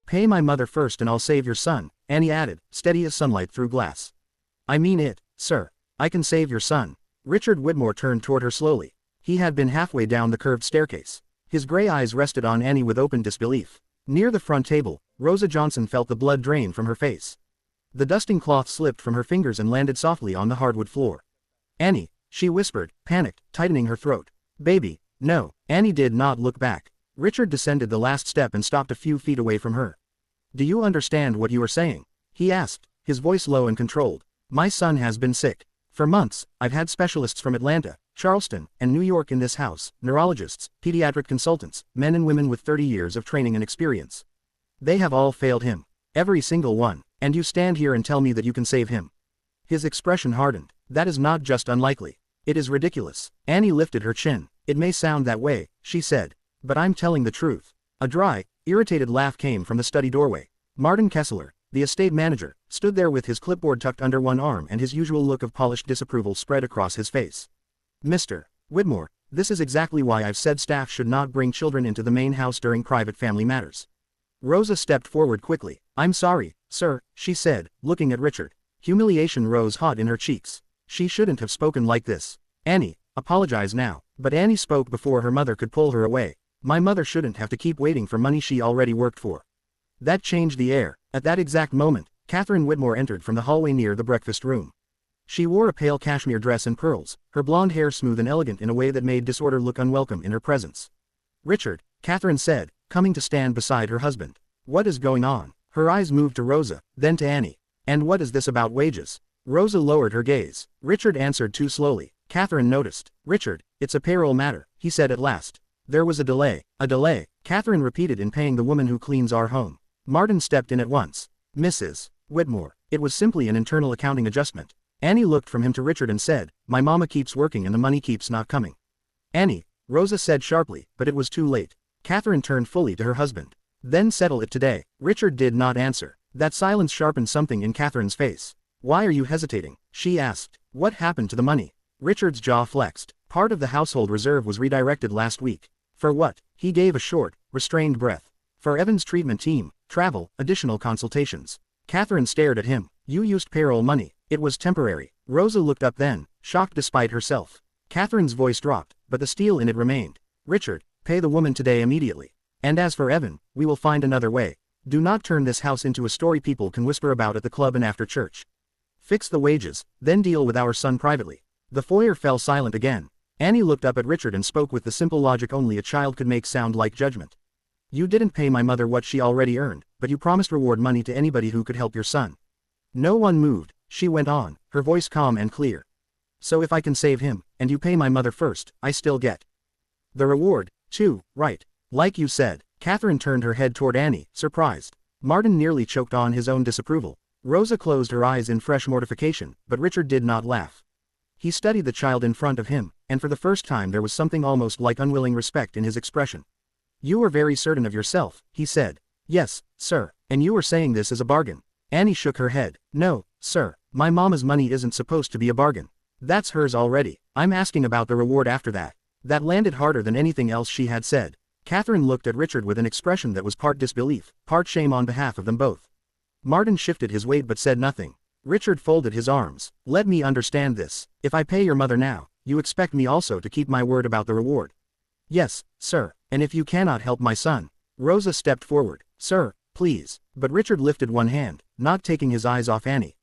Pay my mother first and I'll save your son, Annie added, steady as sunlight through glass. I mean it, sir. I can save your son. Richard Whitmore turned toward her slowly. He had been halfway down the curved staircase. His gray eyes rested on Annie with open disbelief. Near the front table, Rosa Johnson felt the blood drain from her face. The dusting cloth slipped from her fingers and landed softly on the hardwood floor. Annie, she whispered, panicked, tightening her throat. Baby, no. Annie did not look back. Richard descended the last step and stopped a few feet away from her. Do you understand what you are saying? He asked, his voice low and controlled. My son has been sick. For months, I've had specialists from Atlanta, Charleston, and New York in this house, neurologists, pediatric consultants, men and women with 30 years of training and experience. They have all failed him. Every single one. And you stand here and tell me that you can save him. His expression hardened. That is not just unlikely. It is ridiculous. Annie lifted her chin. It may sound that way, she said. But I'm telling the truth. A dry, irritated laugh came from the study doorway. Martin Kessler, the estate manager, stood there with his clipboard tucked under one arm and his usual look of polished disapproval spread across his face. Mr. Whitmore, this is exactly why I've said staff should not bring children into the main house during private family matters. Rosa stepped forward quickly. I'm sorry, sir, she said, looking at Richard. Humiliation rose hot in her cheeks. She shouldn't have spoken like this. Annie, apologize now. But Annie spoke before her mother could pull her away. My mother shouldn't have to keep waiting for money she already worked for. That changed the air. At that exact moment, Catherine Whitmore entered from the hallway near the breakfast room. She wore a pale cashmere dress and pearls, her blonde hair smooth and elegant in a way that made disorder look unwelcome in her presence. Richard, Catherine said, coming to stand beside her husband. What is going on? Her eyes moved to Rosa, then to Annie. And what is this about wages? Rosa lowered her gaze. Richard answered too slowly. Catherine noticed. Richard, it's a payroll matter, he said at last. There was a delay. A delay, Catherine repeated in paying the woman who cleans our home. Martin stepped in at once. Mrs. Whitmore, it was simply an internal accounting adjustment. Annie looked from him to Richard and said, my mama keeps working and the money keeps not coming. Annie, Rosa said sharply, but it was too late. Catherine turned fully to her husband. Then settle it today. Richard did not answer. That silence sharpened something in Catherine's face. Why are you hesitating? She asked. What happened to the money? Richard's jaw flexed. Part of the household reserve was redirected last week. For what? He gave a short, restrained breath. For Evan's treatment team, travel, additional consultations. Catherine stared at him. You used payroll money. It was temporary. Rosa looked up then, shocked despite herself. Catherine's voice dropped, but the steel in it remained. Richard, pay the woman today immediately. And as for Evan, we will find another way. Do not turn this house into a story people can whisper about at the club and after church. Fix the wages, then deal with our son privately. The foyer fell silent again. Annie looked up at Richard and spoke with the simple logic only a child could make sound like judgment. You didn't pay my mother what she already earned, but you promised reward money to anybody who could help your son. No one moved, she went on, her voice calm and clear. So if I can save him, and you pay my mother first, I still get the reward, too, right? Like you said. Catherine turned her head toward Annie, surprised. Martin nearly choked on his own disapproval. Rosa closed her eyes in fresh mortification, but Richard did not laugh. He studied the child in front of him, and for the first time there was something almost like unwilling respect in his expression. You are very certain of yourself, he said. Yes, sir, and you are saying this as a bargain. Annie shook her head. No, sir, my mama's money isn't supposed to be a bargain. That's hers already. I'm asking about the reward after that. That landed harder than anything else she had said. Catherine looked at Richard with an expression that was part disbelief, part shame on behalf of them both. Martin shifted his weight but said nothing. Richard folded his arms. Let me understand this. If I pay your mother now, you expect me also to keep my word about the reward? Yes, sir, and if you cannot help my son. Rosa stepped forward. Sir, please. But Richard lifted one hand, not taking his eyes off Annie.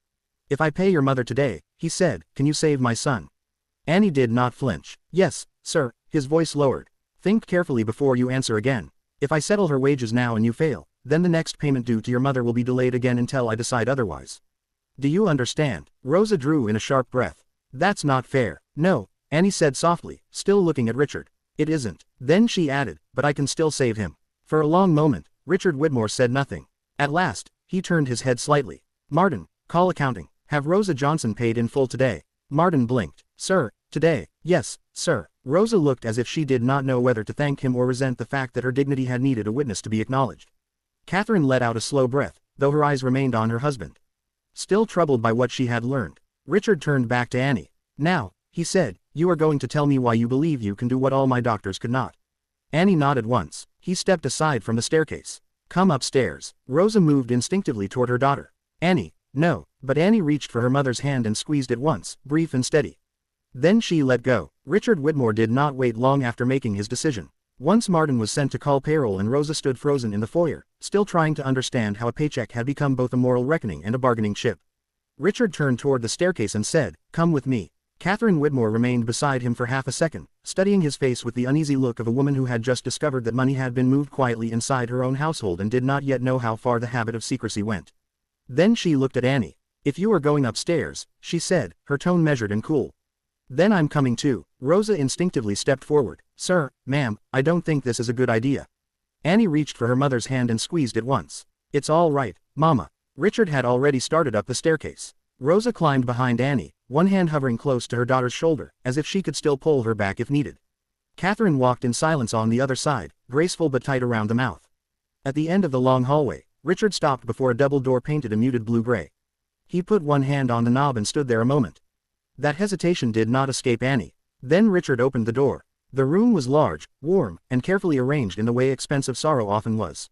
If I pay your mother today, he said, can you save my son? Annie did not flinch. Yes, sir, his voice lowered. Think carefully before you answer again. If I settle her wages now and you fail, then the next payment due to your mother will be delayed again until I decide otherwise. Do you understand? Rosa drew in a sharp breath. That's not fair. No, Annie said softly, still looking at Richard. It isn't. Then she added, but I can still save him. For a long moment, Richard Whitmore said nothing. At last, he turned his head slightly. Martin, call accounting. Have Rosa Johnson paid in full today. Martin blinked. Sir, today. Yes, sir. Rosa looked as if she did not know whether to thank him or resent the fact that her dignity had needed a witness to be acknowledged. Catherine let out a slow breath, though her eyes remained on her husband. Still troubled by what she had learned, Richard turned back to Annie. Now, he said, you are going to tell me why you believe you can do what all my doctors could not. Annie nodded once. He stepped aside from the staircase. Come upstairs. Rosa moved instinctively toward her daughter. Annie, no, but Annie reached for her mother's hand and squeezed it once, brief and steady. Then she let go. Richard Whitmore did not wait long after making his decision. Once Martin was sent to call payroll and Rosa stood frozen in the foyer, still trying to understand how a paycheck had become both a moral reckoning and a bargaining chip. Richard turned toward the staircase and said, "Come with me." Catherine Whitmore remained beside him for half a second, studying his face with the uneasy look of a woman who had just discovered that money had been moved quietly inside her own household and did not yet know how far the habit of secrecy went. Then she looked at Annie. "If you are going upstairs," she said, her tone measured and cool. "Then I'm coming too." Rosa instinctively stepped forward. "Sir, ma'am, I don't think this is a good idea." Annie reached for her mother's hand and squeezed it once. "It's all right, Mama." Richard had already started up the staircase. Rosa climbed behind Annie, one hand hovering close to her daughter's shoulder, as if she could still pull her back if needed. Catherine walked in silence on the other side, graceful but tight around the mouth. At the end of the long hallway, Richard stopped before a double door painted a muted blue-gray. He put one hand on the knob and stood there a moment. That hesitation did not escape Annie. Then Richard opened the door. The room was large, warm, and carefully arranged in the way expensive sorrow often was.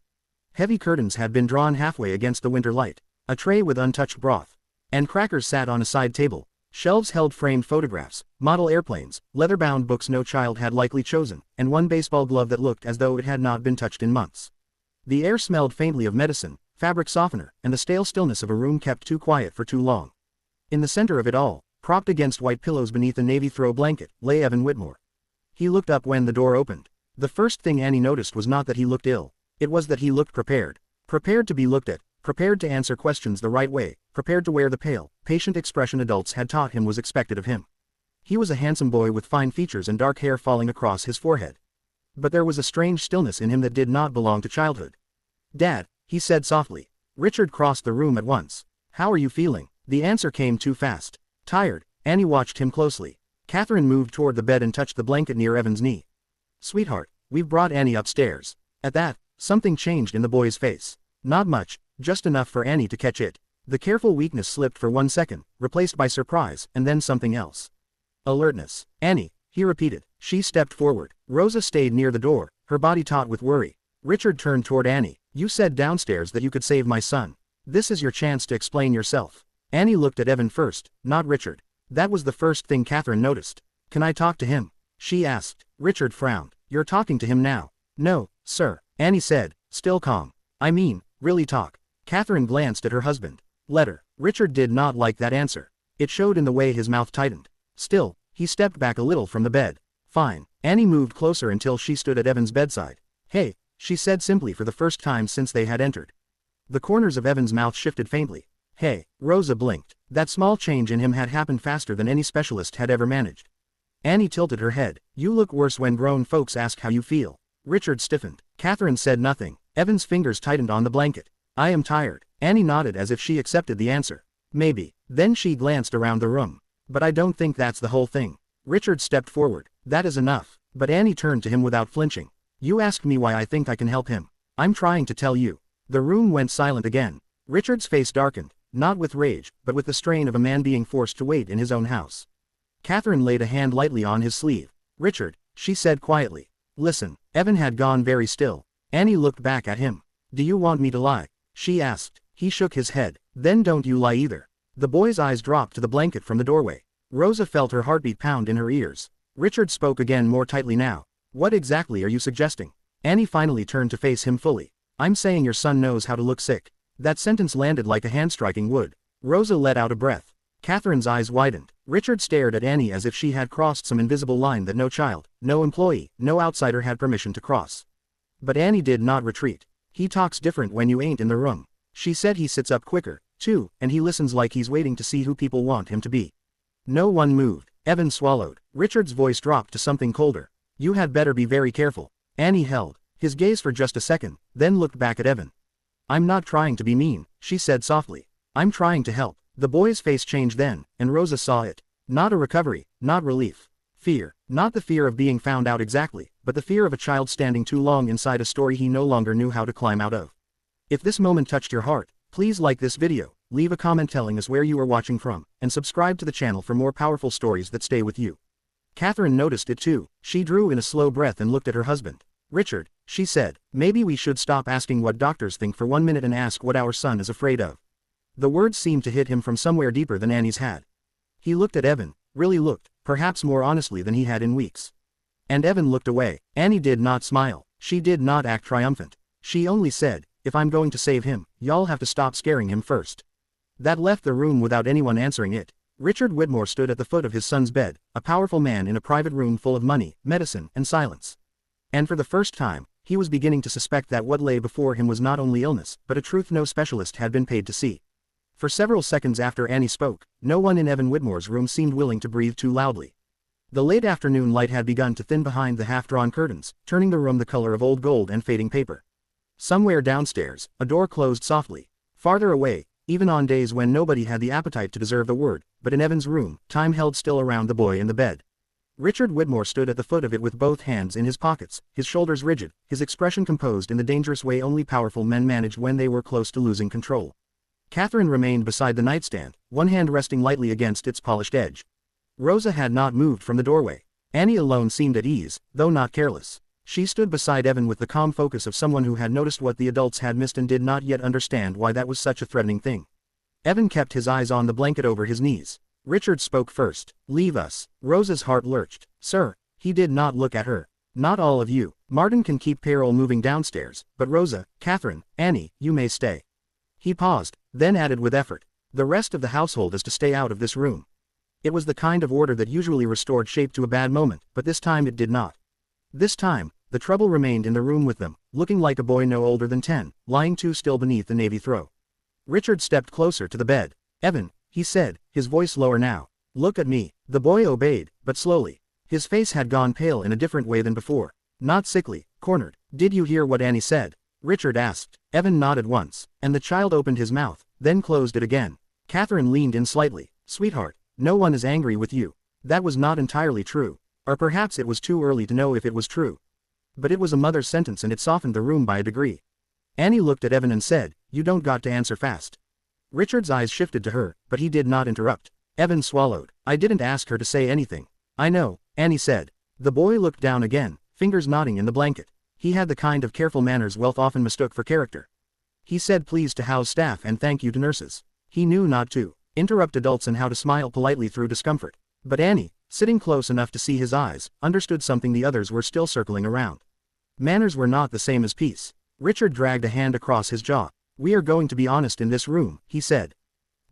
Heavy curtains had been drawn halfway against the winter light. A tray with untouched broth and crackers sat on a side table. Shelves held framed photographs, model airplanes, leather-bound books no child had likely chosen, and one baseball glove that looked as though it had not been touched in months. The air smelled faintly of medicine, fabric softener, and the stale stillness of a room kept too quiet for too long. In the center of it all, propped against white pillows beneath a navy throw blanket, lay Evan Whitmore. He looked up when the door opened. The first thing Annie noticed was not that he looked ill. It was that he looked prepared. Prepared to be looked at, prepared to answer questions the right way, prepared to wear the pale, patient expression adults had taught him was expected of him. He was a handsome boy with fine features and dark hair falling across his forehead. But there was a strange stillness in him that did not belong to childhood. "Dad," he said softly. Richard crossed the room at once. "How are you feeling?" The answer came too fast. "Tired." Annie watched him closely. Catherine moved toward the bed and touched the blanket near Evan's knee. "Sweetheart, we've brought Annie upstairs." At that, something changed in the boy's face. Not much, just enough for Annie to catch it. The careful weakness slipped for 1 second, replaced by surprise, and then something else. "Alertness." "Annie," he repeated. She stepped forward. Rosa stayed near the door, her body taut with worry. Richard turned toward Annie. "You said downstairs that you could save my son. This is your chance to explain yourself." Annie looked at Evan first, not Richard. That was the first thing Catherine noticed. "Can I talk to him?" she asked. Richard frowned. "You're talking to him now." "No, sir," Annie said, still calm. "I mean, really talk." Catherine glanced at her husband. "Letter." Richard did not like that answer. It showed in the way his mouth tightened. Still, he stepped back a little from the bed. "Fine." Annie moved closer until she stood at Evan's bedside. "Hey," she said simply for the first time since they had entered. The corners of Evan's mouth shifted faintly. "Hey." Rosa blinked. That small change in him had happened faster than any specialist had ever managed. Annie tilted her head. "You look worse when grown folks ask how you feel." Richard stiffened. Catherine said nothing. Evan's fingers tightened on the blanket. "I am tired." Annie nodded as if she accepted the answer. "Maybe." Then she glanced around the room. "But I don't think that's the whole thing." Richard stepped forward. "That is enough." But Annie turned to him without flinching. "You asked me why I think I can help him. I'm trying to tell you." The room went silent again. Richard's face darkened, not with rage, but with the strain of a man being forced to wait in his own house. Catherine laid a hand lightly on his sleeve. "Richard," she said quietly. "Listen." Evan had gone very still. Annie looked back at him. "Do you want me to lie?" she asked. He shook his head. "Then don't you lie either." The boy's eyes dropped to the blanket from the doorway. Rosa felt her heartbeat pound in her ears. Richard spoke again more tightly now. "What exactly are you suggesting?" Annie finally turned to face him fully. "I'm saying your son knows how to look sick." That sentence landed like a hand striking wood. Rosa let out a breath. Catherine's eyes widened. Richard stared at Annie as if she had crossed some invisible line that no child, no employee, no outsider had permission to cross. But Annie did not retreat. "He talks different when you ain't in the room." She said. "He sits up quicker, too, and he listens like he's waiting to see who people want him to be." No one moved. Evan swallowed. Richard's voice dropped to something colder. "You had better be very careful." Annie held his gaze for just a second, then looked back at Evan. "I'm not trying to be mean," she said softly. "I'm trying to help." The boy's face changed then, and Rosa saw it. Not a recovery, not relief. Fear. Not the fear of being found out exactly, but the fear of a child standing too long inside a story he no longer knew how to climb out of. If this moment touched your heart, please like this video, leave a comment telling us where you are watching from, and subscribe to the channel for more powerful stories that stay with you. Catherine noticed it too. She drew in a slow breath and looked at her husband. "Richard," she said. Maybe we should stop asking what doctors think for 1 minute and ask what our son is afraid of. The words seemed to hit him from somewhere deeper than Annie's had. He looked at Evan, really looked, perhaps more honestly than he had in weeks. And Evan looked away. Annie did not smile. She did not act triumphant. She only said, if I'm going to save him, y'all have to stop scaring him first. That left the room without anyone answering it. Richard Whitmore stood at the foot of his son's bed, a powerful man in a private room full of money, medicine, and silence. And for the first time, he was beginning to suspect that what lay before him was not only illness, but a truth no specialist had been paid to see. For several seconds after Annie spoke, no one in Evan Whitmore's room seemed willing to breathe too loudly. The late afternoon light had begun to thin behind the half-drawn curtains, turning the room the color of old gold and fading paper. Somewhere downstairs, a door closed softly. Farther away, even on days when nobody had the appetite to deserve the word, but in Evan's room, time held still around the boy in the bed. Richard Whitmore stood at the foot of it with both hands in his pockets, his shoulders rigid, his expression composed in the dangerous way only powerful men managed when they were close to losing control. Catherine remained beside the nightstand, one hand resting lightly against its polished edge. Rosa had not moved from the doorway. Annie alone seemed at ease, though not careless. She stood beside Evan with the calm focus of someone who had noticed what the adults had missed and did not yet understand why that was such a threatening thing. Evan kept his eyes on the blanket over his knees. Richard spoke first. Leave us. Rosa's heart lurched. Sir. He did not look at her. Not all of you. Martin can keep payroll moving downstairs, but Rosa, Catherine, Annie, you may stay. He paused, then added with effort. The rest of the household is to stay out of this room. It was the kind of order that usually restored shape to a bad moment, but this time it did not. This time, the trouble remained in the room with them, looking like a boy no older than 10, lying too still beneath the navy throw. Richard stepped closer to the bed. Evan, he said, his voice lower now. Look at me. The boy obeyed, but slowly. His face had gone pale in a different way than before. Not sickly, cornered. Did you hear what Annie said? Richard asked. Evan nodded once, and the child opened his mouth, then closed it again. Catherine leaned in slightly. Sweetheart, no one is angry with you. That was not entirely true. Or perhaps it was too early to know if it was true. But it was a mother's sentence and it softened the room by a degree. Annie looked at Evan and said, you don't got to answer fast. Richard's eyes shifted to her, but he did not interrupt. Evan swallowed. I didn't ask her to say anything. I know, Annie said. The boy looked down again, fingers knotting in the blanket. He had the kind of careful manners wealth often mistook for character. He said please to house staff and thank you to nurses. He knew not to interrupt adults and how to smile politely through discomfort. But Annie, sitting close enough to see his eyes, understood something the others were still circling around. Manners were not the same as peace. Richard dragged a hand across his jaw. We are going to be honest in this room, he said.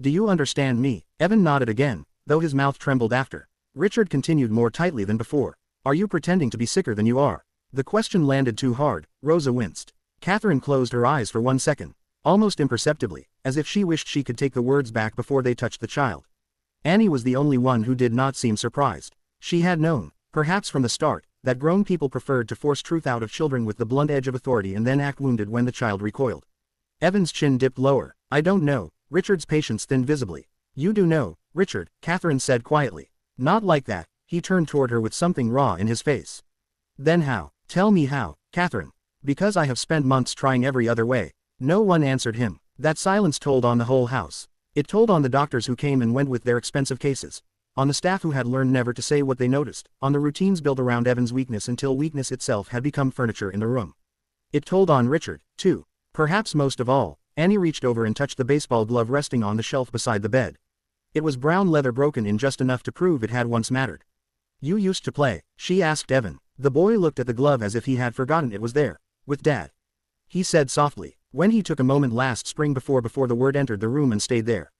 Do you understand me? Evan nodded again, though his mouth trembled after. Richard continued more tightly than before. Are you pretending to be sicker than you are? The question landed too hard. Rosa winced. Catherine closed her eyes for 1 second, almost imperceptibly, as if she wished she could take the words back before they touched the child. Annie was the only one who did not seem surprised. She had known, perhaps from the start, that grown people preferred to force truth out of children with the blunt edge of authority and then act wounded when the child recoiled. Evan's chin dipped lower. I don't know. Richard's patience thinned visibly. You do know, Richard, Catherine said quietly. Not like that. He turned toward her with something raw in his face. Then how? Tell me how, Catherine. Because I have spent months trying every other way. No one answered him. That silence told on the whole house. It told on the doctors who came and went with their expensive cases. On the staff who had learned never to say what they noticed. On the routines built around Evan's weakness until weakness itself had become furniture in the room. It told on Richard, too. Perhaps most of all, Annie reached over and touched the baseball glove resting on the shelf beside the bed. It was brown leather broken in just enough to prove it had once mattered. You used to play, she asked Evan. The boy looked at the glove as if he had forgotten it was there. With Dad. He said softly, when he took a moment last spring before the word entered the room and stayed there.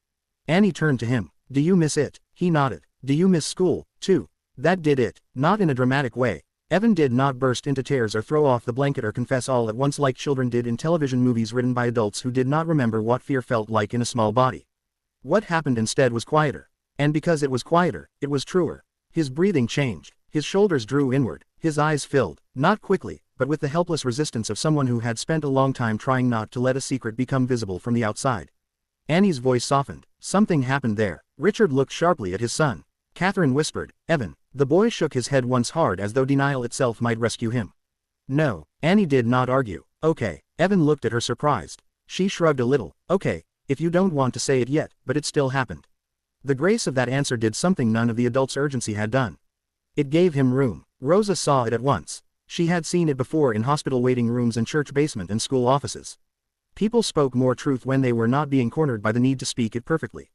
Annie turned to him. Do you miss it? He nodded. Do you miss school, too? That did it. Not in a dramatic way. Evan did not burst into tears or throw off the blanket or confess all at once like children did in television movies written by adults who did not remember what fear felt like in a small body. What happened instead was quieter. And because it was quieter, it was truer. His breathing changed. His shoulders drew inward. His eyes filled, not quickly, but with the helpless resistance of someone who had spent a long time trying not to let a secret become visible from the outside. Annie's voice softened. Something happened there. Richard looked sharply at his son. Catherine whispered, Evan. The boy shook his head once hard as though denial itself might rescue him. No. Annie did not argue. Okay. Evan looked at her surprised. She shrugged a little. Okay, if you don't want to say it yet, but it still happened. The grace of that answer did something none of the adults' urgency had done. It gave him room. Rosa saw it at once. She had seen it before in hospital waiting rooms and church basement and school offices. People spoke more truth when they were not being cornered by the need to speak it perfectly.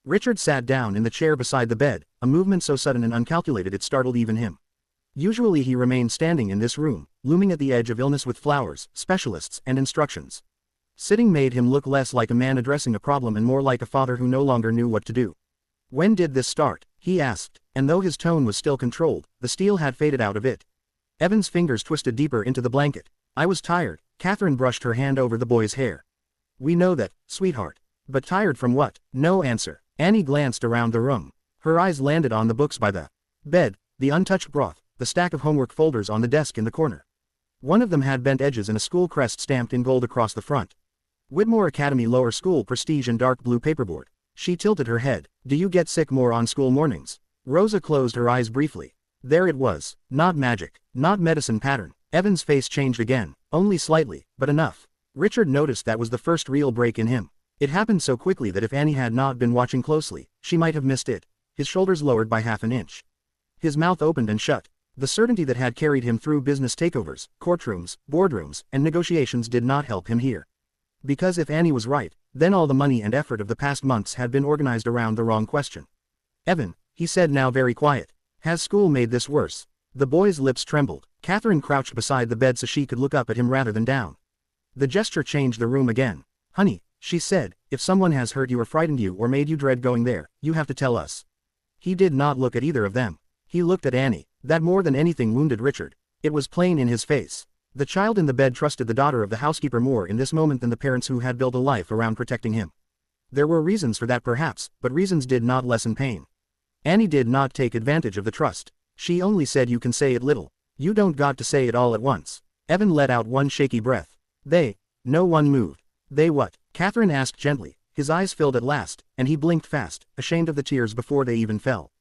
Richard sat down in the chair beside the bed, a movement so sudden and uncalculated it startled even him. Usually he remained standing in this room, looming at the edge of illness with flowers, specialists, and instructions. Sitting made him look less like a man addressing a problem and more like a father who no longer knew what to do. "When did this start?" he asked, and though his tone was still controlled, the steel had faded out of it. Evan's fingers twisted deeper into the blanket. "I was tired." Catherine brushed her hand over the boy's hair. "We know that, sweetheart. But tired from what?" No answer. Annie glanced around the room. Her eyes landed on the books by the bed, the untouched broth, the stack of homework folders on the desk in the corner. One of them had bent edges and a school crest stamped in gold across the front. Whitmore Academy Lower School Prestige in dark blue paperboard. She tilted her head. "Do you get sick more on school mornings?" Rosa closed her eyes briefly. There it was. Not magic. Not medicine pattern. Evan's face changed again. Only slightly, but enough. Richard noticed that was the first real break in him. It happened so quickly that if Annie had not been watching closely, she might have missed it. His shoulders lowered by half an inch. His mouth opened and shut. The certainty that had carried him through business takeovers, courtrooms, boardrooms, and negotiations did not help him here. Because if Annie was right, then all the money and effort of the past months had been organized around the wrong question. "Evan," he said now very quiet, "has school made this worse?" The boy's lips trembled. Catherine crouched beside the bed so she could look up at him rather than down. The gesture changed the room again. "Honey," she said, "if someone has hurt you or frightened you or made you dread going there, you have to tell us." He did not look at either of them. He looked at Annie. That more than anything wounded Richard. It was plain in his face. The child in the bed trusted the daughter of the housekeeper more in this moment than the parents who had built a life around protecting him. There were reasons for that perhaps, but reasons did not lessen pain. Annie did not take advantage of the trust. She only said, "You can say it little. You don't got to say it all at once." Evan let out one shaky breath. No one moved. "They what?" Catherine asked gently. His eyes filled at last, and he blinked fast, ashamed of the tears before they even fell.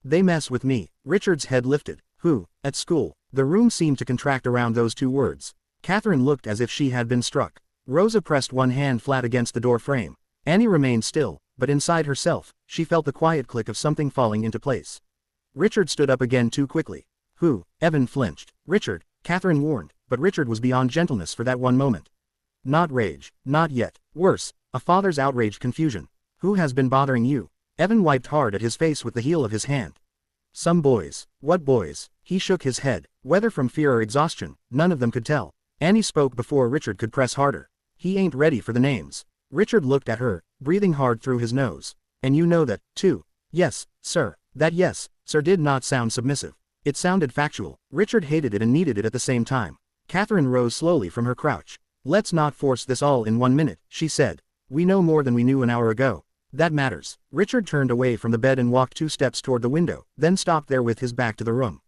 "They mess with me." Richard's head lifted. "Who?" "At school." The room seemed to contract around those two words. Catherine looked as if she had been struck. Rosa pressed one hand flat against the door frame. Annie remained still, but inside herself, she felt the quiet click of something falling into place. Richard stood up again too quickly. "Who?" Evan flinched. "Richard," Catherine warned, but Richard was beyond gentleness for that one moment. Not rage. Not yet. Worse, a father's outraged confusion. "Who has been bothering you?" Evan wiped hard at his face with the heel of his hand. "Some boys." "What boys?" He shook his head. Whether from fear or exhaustion, none of them could tell. Annie spoke before Richard could press harder. "He ain't ready for the names." Richard looked at her, breathing hard through his nose. "And you know that, too." "Yes, sir." That "yes, sir" did not sound submissive. It sounded factual. Richard hated it and needed it at the same time. Catherine rose slowly from her crouch. "Let's not force this all in 1 minute," she said. "We know more than we knew an hour ago. That matters." Richard turned away from the bed and walked 2 steps toward the window, then stopped there with his back to the room.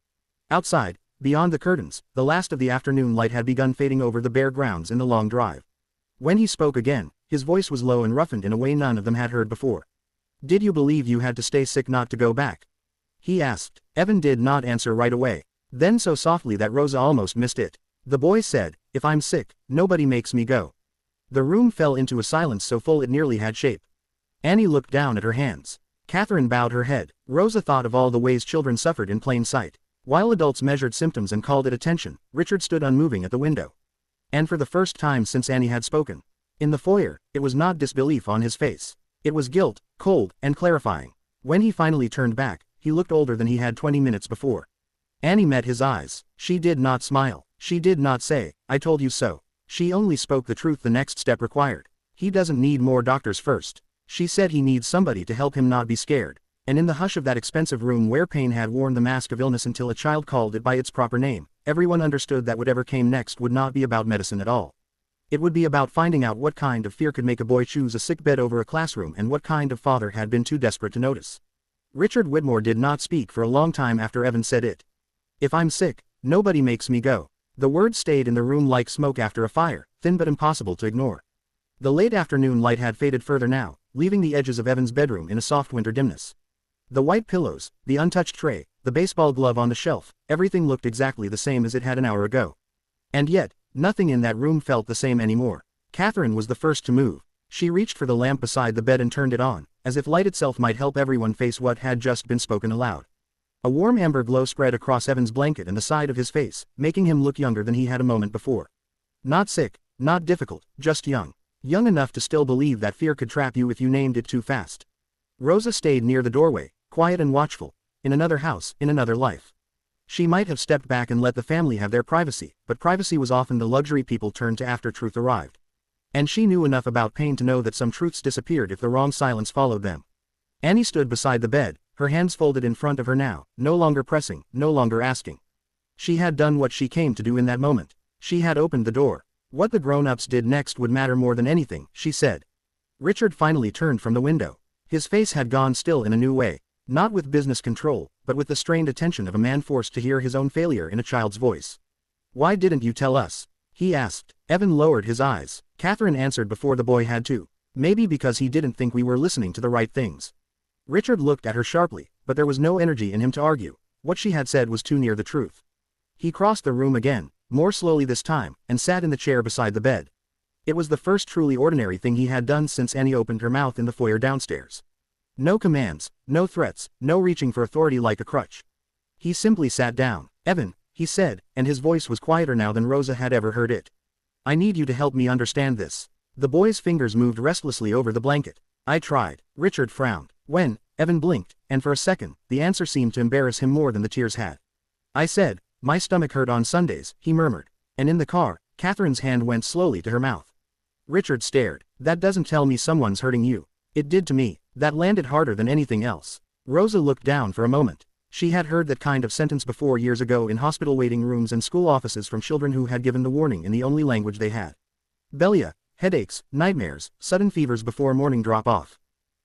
Outside, beyond the curtains, the last of the afternoon light had begun fading over the bare grounds in the long drive. When he spoke again, his voice was low and roughened in a way none of them had heard before. "Did you believe you had to stay sick not to go back?" he asked. Evan did not answer right away. Then so softly that Rosa almost missed it. The boy said, "If I'm sick, nobody makes me go." The room fell into a silence so full it nearly had shape. Annie looked down at her hands. Catherine bowed her head. Rosa thought of all the ways children suffered in plain sight. While adults measured symptoms and called it attention, Richard stood unmoving at the window. And for the first time since Annie had spoken. In the foyer, it was not disbelief on his face. It was guilt, cold and clarifying. When he finally turned back, he looked older than he had 20 minutes before. Annie met his eyes. She did not smile. She did not say, "I told you so." She only spoke the truth the next step required. "He doesn't need more doctors first." She said he needs somebody to help him not be scared. And in the hush of that expensive room where pain had worn the mask of illness until a child called it by its proper name, everyone understood that whatever came next would not be about medicine at all. It would be about finding out what kind of fear could make a boy choose a sick bed over a classroom and what kind of father had been too desperate to notice. Richard Whitmore did not speak for a long time after Evan said it. "If I'm sick, nobody makes me go." The words stayed in the room like smoke after a fire, thin but impossible to ignore. The late afternoon light had faded further now, leaving the edges of Evan's bedroom in a soft winter dimness. The white pillows, the untouched tray, the baseball glove on the shelf, everything looked exactly the same as it had an hour ago. And yet, nothing in that room felt the same anymore. Catherine was the first to move. She reached for the lamp beside the bed and turned it on, as if light itself might help everyone face what had just been spoken aloud. A warm amber glow spread across Evan's blanket and the side of his face, making him look younger than he had a moment before. Not sick, not difficult, just young. Young enough to still believe that fear could trap you if you named it too fast. Rosa stayed near the doorway, quiet and watchful. In another house, in another life. She might have stepped back and let the family have their privacy, but privacy was often the luxury people turned to after truth arrived. And she knew enough about pain to know that some truths disappeared if the wrong silence followed them. Annie stood beside the bed, her hands folded in front of her now, no longer pressing, no longer asking. She had done what she came to do in that moment. She had opened the door. What the grown-ups did next would matter more than anything, she said. Richard finally turned from the window. His face had gone still in a new way, not with business control, but with the strained attention of a man forced to hear his own failure in a child's voice. Why didn't you tell us? He asked. Evan lowered his eyes. Catherine answered before the boy had to. Maybe because he didn't think we were listening to the right things. Richard looked at her sharply, but there was no energy in him to argue. What she had said was too near the truth. He crossed the room again, more slowly this time, and sat in the chair beside the bed. It was the first truly ordinary thing he had done since Annie opened her mouth in the foyer downstairs. No commands, no threats, no reaching for authority like a crutch. He simply sat down. Evan, he said, and his voice was quieter now than Rosa had ever heard it. I need you to help me understand this. The boy's fingers moved restlessly over the blanket. I tried. Richard frowned. When? Evan blinked, and for a second, the answer seemed to embarrass him more than the tears had. I said, my stomach hurt on Sundays, he murmured. And in the car, Catherine's hand went slowly to her mouth. Richard stared. That doesn't tell me someone's hurting you. It did to me. That landed harder than anything else. Rosa looked down for a moment. She had heard that kind of sentence before years ago in hospital waiting rooms and school offices from children who had given the warning in the only language they had. Belia, headaches, nightmares, sudden fevers before morning drop-off.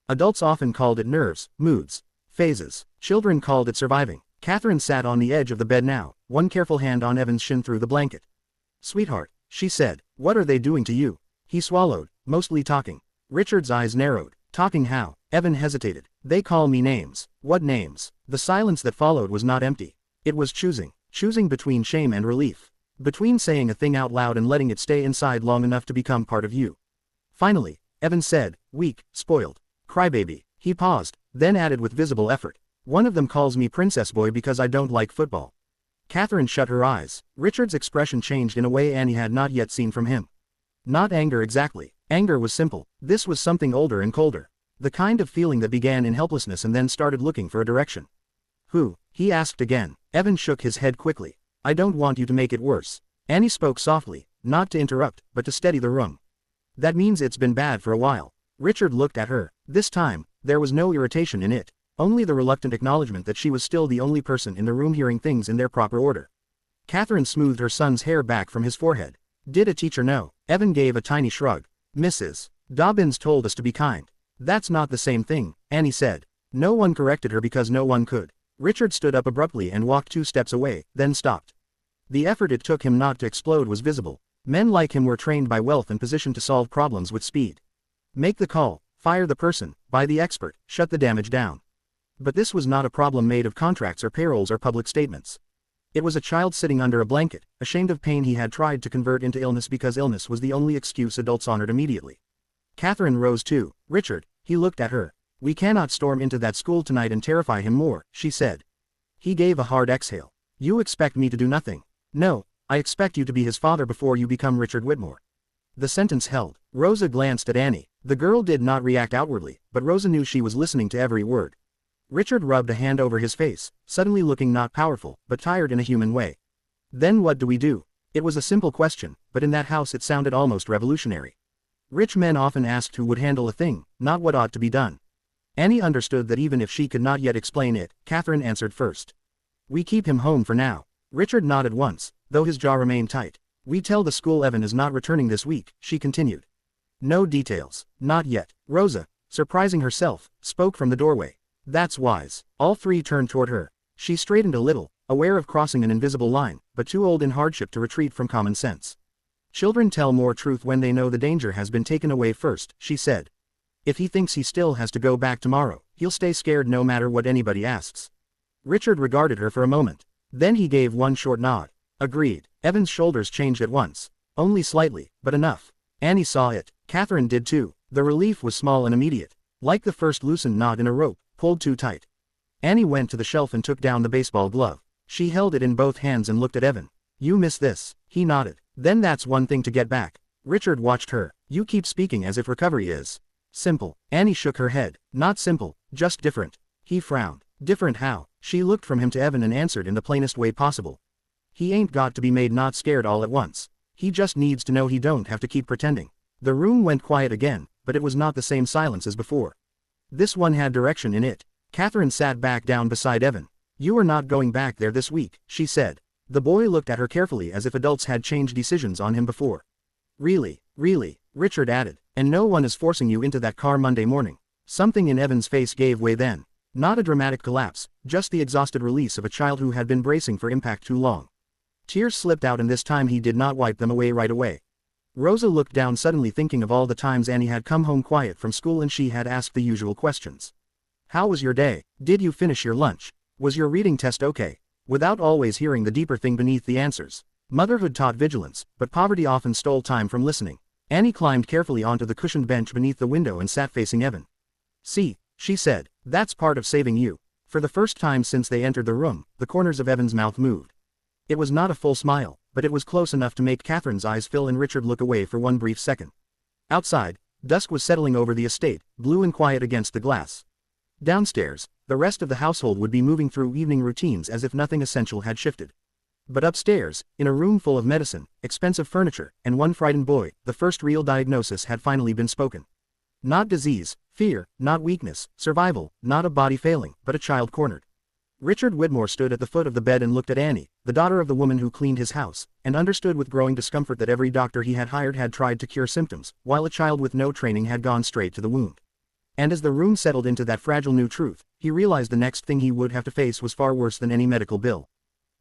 Adults often called it nerves, moods, phases. Children called it surviving. Catherine sat on the edge of the bed now, one careful hand on Evan's shin through the blanket. Sweetheart, she said, what are they doing to you? He swallowed, mostly talking. Richard's eyes narrowed. Talking how? Evan hesitated. They call me names. What names? The silence that followed was not empty. It was choosing. Choosing between shame and relief. Between saying a thing out loud and letting it stay inside long enough to become part of you. Finally, Evan said, weak, spoiled. Crybaby. He paused, then added with visible effort. One of them calls me Princess Boy because I don't like football. Catherine shut her eyes. Richard's expression changed in a way Annie had not yet seen from him. Not anger exactly. Anger was simple. This was something older and colder. The kind of feeling that began in helplessness and then started looking for a direction. Who? He asked again. Evan shook his head quickly. I don't want you to make it worse. Annie spoke softly, not to interrupt, but to steady the room. That means it's been bad for a while. Richard looked at her. This time, there was no irritation in it. Only the reluctant acknowledgement that she was still the only person in the room hearing things in their proper order. Catherine smoothed her son's hair back from his forehead. Did a teacher know? Evan gave a tiny shrug. Mrs. Dobbins told us to be kind. That's not the same thing, Annie said. No one corrected her because no one could. Richard stood up abruptly and walked 2 steps away, then stopped. The effort it took him not to explode was visible. Men like him were trained by wealth and positioned to solve problems with speed. Make the call, fire the person, buy the expert, shut the damage down. But this was not a problem made of contracts or payrolls or public statements. It was a child sitting under a blanket, ashamed of pain he had tried to convert into illness because illness was the only excuse adults honored immediately. Catherine rose too. Richard, he looked at her. We cannot storm into that school tonight and terrify him more, she said. He gave a hard exhale. You expect me to do nothing? No, I expect you to be his father before you become Richard Whitmore. The sentence held. Rosa glanced at Annie. The girl did not react outwardly, but Rosa knew she was listening to every word. Richard rubbed a hand over his face, suddenly looking not powerful, but tired in a human way. Then what do we do? It was a simple question, but in that house it sounded almost revolutionary. Rich men often asked who would handle a thing, not what ought to be done. Annie understood that even if she could not yet explain it, Catherine answered first. We keep him home for now. Richard nodded once, though his jaw remained tight. We tell the school Evan is not returning this week, she continued. No details. Not yet. Rosa, surprising herself, spoke from the doorway. That's wise. All 3 turned toward her. She straightened a little, aware of crossing an invisible line, but too old in hardship to retreat from common sense. Children tell more truth when they know the danger has been taken away first, she said. If he thinks he still has to go back tomorrow, he'll stay scared no matter what anybody asks. Richard regarded her for a moment. Then he gave one short nod. Agreed. Evan's shoulders changed at once. Only slightly, but enough. Annie saw it. Catherine did too. The relief was small and immediate. Like the first loosened knot in a rope, pulled too tight. Annie went to the shelf and took down the baseball glove. She held it in both hands and looked at Evan. You miss this. He nodded. Then that's one thing to get back. Richard watched her. You keep speaking as if recovery is simple. Annie shook her head. Not simple, just different. He frowned. Different how? She looked from him to Evan and answered in the plainest way possible. He ain't got to be made not scared all at once. He just needs to know he don't have to keep pretending. The room went quiet again, but it was not the same silence as before. This one had direction in it. Catherine sat back down beside Evan. You are not going back there this week, she said. The boy looked at her carefully as if adults had changed decisions on him before. Really, Richard added. And no one is forcing you into that car Monday morning. Something in Evan's face gave way then. Not a dramatic collapse, just the exhausted release of a child who had been bracing for impact too long. Tears slipped out and this time he did not wipe them away right away. Rosa looked down suddenly thinking of all the times Annie had come home quiet from school and she had asked the usual questions. How was your day? Did you finish your lunch? Was your reading test okay? Without always hearing the deeper thing beneath the answers. Motherhood taught vigilance, but poverty often stole time from listening. Annie climbed carefully onto the cushioned bench beneath the window and sat facing Evan. See, she said, that's part of saving you. For the first time since they entered the room, the corners of Evan's mouth moved. It was not a full smile, but it was close enough to make Catherine's eyes fill and Richard look away for one brief second. Outside, dusk was settling over the estate, blue and quiet against the glass. Downstairs, the rest of the household would be moving through evening routines as if nothing essential had shifted. But upstairs, in a room full of medicine, expensive furniture, and one frightened boy, the first real diagnosis had finally been spoken. Not disease, fear, not weakness, survival, not a body failing, but a child cornered. Richard Whitmore stood at the foot of the bed and looked at Annie, the daughter of the woman who cleaned his house, and understood with growing discomfort that every doctor he had hired had tried to cure symptoms, while a child with no training had gone straight to the wound. And as the room settled into that fragile new truth, he realized the next thing he would have to face was far worse than any medical bill.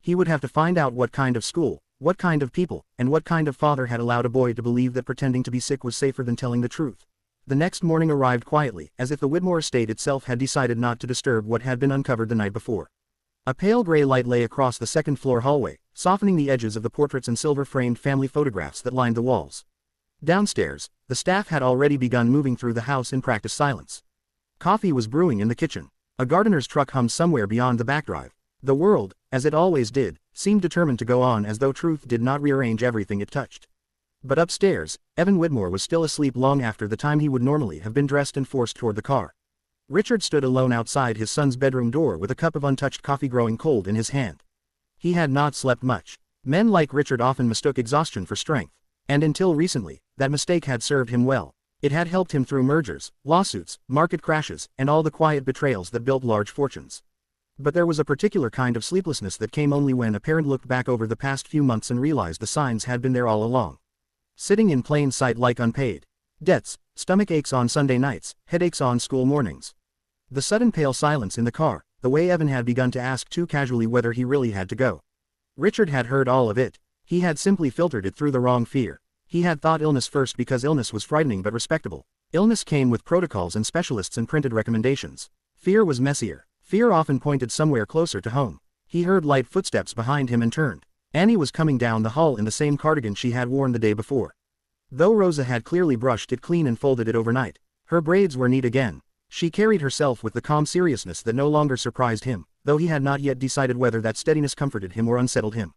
He would have to find out what kind of school, what kind of people, and what kind of father had allowed a boy to believe that pretending to be sick was safer than telling the truth. The next morning arrived quietly, as if the Whitmore estate itself had decided not to disturb what had been uncovered the night before. A pale gray light lay across the second-floor hallway, softening the edges of the portraits and silver-framed family photographs that lined the walls. Downstairs, the staff had already begun moving through the house in practiced silence. Coffee was brewing in the kitchen. A gardener's truck hummed somewhere beyond the back drive. The world, as it always did, seemed determined to go on as though truth did not rearrange everything it touched. But upstairs, Evan Whitmore was still asleep long after the time he would normally have been dressed and forced toward the car. Richard stood alone outside his son's bedroom door with a cup of untouched coffee growing cold in his hand. He had not slept much. Men like Richard often mistook exhaustion for strength. And until recently, that mistake had served him well. It had helped him through mergers, lawsuits, market crashes, and all the quiet betrayals that built large fortunes. But there was a particular kind of sleeplessness that came only when a parent looked back over the past few months and realized the signs had been there all along. Sitting in plain sight like unpaid debts, stomach aches on Sunday nights, headaches on school mornings. The sudden pale silence in the car, the way Evan had begun to ask too casually whether he really had to go. Richard had heard all of it. He had simply filtered it through the wrong fear. He had thought illness first because illness was frightening but respectable. Illness came with protocols and specialists and printed recommendations. Fear was messier. Fear often pointed somewhere closer to home. He heard light footsteps behind him and turned. Annie was coming down the hall in the same cardigan she had worn the day before. Though Rosa had clearly brushed it clean and folded it overnight, her braids were neat again. She carried herself with the calm seriousness that no longer surprised him, though he had not yet decided whether that steadiness comforted him or unsettled him.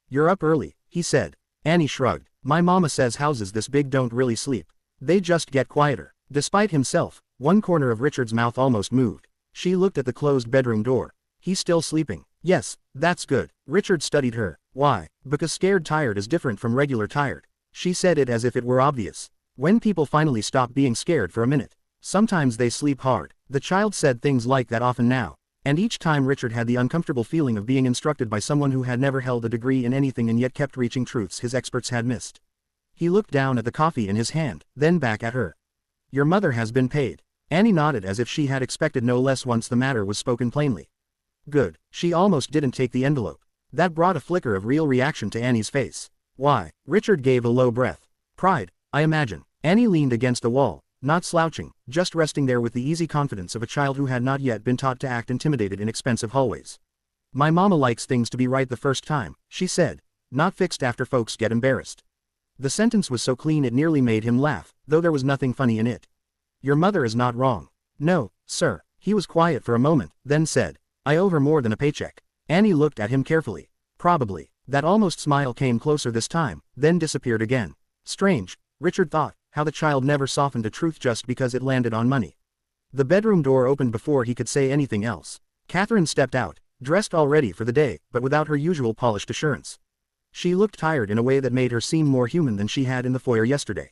You're up early, he said. Annie shrugged. My mama says houses this big don't really sleep. They just get quieter. Despite himself, one corner of Richard's mouth almost moved. She looked at the closed bedroom door. He's still sleeping. Yes, that's good. Richard studied her. Why? Because scared tired is different from regular tired. She said it as if it were obvious. When people finally stop being scared for a minute, sometimes they sleep hard. The child said things like that often now. And each time Richard had the uncomfortable feeling of being instructed by someone who had never held a degree in anything and yet kept reaching truths his experts had missed. He looked down at the coffee in his hand, then back at her. Your mother has been paid. Annie nodded as if she had expected no less once the matter was spoken plainly. Good. She almost didn't take the envelope. That brought a flicker of real reaction to Annie's face. Why? Richard gave a low breath. Pride, I imagine. Annie leaned against the wall, not slouching, just resting there with the easy confidence of a child who had not yet been taught to act intimidated in expensive hallways. My mama likes things to be right the first time, she said, not fixed after folks get embarrassed. The sentence was so clean it nearly made him laugh, though there was nothing funny in it. Your mother is not wrong. No, sir. He was quiet for a moment, then said, I owe her more than a paycheck. Annie looked at him carefully. Probably. That almost smile came closer this time, then disappeared again. Strange, Richard thought, how the child never softened to truth just because it landed on money. The bedroom door opened before he could say anything else. Catherine stepped out, dressed already for the day, but without her usual polished assurance. She looked tired in a way that made her seem more human than she had in the foyer yesterday.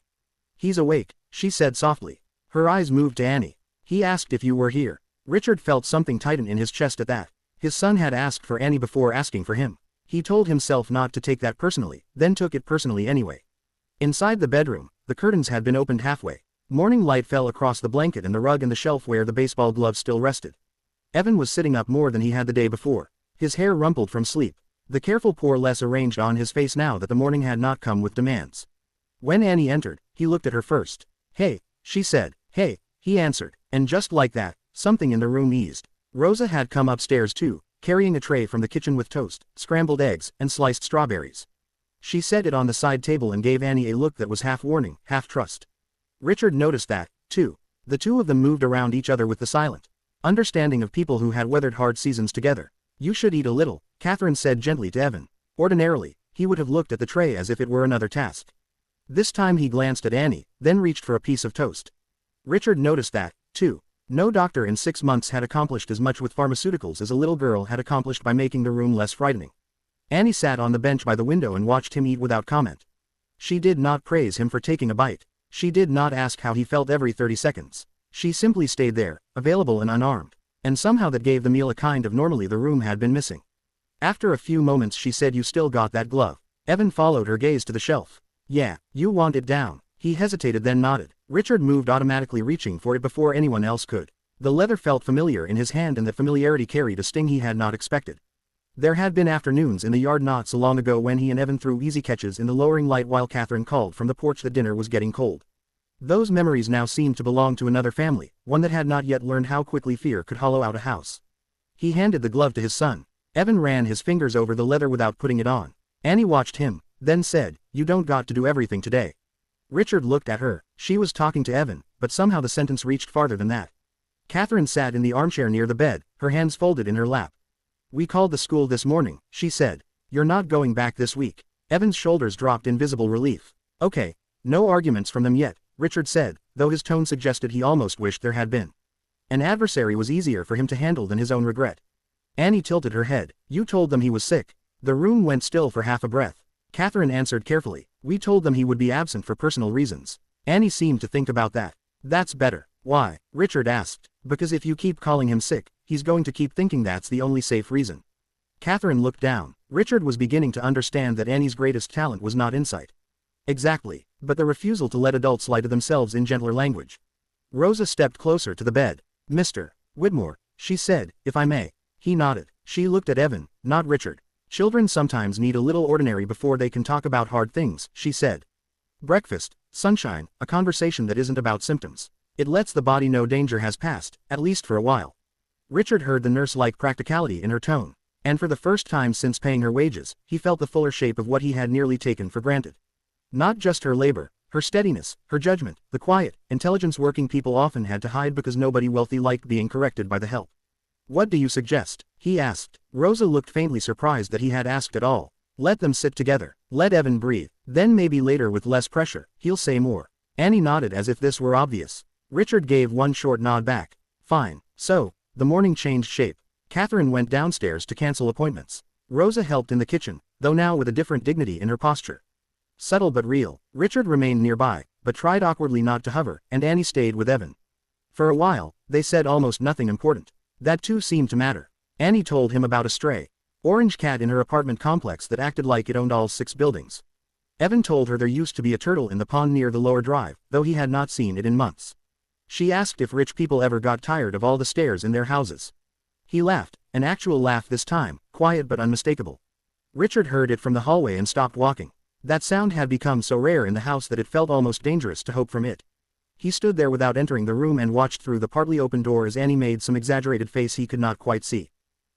He's awake, she said softly. Her eyes moved to Annie. He asked if you were here. Richard felt something tighten in his chest at that. His son had asked for Annie before asking for him. He told himself not to take that personally, then took it personally anyway. Inside the bedroom, the curtains had been opened halfway. Morning light fell across the blanket and the rug and the shelf where the baseball glove still rested. Evan was sitting up more than he had the day before. His hair rumpled from sleep. The careful pour less arranged on his face now that the morning had not come with demands. When Annie entered, he looked at her first. Hey, she said. Hey, he answered, and just like that, something in the room eased. Rosa had come upstairs too, carrying a tray from the kitchen with toast, scrambled eggs, and sliced strawberries. She set it on the side table and gave Annie a look that was half warning, half trust. Richard noticed that, too. The two of them moved around each other with the silent understanding of people who had weathered hard seasons together. You should eat a little, Catherine said gently to Evan. Ordinarily, he would have looked at the tray as if it were another task. This time he glanced at Annie, then reached for a piece of toast. Richard noticed that, too. No doctor in 6 months had accomplished as much with pharmaceuticals as a little girl had accomplished by making the room less frightening. Annie sat on the bench by the window and watched him eat without comment. She did not praise him for taking a bite. She did not ask how he felt every 30 seconds. She simply stayed there, available and unarmed. And somehow that gave the meal a kind of normally the room had been missing. After a few moments she said, you still got that glove. Evan followed her gaze to the shelf. Yeah, you want it down. He hesitated then nodded. Richard moved, automatically reaching for it before anyone else could. The leather felt familiar in his hand and that familiarity carried a sting he had not expected. There had been afternoons in the yard not so long ago when he and Evan threw easy catches in the lowering light while Catherine called from the porch that dinner was getting cold. Those memories now seemed to belong to another family, one that had not yet learned how quickly fear could hollow out a house. He handed the glove to his son. Evan ran his fingers over the leather without putting it on. Annie watched him, then said, you don't got to do everything today. Richard looked at her. She was talking to Evan, but somehow the sentence reached farther than that. Catherine sat in the armchair near the bed, her hands folded in her lap. We called the school this morning, she said. You're not going back this week. Evan's shoulders dropped in visible relief. Okay. No arguments from them yet, Richard said, though his tone suggested he almost wished there had been. An adversary was easier for him to handle than his own regret. Annie tilted her head. You told them he was sick. The room went still for half a breath. Catherine answered carefully. We told them he would be absent for personal reasons. Annie seemed to think about that. That's better. Why? Richard asked. Because if you keep calling him sick, he's going to keep thinking that's the only safe reason. Catherine looked down. Richard was beginning to understand that Annie's greatest talent was not insight. Exactly, but the refusal to let adults lie to themselves in gentler language. Rosa stepped closer to the bed. Mr. Whitmore, she said, if I may. He nodded. She looked at Evan, not Richard. Children sometimes need a little ordinary before they can talk about hard things, she said. Breakfast, sunshine, a conversation that isn't about symptoms. It lets the body know danger has passed, at least for a while. Richard heard the nurse-like practicality in her tone. And for the first time since paying her wages, he felt the fuller shape of what he had nearly taken for granted. Not just her labor, her steadiness, her judgment, the quiet intelligence working people often had to hide because nobody wealthy liked being corrected by the help. What do you suggest? He asked. Rosa looked faintly surprised that he had asked at all. Let them sit together. Let Evan breathe. Then maybe later with less pressure, he'll say more. Annie nodded as if this were obvious. Richard gave one short nod back. Fine. So, the morning changed shape. Catherine went downstairs to cancel appointments. Rosa helped in the kitchen, though now with a different dignity in her posture. Subtle but real, Richard remained nearby, but tried awkwardly not to hover, and Annie stayed with Evan. For a while, they said almost nothing important. That too seemed to matter. Annie told him about a stray orange cat in her apartment complex that acted like it owned all 6 buildings. Evan told her there used to be a turtle in the pond near the lower drive, though he had not seen it in months. She asked if rich people ever got tired of all the stairs in their houses. He laughed, an actual laugh this time, quiet but unmistakable. Richard heard it from the hallway and stopped walking. That sound had become so rare in the house that it felt almost dangerous to hope from it. He stood there without entering the room and watched through the partly open door as Annie made some exaggerated face he could not quite see.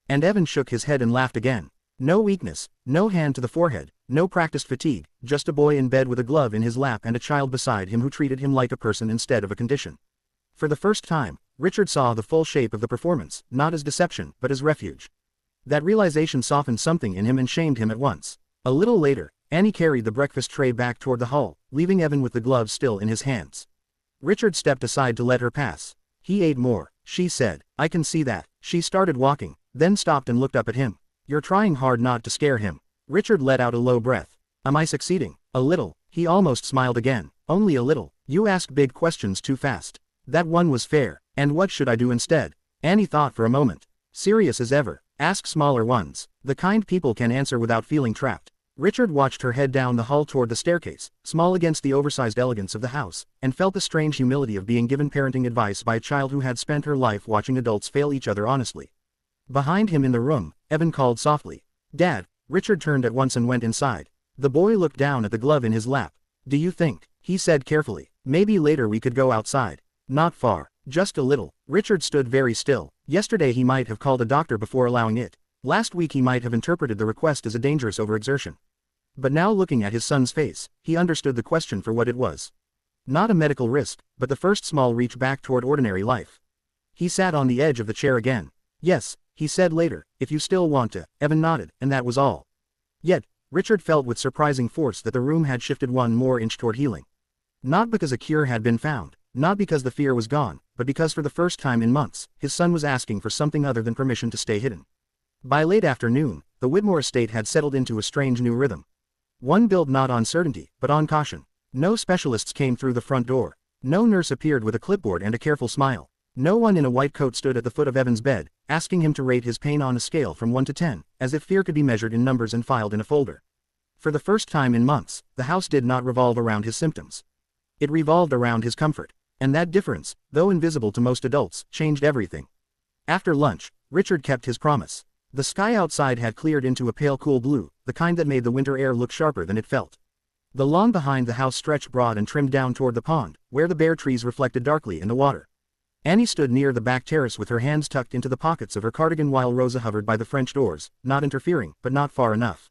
And Evan shook his head and laughed again. No weakness, no hand to the forehead, no practiced fatigue, just a boy in bed with a glove in his lap and a child beside him who treated him like a person instead of a condition. For the first time, Richard saw the full shape of the performance, not as deception, but as refuge. That realization softened something in him and shamed him at once. A little later, Annie carried the breakfast tray back toward the hall, leaving Evan with the gloves still in his hands. Richard stepped aside to let her pass. He ate more, she said. I can see that. She started walking, then stopped and looked up at him. You're trying hard not to scare him. Richard let out a low breath. Am I succeeding? A little. He almost smiled again. Only a little. You ask big questions too fast. That one was fair. And what should I do instead? Annie thought for a moment. Serious as ever. Ask smaller ones. The kind people can answer without feeling trapped. Richard watched her head down the hall toward the staircase, small against the oversized elegance of the house, and felt the strange humility of being given parenting advice by a child who had spent her life watching adults fail each other honestly. Behind him in the room, Evan called softly. Dad. Richard turned at once and went inside. The boy looked down at the glove in his lap. Do you think, he said carefully, maybe later we could go outside? Not far. Just a little. Richard stood very still. Yesterday he might have called a doctor before allowing it. Last week he might have interpreted the request as a dangerous overexertion. But now looking at his son's face, he understood the question for what it was. Not a medical risk, but the first small reach back toward ordinary life. He sat on the edge of the chair again. Yes, he said later, if you still want to. Evan nodded, and that was all. Yet, Richard felt with surprising force that the room had shifted one more inch toward healing. Not because a cure had been found, not because the fear was gone, but because for the first time in months, his son was asking for something other than permission to stay hidden. By late afternoon, the Whitmore estate had settled into a strange new rhythm. One built not on certainty, but on caution. No specialists came through the front door. No nurse appeared with a clipboard and a careful smile. No one in a white coat stood at the foot of Evan's bed, asking him to rate his pain on a scale from 1 to 10, as if fear could be measured in numbers and filed in a folder. For the first time in months, the house did not revolve around his symptoms. It revolved around his comfort. And that difference, though invisible to most adults, changed everything. After lunch, Richard kept his promise. The sky outside had cleared into a pale cool blue, the kind that made the winter air look sharper than it felt. The lawn behind the house stretched broad and trimmed down toward the pond, where the bare trees reflected darkly in the water. Annie stood near the back terrace with her hands tucked into the pockets of her cardigan while Rosa hovered by the French doors, not interfering, but not far enough.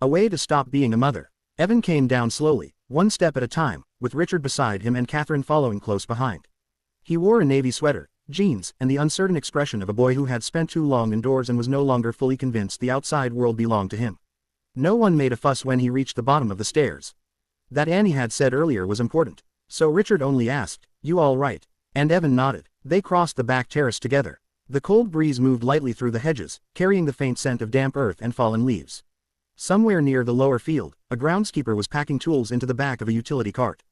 A way to stop being a mother. Evan came down slowly, one step at a time, with Richard beside him and Catherine following close behind. He wore a navy sweater, jeans, and the uncertain expression of a boy who had spent too long indoors and was no longer fully convinced the outside world belonged to him. No one made a fuss when he reached the bottom of the stairs. That Annie had said earlier was important. So Richard only asked, "You all right?" And Evan nodded. They crossed the back terrace together. The cold breeze moved lightly through the hedges, carrying the faint scent of damp earth and fallen leaves. Somewhere near the lower field, a groundskeeper was packing tools into the back of a utility cart.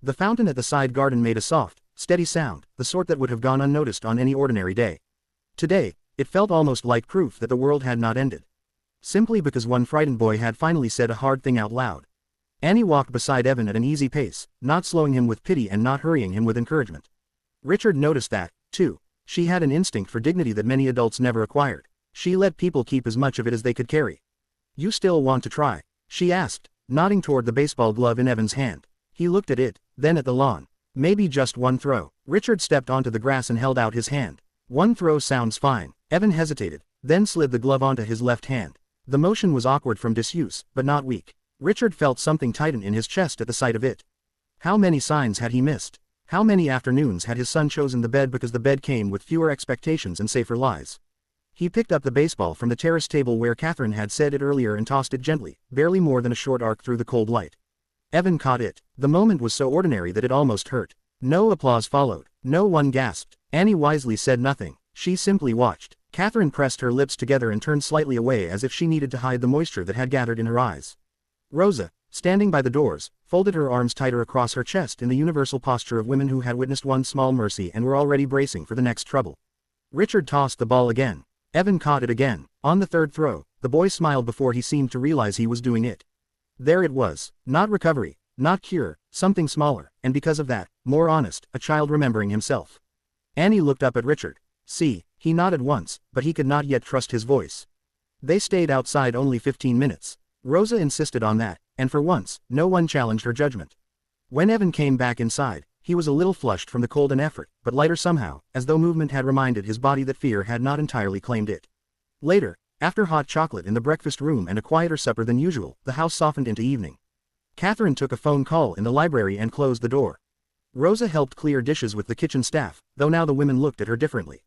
The fountain at the side garden made a soft, steady sound, the sort that would have gone unnoticed on any ordinary day. Today, it felt almost like proof that the world had not ended. Simply because one frightened boy had finally said a hard thing out loud. Annie walked beside Evan at an easy pace, not slowing him with pity and not hurrying him with encouragement. Richard noticed that, too. She had an instinct for dignity that many adults never acquired. She let people keep as much of it as they could carry. "You still want to try?" she asked, nodding toward the baseball glove in Evan's hand. He looked at it, then at the lawn. "Maybe just one throw." Richard stepped onto the grass and held out his hand. "One throw sounds fine." Evan hesitated, then slid the glove onto his left hand. The motion was awkward from disuse, but not weak. Richard felt something tighten in his chest at the sight of it. How many signs had he missed? How many afternoons had his son chosen the bed because the bed came with fewer expectations and safer lies? He picked up the baseball from the terrace table where Catherine had set it earlier and tossed it gently, barely more than a short arc through the cold light. Evan caught it. The moment was so ordinary that it almost hurt. No applause followed. No one gasped. Annie wisely said nothing. She simply watched. Catherine pressed her lips together and turned slightly away as if she needed to hide the moisture that had gathered in her eyes. Rosa, standing by the doors, folded her arms tighter across her chest in the universal posture of women who had witnessed one small mercy and were already bracing for the next trouble. Richard tossed the ball again. Evan caught it again. On the third throw, the boy smiled before he seemed to realize he was doing it. There it was. Not recovery, not cure, something smaller, and because of that, more honest, a child remembering himself. Annie looked up at Richard. "See," he nodded once, but he could not yet trust his voice. They stayed outside only 15 minutes. Rosa insisted on that, and for once, no one challenged her judgment. When Evan came back inside, he was a little flushed from the cold and effort, but lighter somehow, as though movement had reminded his body that fear had not entirely claimed it. Later, after hot chocolate in the breakfast room and a quieter supper than usual, the house softened into evening. Catherine took a phone call in the library and closed the door. Rosa helped clear dishes with the kitchen staff, though now the women looked at her differently.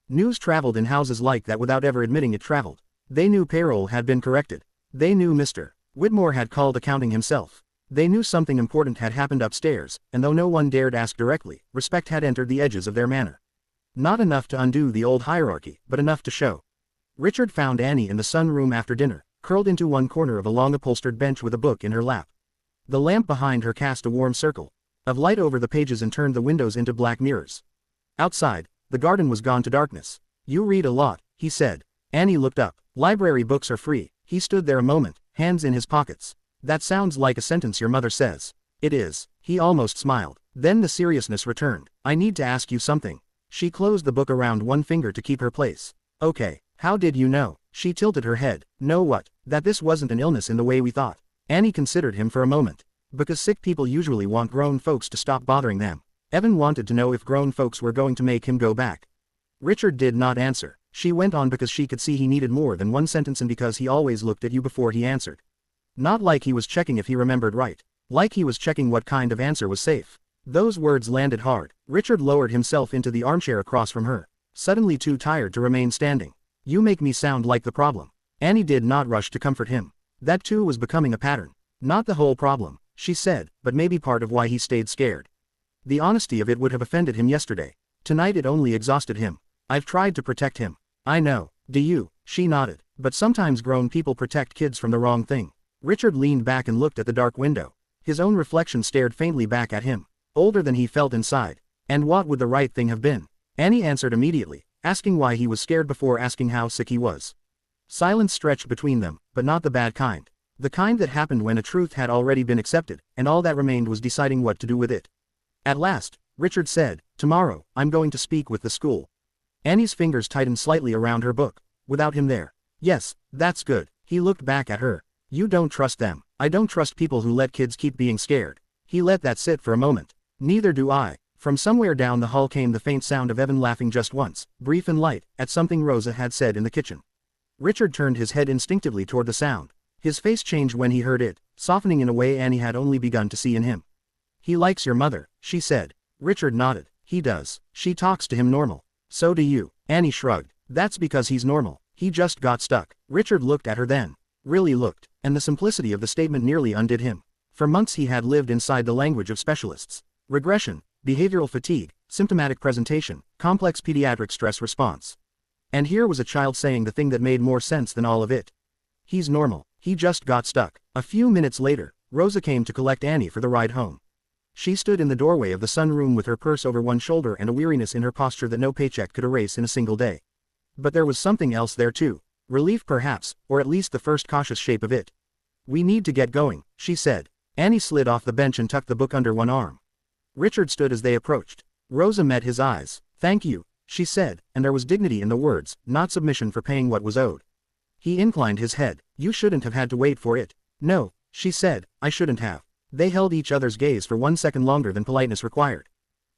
News traveled in houses like that without ever admitting it traveled. They knew payroll had been corrected. They knew Mr. Whitmore had called accounting himself. They knew something important had happened upstairs, and though no one dared ask directly, respect had entered the edges of their manner. Not enough to undo the old hierarchy, but enough to show. Richard found Annie in the sunroom after dinner, curled into one corner of a long-upholstered bench with a book in her lap. The lamp behind her cast a warm circle of light over the pages and turned the windows into black mirrors. Outside, the garden was gone to darkness. "You read a lot," he said. Annie looked up. "Library books are free." He stood there a moment, hands in his pockets. "That sounds like a sentence your mother says." "It is." He almost smiled. Then the seriousness returned. "I need to ask you something." She closed the book around one finger to keep her place. "Okay. How did you know?" She tilted her head. "Know what?" "That this wasn't an illness in the way we thought." Annie considered him for a moment. Because sick people usually want grown folks to stop bothering them. Evan wanted to know if grown folks were going to make him go back. Richard did not answer. She went on because she could see he needed more than one sentence and because he always looked at you before he answered. Not like he was checking if he remembered right. Like he was checking what kind of answer was safe. Those words landed hard. Richard lowered himself into the armchair across from her, suddenly too tired to remain standing. "You make me sound like the problem." Annie did not rush to comfort him. That too was becoming a pattern. "Not the whole problem," she said, "but maybe part of why he stayed scared. The honesty of it would have offended him yesterday. Tonight it only exhausted him. I've tried to protect him." "I know. Do you?" She nodded. "But sometimes grown people protect kids from the wrong thing." Richard leaned back and looked at the dark window. His own reflection stared faintly back at him. Older than he felt inside. And what would the right thing have been? Annie answered immediately, asking why he was scared before asking how sick he was. Silence stretched between them, but not the bad kind. The kind that happened when a truth had already been accepted, and all that remained was deciding what to do with it. At last, Richard said, "Tomorrow, I'm going to speak with the school." Annie's fingers tightened slightly around her book. "Without him there?" "Yes, that's good." He looked back at her. "You don't trust them." "I don't trust people who let kids keep being scared." He let that sit for a moment. "Neither do I." From somewhere down the hall came the faint sound of Evan laughing just once, brief and light, at something Rosa had said in the kitchen. Richard turned his head instinctively toward the sound. His face changed when he heard it, softening in a way Annie had only begun to see in him. "He likes your mother," she said. Richard nodded. "He does. She talks to him normal." "So do you." Annie shrugged. "That's because he's normal. He just got stuck." Richard looked at her then. Really looked, and the simplicity of the statement nearly undid him. For months he had lived inside the language of specialists. Regression, behavioral fatigue, symptomatic presentation, complex pediatric stress response. And here was a child saying the thing that made more sense than all of it. He's normal. He just got stuck. A few minutes later, Rosa came to collect Annie for the ride home. She stood in the doorway of the sunroom with her purse over one shoulder and a weariness in her posture that no paycheck could erase in a single day. But there was something else there too. Relief perhaps, or at least the first cautious shape of it. "We need to get going," she said. Annie slid off the bench and tucked the book under one arm. Richard stood as they approached. Rosa met his eyes. "Thank you," she said, and there was dignity in the words, not submission for paying what was owed. He inclined his head. "You shouldn't have had to wait for it." "No," she said, "I shouldn't have." They held each other's gaze for 1 second longer than politeness required.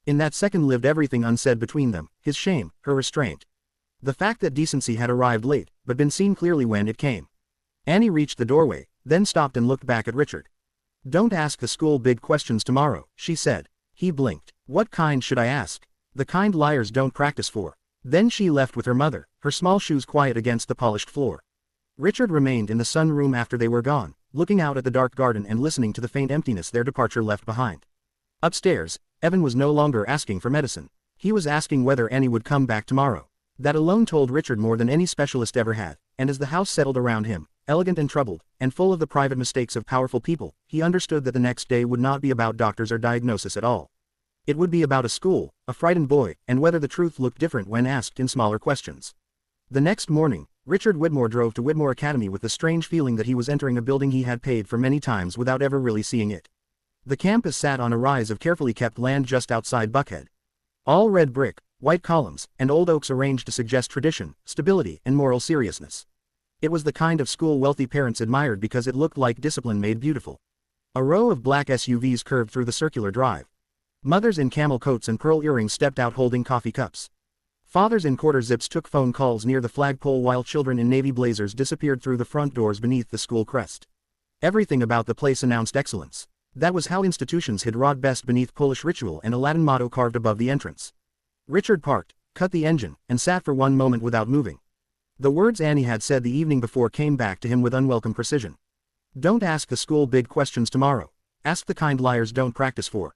In that second lived everything unsaid between them, his shame, her restraint. The fact that decency had arrived late, but been seen clearly when it came. Annie reached the doorway, then stopped and looked back at Richard. "Don't ask the school big questions tomorrow," she said. He blinked. "What kind should I ask?" "The kind liars don't practice for." Then she left with her mother, her small shoes quiet against the polished floor. Richard remained in the sunroom after they were gone, looking out at the dark garden and listening to the faint emptiness their departure left behind. Upstairs, Evan was no longer asking for medicine. He was asking whether Annie would come back tomorrow. That alone told Richard more than any specialist ever had, and as the house settled around him, elegant and troubled, and full of the private mistakes of powerful people, he understood that the next day would not be about doctors or diagnosis at all. It would be about a school, a frightened boy, and whether the truth looked different when asked in smaller questions. The next morning, Richard Whitmore drove to Whitmore Academy with the strange feeling that he was entering a building he had paid for many times without ever really seeing it. The campus sat on a rise of carefully kept land just outside Buckhead. All red brick, white columns, and old oaks arranged to suggest tradition, stability, and moral seriousness. It was the kind of school wealthy parents admired because it looked like discipline made beautiful. A row of black SUVs curved through the circular drive. Mothers in camel coats and pearl earrings stepped out holding coffee cups. Fathers in quarter zips took phone calls near the flagpole while children in navy blazers disappeared through the front doors beneath the school crest. Everything about the place announced excellence. That was how institutions hid rod best beneath Polish ritual and a Latin motto carved above the entrance. Richard parked, cut the engine, and sat for one moment without moving. The words Annie had said the evening before came back to him with unwelcome precision. Don't ask the school big questions tomorrow. Ask the kind liars don't practice for.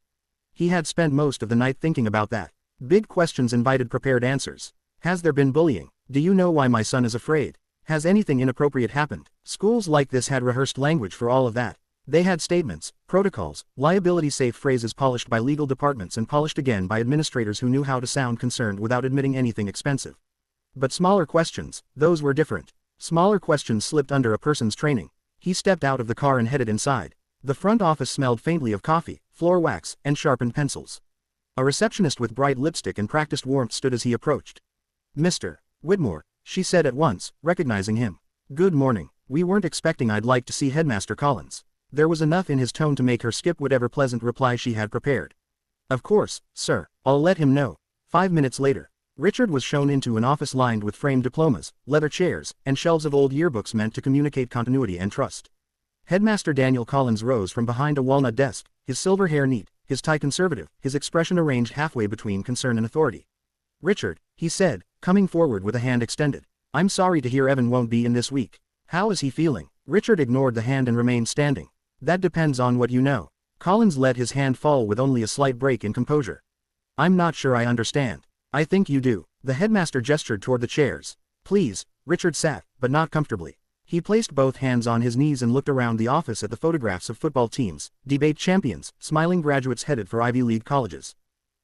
He had spent most of the night thinking about that. Big questions invited prepared answers. Has there been bullying? Do you know why my son is afraid? Has anything inappropriate happened? Schools like this had rehearsed language for all of that. They had statements, protocols, liability-safe phrases polished by legal departments and polished again by administrators who knew how to sound concerned without admitting anything expensive. But smaller questions, those were different. Smaller questions slipped under a person's training. He stepped out of the car and headed inside. The front office smelled faintly of coffee, floor wax, and sharpened pencils. A receptionist with bright lipstick and practiced warmth stood as he approached. "Mr. Whitmore," she said at once, recognizing him. "Good morning. We weren't expecting. I'd like to see Headmaster Collins." There was enough in his tone to make her skip whatever pleasant reply she had prepared. "Of course, sir. I'll let him know." 5 minutes later, Richard was shown into an office lined with framed diplomas, leather chairs, and shelves of old yearbooks meant to communicate continuity and trust. Headmaster Daniel Collins rose from behind a walnut desk, his silver hair neat, his tie conservative, his expression arranged halfway between concern and authority. "Richard," he said, coming forward with a hand extended. "I'm sorry to hear Evan won't be in this week. How is he feeling?" Richard ignored the hand and remained standing. "That depends on what you know." Collins let his hand fall with only a slight break in composure. "I'm not sure I understand." "I think you do." The headmaster gestured toward the chairs. "Please." Richard sat, but not comfortably. He placed both hands on his knees and looked around the office at the photographs of football teams, debate champions, smiling graduates headed for Ivy League colleges.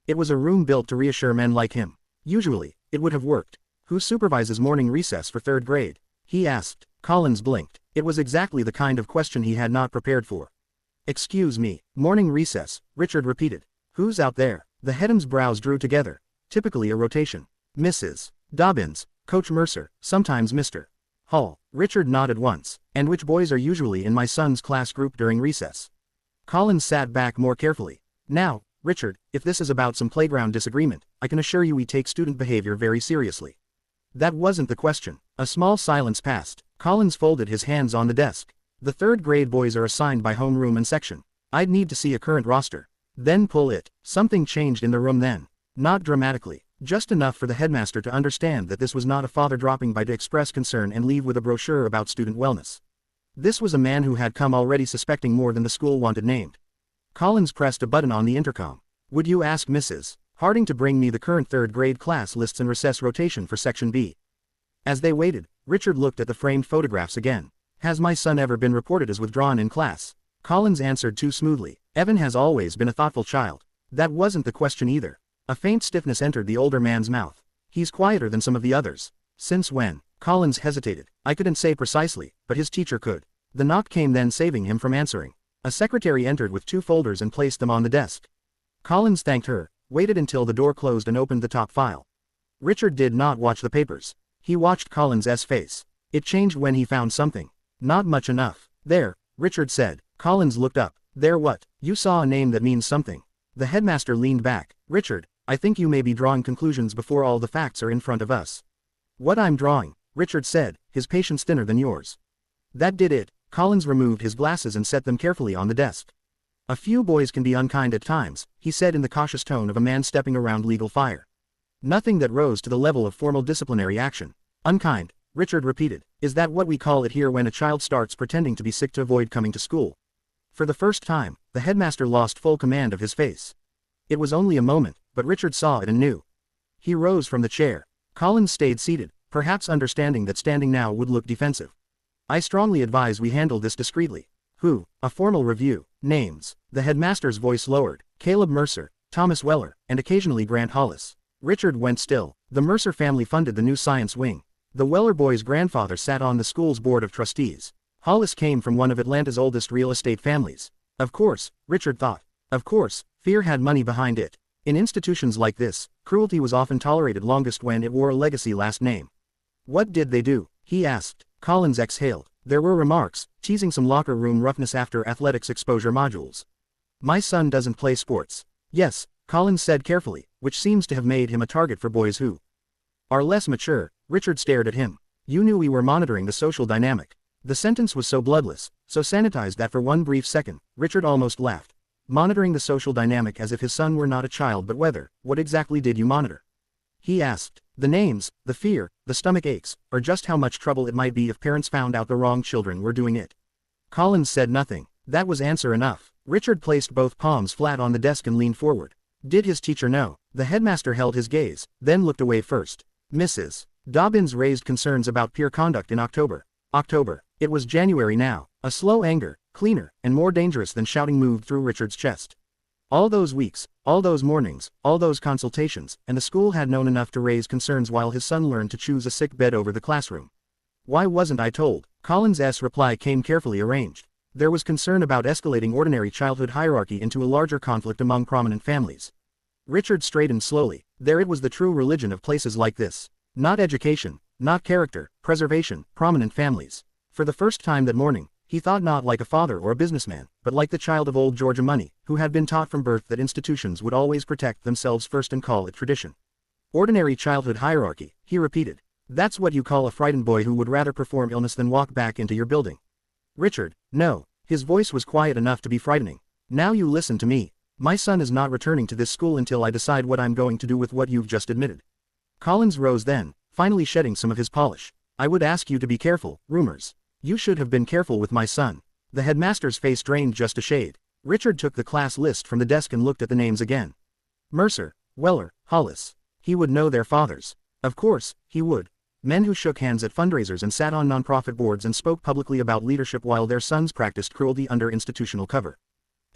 It was a room built to reassure men like him. Usually, it would have worked. "Who supervises morning recess for 3rd grade?" he asked. Collins blinked. It was exactly the kind of question he had not prepared for. "Excuse me, morning recess," Richard repeated. "Who's out there?" The headman's brows drew together. Typically a rotation. "Mrs. Dobbins, Coach Mercer, sometimes Mr. Hall." Richard nodded once. "And which boys are usually in my son's class group during recess?" Collins sat back more carefully. "Now, Richard, if this is about some playground disagreement, I can assure you we take student behavior very seriously." That wasn't the question. A small silence passed. Collins folded his hands on the desk. "The 3rd grade boys are assigned by homeroom and section. I'd need to see a current roster. Then pull it." Something changed in the room then. Not dramatically, just enough for the headmaster to understand that this was not a father dropping by to express concern and leave with a brochure about student wellness. This was a man who had come already suspecting more than the school wanted named. Collins pressed a button on the intercom. "Would you ask Mrs. Harding to bring me the current 3rd grade class lists and recess rotation for Section B?" As they waited, Richard looked at the framed photographs again. "Has my son ever been reported as withdrawn in class?" Collins answered too smoothly. "Evan has always been a thoughtful child." That wasn't the question either. A faint stiffness entered the older man's mouth. "He's quieter than some of the others." "Since when?" Collins hesitated. "I couldn't say precisely, but his teacher could." The knock came then, saving him from answering. A secretary entered with 2 folders and placed them on the desk. Collins thanked her, waited until the door closed and opened the top file. Richard did not watch the papers. He watched Collins' face. It changed when he found something. "Not much enough." "There," Richard said. Collins looked up. "There what?" "You saw a name that means something." The headmaster leaned back. "Richard, I think you may be drawing conclusions before all the facts are in front of us." "What I'm drawing," Richard said, his patience thinner than yours. That did it. Collins removed his glasses and set them carefully on the desk. "A few boys can be unkind at times," he said in the cautious tone of a man stepping around legal fire. "Nothing that rose to the level of formal disciplinary action." "Unkind," Richard repeated. "Is that what we call it here when a child starts pretending to be sick to avoid coming to school?" For the first time, the headmaster lost full command of his face. It was only a moment, but Richard saw it and knew. He rose from the chair. Collins stayed seated, perhaps understanding that standing now would look defensive. "I strongly advise we handle this discreetly." "Who?" "A formal review. Names." The headmaster's voice lowered. "Caleb Mercer, Thomas Weller, and occasionally Grant Hollis." Richard went still. The Mercer family funded the new science wing. The Weller boys' grandfather sat on the school's board of trustees. Hollis came from one of Atlanta's oldest real estate families. Of course, Richard thought. Of course, fear had money behind it. In institutions like this, cruelty was often tolerated longest when it wore a legacy last name. "What did they do?" he asked. Collins exhaled. There were remarks, teasing some locker room roughness after athletics exposure modules. "My son doesn't play sports." "Yes," Collins said carefully, which seems to have made him a target for boys who are less mature. Richard stared at him. "You knew we were monitoring the social dynamic." The sentence was so bloodless, so sanitized that for one brief second, Richard almost laughed. Monitoring the social dynamic as if his son were not a child but whether, what exactly did you monitor? He asked. The names, the fear, the stomach aches, or just how much trouble it might be if parents found out the wrong children were doing it. Collins said nothing. That was answer enough. Richard placed both palms flat on the desk and leaned forward. Did his teacher know? The headmaster held his gaze, then looked away first. Mrs. Dobbins raised concerns about peer conduct in October. It was January now. A slow anger, cleaner, and more dangerous than shouting moved through Richard's chest. All those weeks, all those mornings, all those consultations, and the school had known enough to raise concerns while his son learned to choose a sick bed over the classroom. Why wasn't I told? Collins' reply came carefully arranged. There was concern about escalating ordinary childhood hierarchy into a larger conflict among prominent families. Richard straightened slowly. There it was, the true religion of places like this. Not education, not character, preservation, prominent families. For the first time that morning, he thought not like a father or a businessman, but like the child of old Georgia money, who had been taught from birth that institutions would always protect themselves first and call it tradition. Ordinary childhood hierarchy, he repeated. That's what you call a frightened boy who would rather perform illness than walk back into your building. Richard, no. His voice was quiet enough to be frightening. Now you listen to me. My son is not returning to this school until I decide what I'm going to do with what you've just admitted. Collins rose then, finally shedding some of his polish. I would ask you to be careful, rumors. You should have been careful with my son. The headmaster's face drained just a shade. Richard took the class list from the desk and looked at the names again. Mercer, Weller, Hollis. He would know their fathers. Of course, he would. Men who shook hands at fundraisers and sat on nonprofit boards and spoke publicly about leadership while their sons practiced cruelty under institutional cover.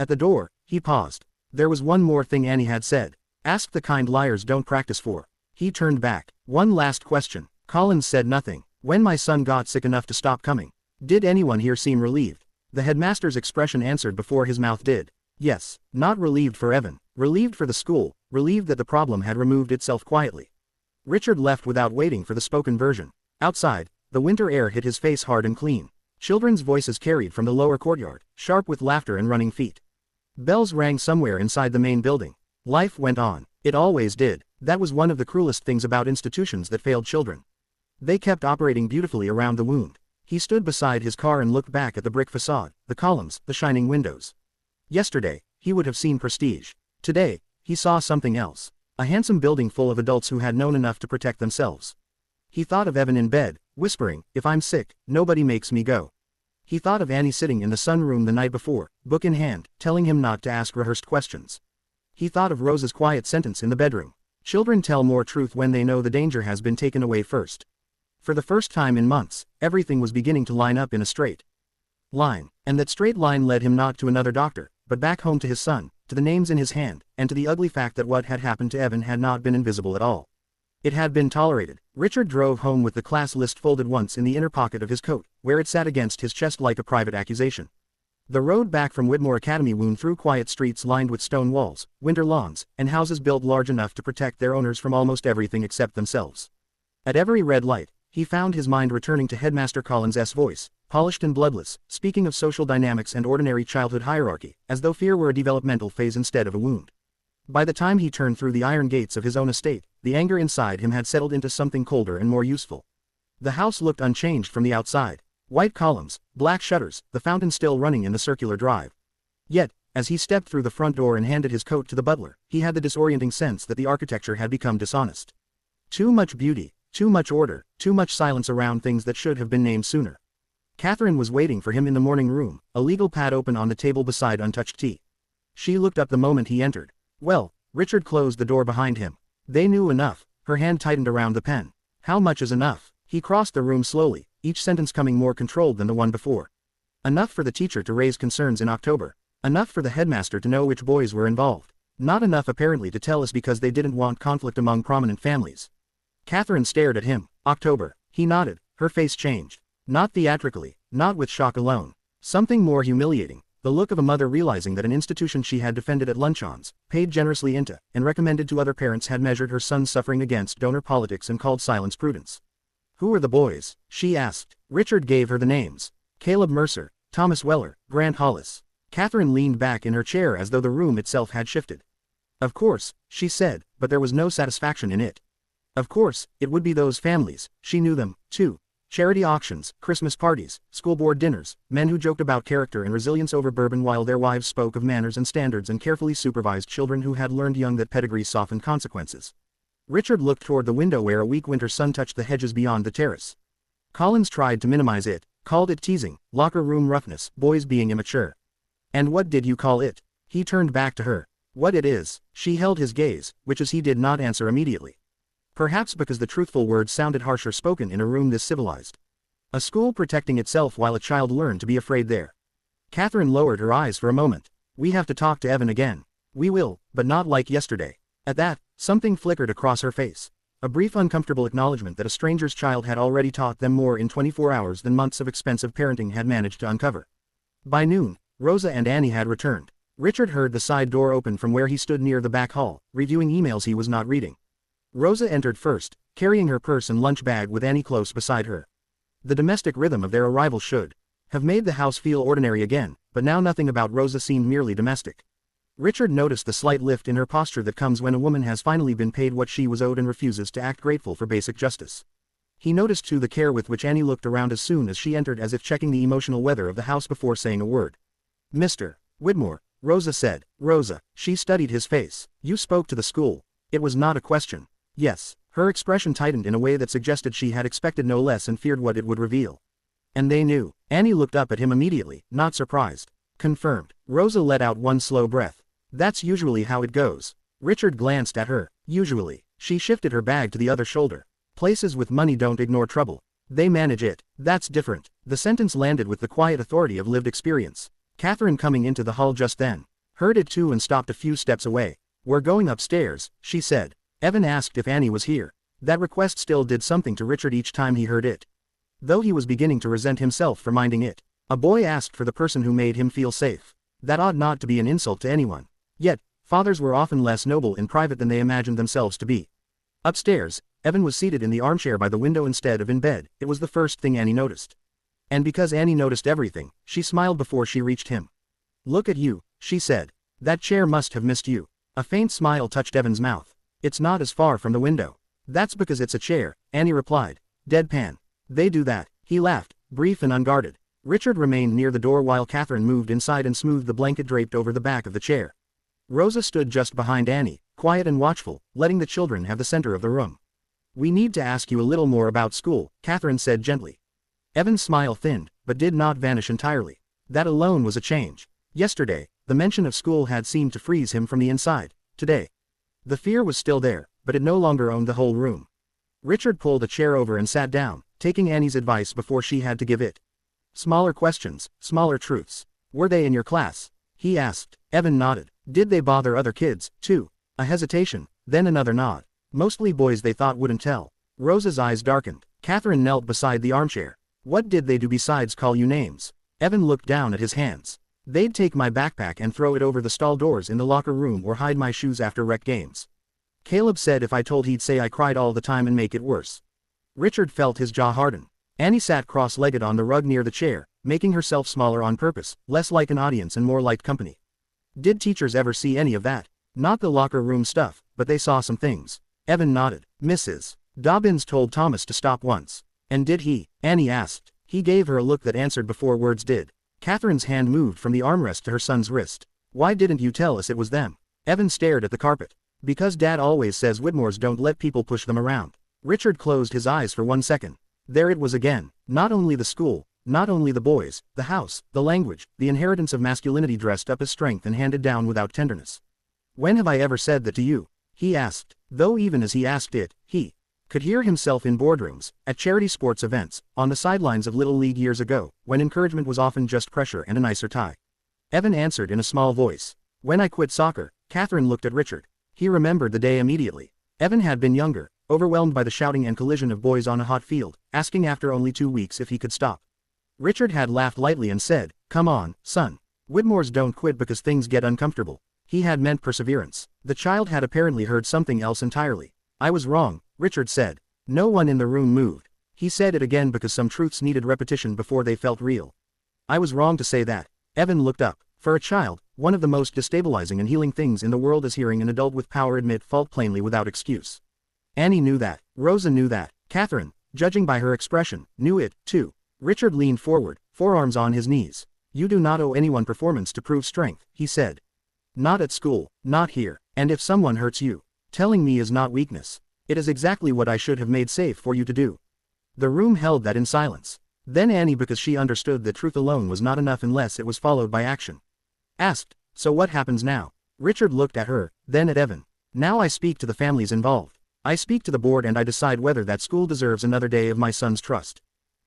At the door, he paused. There was one more thing Annie had said. Ask the kind liars don't practice for. He turned back. One last question. Collins said nothing. When my son got sick enough to stop coming, did anyone here seem relieved? The headmaster's expression answered before his mouth did. Yes. Not relieved for Evan. Relieved for the school. Relieved that the problem had removed itself quietly. Richard left without waiting for the spoken version. Outside, the winter air hit his face hard and clean. Children's voices carried from the lower courtyard, sharp with laughter and running feet. Bells rang somewhere inside the main building. Life went on. It always did. That was one of the cruelest things about institutions that failed children. They kept operating beautifully around the wound. He stood beside his car and looked back at the brick facade, the columns, the shining windows. Yesterday, he would have seen prestige. Today, he saw something else. A handsome building full of adults who had known enough to protect themselves. He thought of Evan in bed, whispering, if I'm sick, nobody makes me go. He thought of Annie sitting in the sunroom the night before, book in hand, telling him not to ask rehearsed questions. He thought of Rose's quiet sentence in the bedroom. Children tell more truth when they know the danger has been taken away first. For the first time in months, everything was beginning to line up in a straight line, and that straight line led him not to another doctor, but back home to his son, to the names in his hand, and to the ugly fact that what had happened to Evan had not been invisible at all. It had been tolerated. Richard drove home with the class list folded once in the inner pocket of his coat, where it sat against his chest like a private accusation. The road back from Whitmore Academy wound through quiet streets lined with stone walls, winter lawns, and houses built large enough to protect their owners from almost everything except themselves. At every red light, he found his mind returning to Headmaster Collins' voice, polished and bloodless, speaking of social dynamics and ordinary childhood hierarchy, as though fear were a developmental phase instead of a wound. By the time he turned through the iron gates of his own estate, the anger inside him had settled into something colder and more useful. The house looked unchanged from the outside. White columns, black shutters, the fountain still running in the circular drive. Yet, as he stepped through the front door and handed his coat to the butler, he had the disorienting sense that the architecture had become dishonest. Too much beauty, too much order, too much silence around things that should have been named sooner. Catherine was waiting for him in the morning room, a legal pad open on the table beside untouched tea. She looked up the moment he entered. Well, Richard closed the door behind him. They knew enough. Her hand tightened around the pen. How much is enough? He crossed the room slowly, each sentence coming more controlled than the one before. Enough for the teacher to raise concerns in October. Enough for the headmaster to know which boys were involved. Not enough apparently to tell us because they didn't want conflict among prominent families. Catherine stared at him. October. He nodded. Her face changed. Not theatrically, not with shock alone. Something more humiliating. The look of a mother realizing that an institution she had defended at luncheons, paid generously into, and recommended to other parents had measured her son's suffering against donor politics and called silence prudence. Who are the boys? She asked. Richard gave her the names. Caleb Mercer, Thomas Weller, Grant Hollis. Catherine leaned back in her chair as though the room itself had shifted. Of course, she said, but there was no satisfaction in it. Of course, it would be those families, she knew them, too. Charity auctions, Christmas parties, school board dinners, men who joked about character and resilience over bourbon while their wives spoke of manners and standards, and carefully supervised children who had learned young that pedigree softened consequences. Richard looked toward the window where a weak winter sun touched the hedges beyond the terrace. Collins tried to minimize it, called it teasing, locker room roughness, boys being immature. And what did you call it? He turned back to her. What it is. She held his gaze, which as he did not answer immediately. Perhaps because the truthful words sounded harsher spoken in a room this civilized. A school protecting itself while a child learned to be afraid there. Catherine lowered her eyes for a moment. We have to talk to Evan again. We will, but not like yesterday. At that, something flickered across her face. A brief uncomfortable acknowledgement that a stranger's child had already taught them more in 24 hours than months of expensive parenting had managed to uncover. By noon, Rosa and Annie had returned. Richard heard the side door open from where he stood near the back hall, reviewing emails he was not reading. Rosa entered first, carrying her purse and lunch bag with Annie close beside her. The domestic rhythm of their arrival should have made the house feel ordinary again, but now nothing about Rosa seemed merely domestic. Richard noticed the slight lift in her posture that comes when a woman has finally been paid what she was owed and refuses to act grateful for basic justice. He noticed too the care with which Annie looked around as soon as she entered, as if checking the emotional weather of the house before saying a word. Mr. Whitmore, Rosa said. Rosa, she studied his face. You spoke to the school. It was not a question. Yes. Her expression tightened in a way that suggested she had expected no less and feared what it would reveal. And they knew. Annie looked up at him immediately, not surprised. Confirmed. Rosa let out one slow breath. That's usually how it goes. Richard glanced at her. Usually. She shifted her bag to the other shoulder. Places with money don't ignore trouble. They manage it. That's different. The sentence landed with the quiet authority of lived experience. Catherine, coming into the hall just then, heard it too and stopped a few steps away. We're going upstairs, she said. Evan asked if Annie was here. That request still did something to Richard each time he heard it. Though he was beginning to resent himself for minding it. A boy asked for the person who made him feel safe. That ought not to be an insult to anyone. Yet, fathers were often less noble in private than they imagined themselves to be. Upstairs, Evan was seated in the armchair by the window instead of in bed. It was the first thing Annie noticed. And because Annie noticed everything, she smiled before she reached him. Look at you, she said. That chair must have missed you. A faint smile touched Evan's mouth. It's not as far from the window. That's because it's a chair, Annie replied. Deadpan. They do that. He laughed, brief and unguarded. Richard remained near the door while Catherine moved inside and smoothed the blanket draped over the back of the chair. Rosa stood just behind Annie, quiet and watchful, letting the children have the center of the room. We need to ask you a little more about school, Catherine said gently. Evan's smile thinned, but did not vanish entirely. That alone was a change. Yesterday, the mention of school had seemed to freeze him from the inside. Today, the fear was still there, but it no longer owned the whole room. Richard pulled a chair over and sat down, taking Annie's advice before she had to give it. Smaller questions, smaller truths. Were they in your class? He asked. Evan nodded. Did they bother other kids, too? A hesitation, then another nod. Mostly boys they thought wouldn't tell. Rosa's eyes darkened. Catherine knelt beside the armchair. What did they do besides call you names? Evan looked down at his hands. They'd take my backpack and throw it over the stall doors in the locker room or hide my shoes after rec games. Caleb said if I told he'd say I cried all the time and make it worse. Richard felt his jaw harden. Annie sat cross-legged on the rug near the chair, making herself smaller on purpose, less like an audience and more like company. Did teachers ever see any of that? Not the locker room stuff, but they saw some things. Evan nodded. Mrs. Dobbins told Thomas to stop once. And did he? Annie asked. He gave her a look that answered before words did. Catherine's hand moved from the armrest to her son's wrist. Why didn't you tell us it was them? Evan stared at the carpet. Because Dad always says Whitmores don't let people push them around. Richard closed his eyes for 1 second. There it was again. Not only the school, not only the boys, the house, the language, the inheritance of masculinity dressed up as strength and handed down without tenderness. When have I ever said that to you? He asked. Though even as he asked it, he could hear himself in boardrooms, at charity sports events, on the sidelines of Little League years ago, when encouragement was often just pressure and a nicer tie. Evan answered in a small voice. When I quit soccer. Catherine looked at Richard. He remembered the day immediately. Evan had been younger, overwhelmed by the shouting and collision of boys on a hot field, asking after only 2 weeks if he could stop. Richard had laughed lightly and said, come on, son. Whitmores don't quit because things get uncomfortable. He had meant perseverance. The child had apparently heard something else entirely. I was wrong, Richard said. No one in the room moved. He said it again because some truths needed repetition before they felt real. I was wrong to say that. Evan looked up. For a child, one of the most destabilizing and healing things in the world is hearing an adult with power admit fault plainly without excuse. Annie knew that. Rosa knew that. Catherine, judging by her expression, knew it, too. Richard leaned forward, forearms on his knees. You do not owe anyone performance to prove strength, he said. Not at school, not here, and if someone hurts you, telling me is not weakness. It is exactly what I should have made safe for you to do. The room held that in silence. Then Annie, because she understood that truth alone was not enough unless it was followed by action, asked, so what happens now? Richard looked at her, then at Evan. Now I speak to the families involved. I speak to the board and I decide whether that school deserves another day of my son's trust.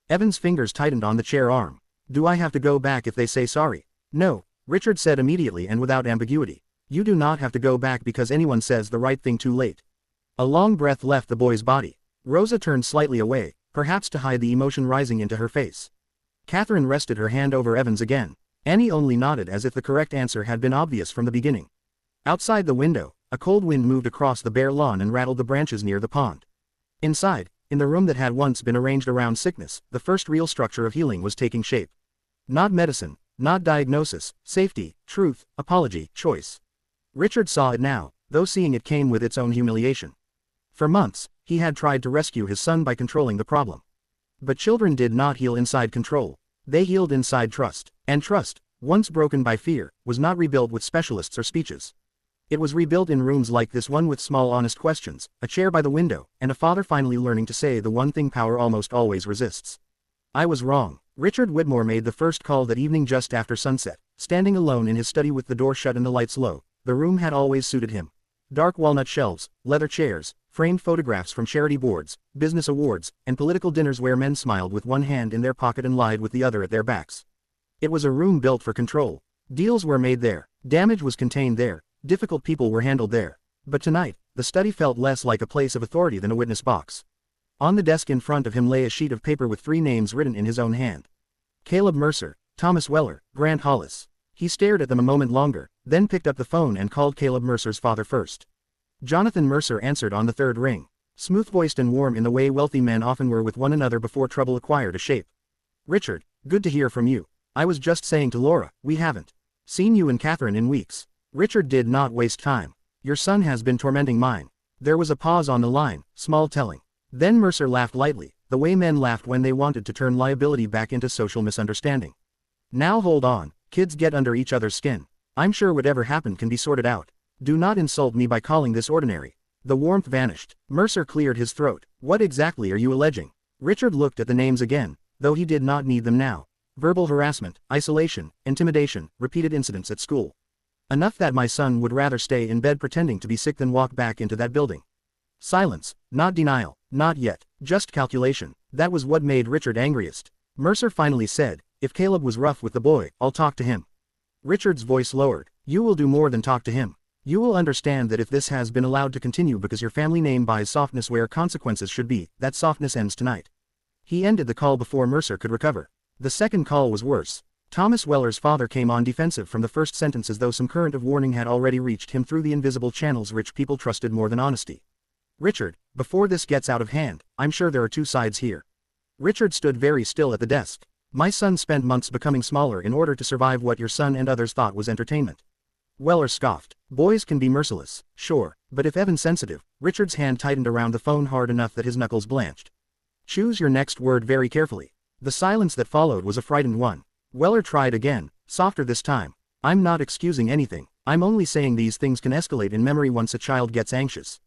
Evan's fingers tightened on the chair arm. Do I have to go back if they say sorry? No, Richard said immediately and without ambiguity. You do not have to go back because anyone says the right thing too late. A long breath left the boy's body. Rosa turned slightly away, perhaps to hide the emotion rising into her face. Catherine rested her hand over Evan's again. Annie only nodded as if the correct answer had been obvious from the beginning. Outside the window, a cold wind moved across the bare lawn and rattled the branches near the pond. Inside, in the room that had once been arranged around sickness, the first real structure of healing was taking shape. Not medicine, not diagnosis, safety, truth, apology, choice. Richard saw it now, though seeing it came with its own humiliation. For months, he had tried to rescue his son by controlling the problem. But children did not heal inside control. They healed inside trust. And trust, once broken by fear, was not rebuilt with specialists or speeches. It was rebuilt in rooms like this one with small honest questions, a chair by the window, and a father finally learning to say the one thing power almost always resists. I was wrong. Richard Whitmore made the first call that evening just after sunset, standing alone in his study with the door shut and the lights low. The room had always suited him. Dark walnut shelves, leather chairs, framed photographs from charity boards, business awards, and political dinners where men smiled with one hand in their pocket and lied with the other at their backs. It was a room built for control. Deals were made there. Damage was contained there. Difficult people were handled there. But tonight, the study felt less like a place of authority than a witness box. On the desk in front of him lay a sheet of paper with 3 names written in his own hand. Caleb Mercer, Thomas Weller, Grant Hollis. He stared at them a moment longer, then picked up the phone and called Caleb Mercer's father first. Jonathan Mercer answered on the 3rd ring. Smooth-voiced and warm in the way wealthy men often were with one another before trouble acquired a shape. Richard, good to hear from you. I was just saying to Laura, we haven't seen you and Catherine in weeks. Richard did not waste time. Your son has been tormenting mine. There was a pause on the line, small telling. Then Mercer laughed lightly, the way men laughed when they wanted to turn liability back into social misunderstanding. Now hold on, kids get under each other's skin. I'm sure whatever happened can be sorted out. Do not insult me by calling this ordinary. The warmth vanished. Mercer cleared his throat. What exactly are you alleging? Richard looked at the names again, though he did not need them now. Verbal harassment, isolation, intimidation, repeated incidents at school. Enough that my son would rather stay in bed pretending to be sick than walk back into that building. Silence, not denial, not yet, just calculation. That was what made Richard angriest. Mercer finally said, if Caleb was rough with the boy, I'll talk to him. Richard's voice lowered. You will do more than talk to him. You will understand that if this has been allowed to continue because your family name buys softness where consequences should be, that softness ends tonight. He ended the call before Mercer could recover. The second call was worse. Thomas Weller's father came on defensive from the first sentence as though some current of warning had already reached him through the invisible channels rich people trusted more than honesty. Richard, before this gets out of hand, I'm sure there are 2 sides here. Richard stood very still at the desk. My son spent months becoming smaller in order to survive what your son and others thought was entertainment. Weller scoffed. Boys can be merciless, sure, but if Evan's sensitive, Richard's hand tightened around the phone hard enough that his knuckles blanched. Choose your next word very carefully. The silence that followed was a frightened one. Weller tried again, softer this time. I'm not excusing anything. I'm only saying these things can escalate in memory once a child gets anxious.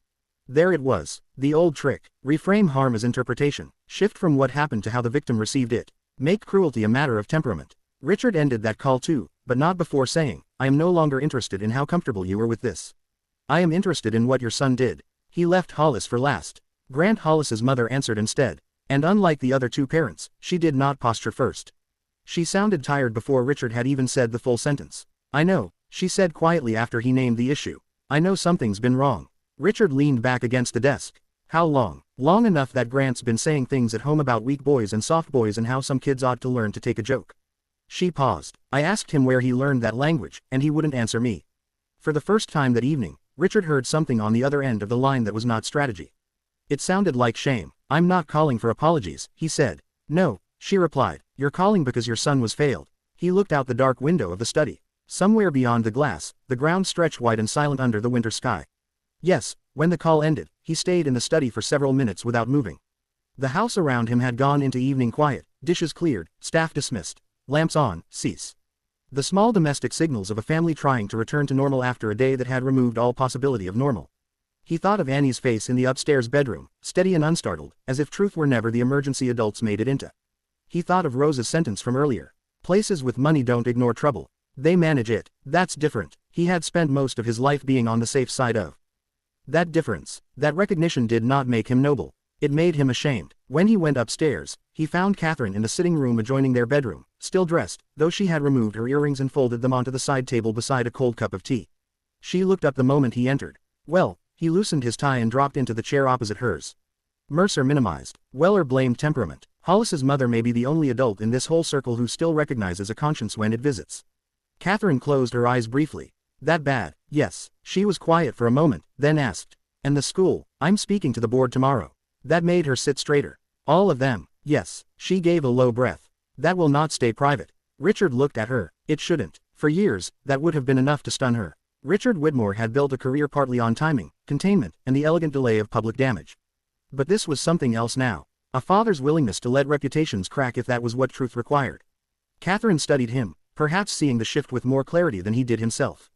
There it was. The old trick. Reframe harm as interpretation. Shift from what happened to how the victim received it. Make cruelty a matter of temperament. Richard ended that call too, but not before saying, I am no longer interested in how comfortable you were with this. I am interested in what your son did. He left Hollis for last. Grant Hollis's mother answered instead. And unlike the other 2 parents, she did not posture first. She sounded tired before Richard had even said the full sentence. I know, she said quietly after he named the issue. I know something's been wrong. Richard leaned back against the desk. How long? Long enough that Grant's been saying things at home about weak boys and soft boys and how some kids ought to learn to take a joke. She paused. I asked him where he learned that language, and he wouldn't answer me. For the first time that evening, Richard heard something on the other end of the line that was not strategy. It sounded like shame. I'm not calling for apologies, he said. No, she replied. You're calling because your son was failed. He looked out the dark window of the study. Somewhere beyond the glass, the ground stretched white and silent under the winter sky. Yes, when the call ended, he stayed in the study for several minutes without moving. The house around him had gone into evening quiet, dishes cleared, staff dismissed, lamps on, cease. The small domestic signals of a family trying to return to normal after a day that had removed all possibility of normal. He thought of Annie's face in the upstairs bedroom, steady and unstartled, as if truth were never the emergency adults made it into. He thought of Rosa's sentence from earlier. Places with money don't ignore trouble. They manage it. That's different. He had spent most of his life being on the safe side of. That difference, that recognition did not make him noble. It made him ashamed. When he went upstairs, he found Catherine in the sitting room adjoining their bedroom, still dressed, though she had removed her earrings and folded them onto the side table beside a cold cup of tea. She looked up the moment he entered. Well, he loosened his tie and dropped into the chair opposite hers. Mercer minimized. Weller blamed temperament. Hollis's mother may be the only adult in this whole circle who still recognizes a conscience when it visits. Catherine closed her eyes briefly. That bad? Yes. She was quiet for a moment, then asked. And the school? I'm speaking to the board tomorrow. That made her sit straighter. All of them? Yes. She gave a low breath. That will not stay private. Richard looked at her. It shouldn't. For years, that would have been enough to stun her. Richard Whitmore had built a career partly on timing, containment, and the elegant delay of public damage. But this was something else now. A father's willingness to let reputations crack if that was what truth required. Catherine studied him, perhaps seeing the shift with more clarity than he did himself.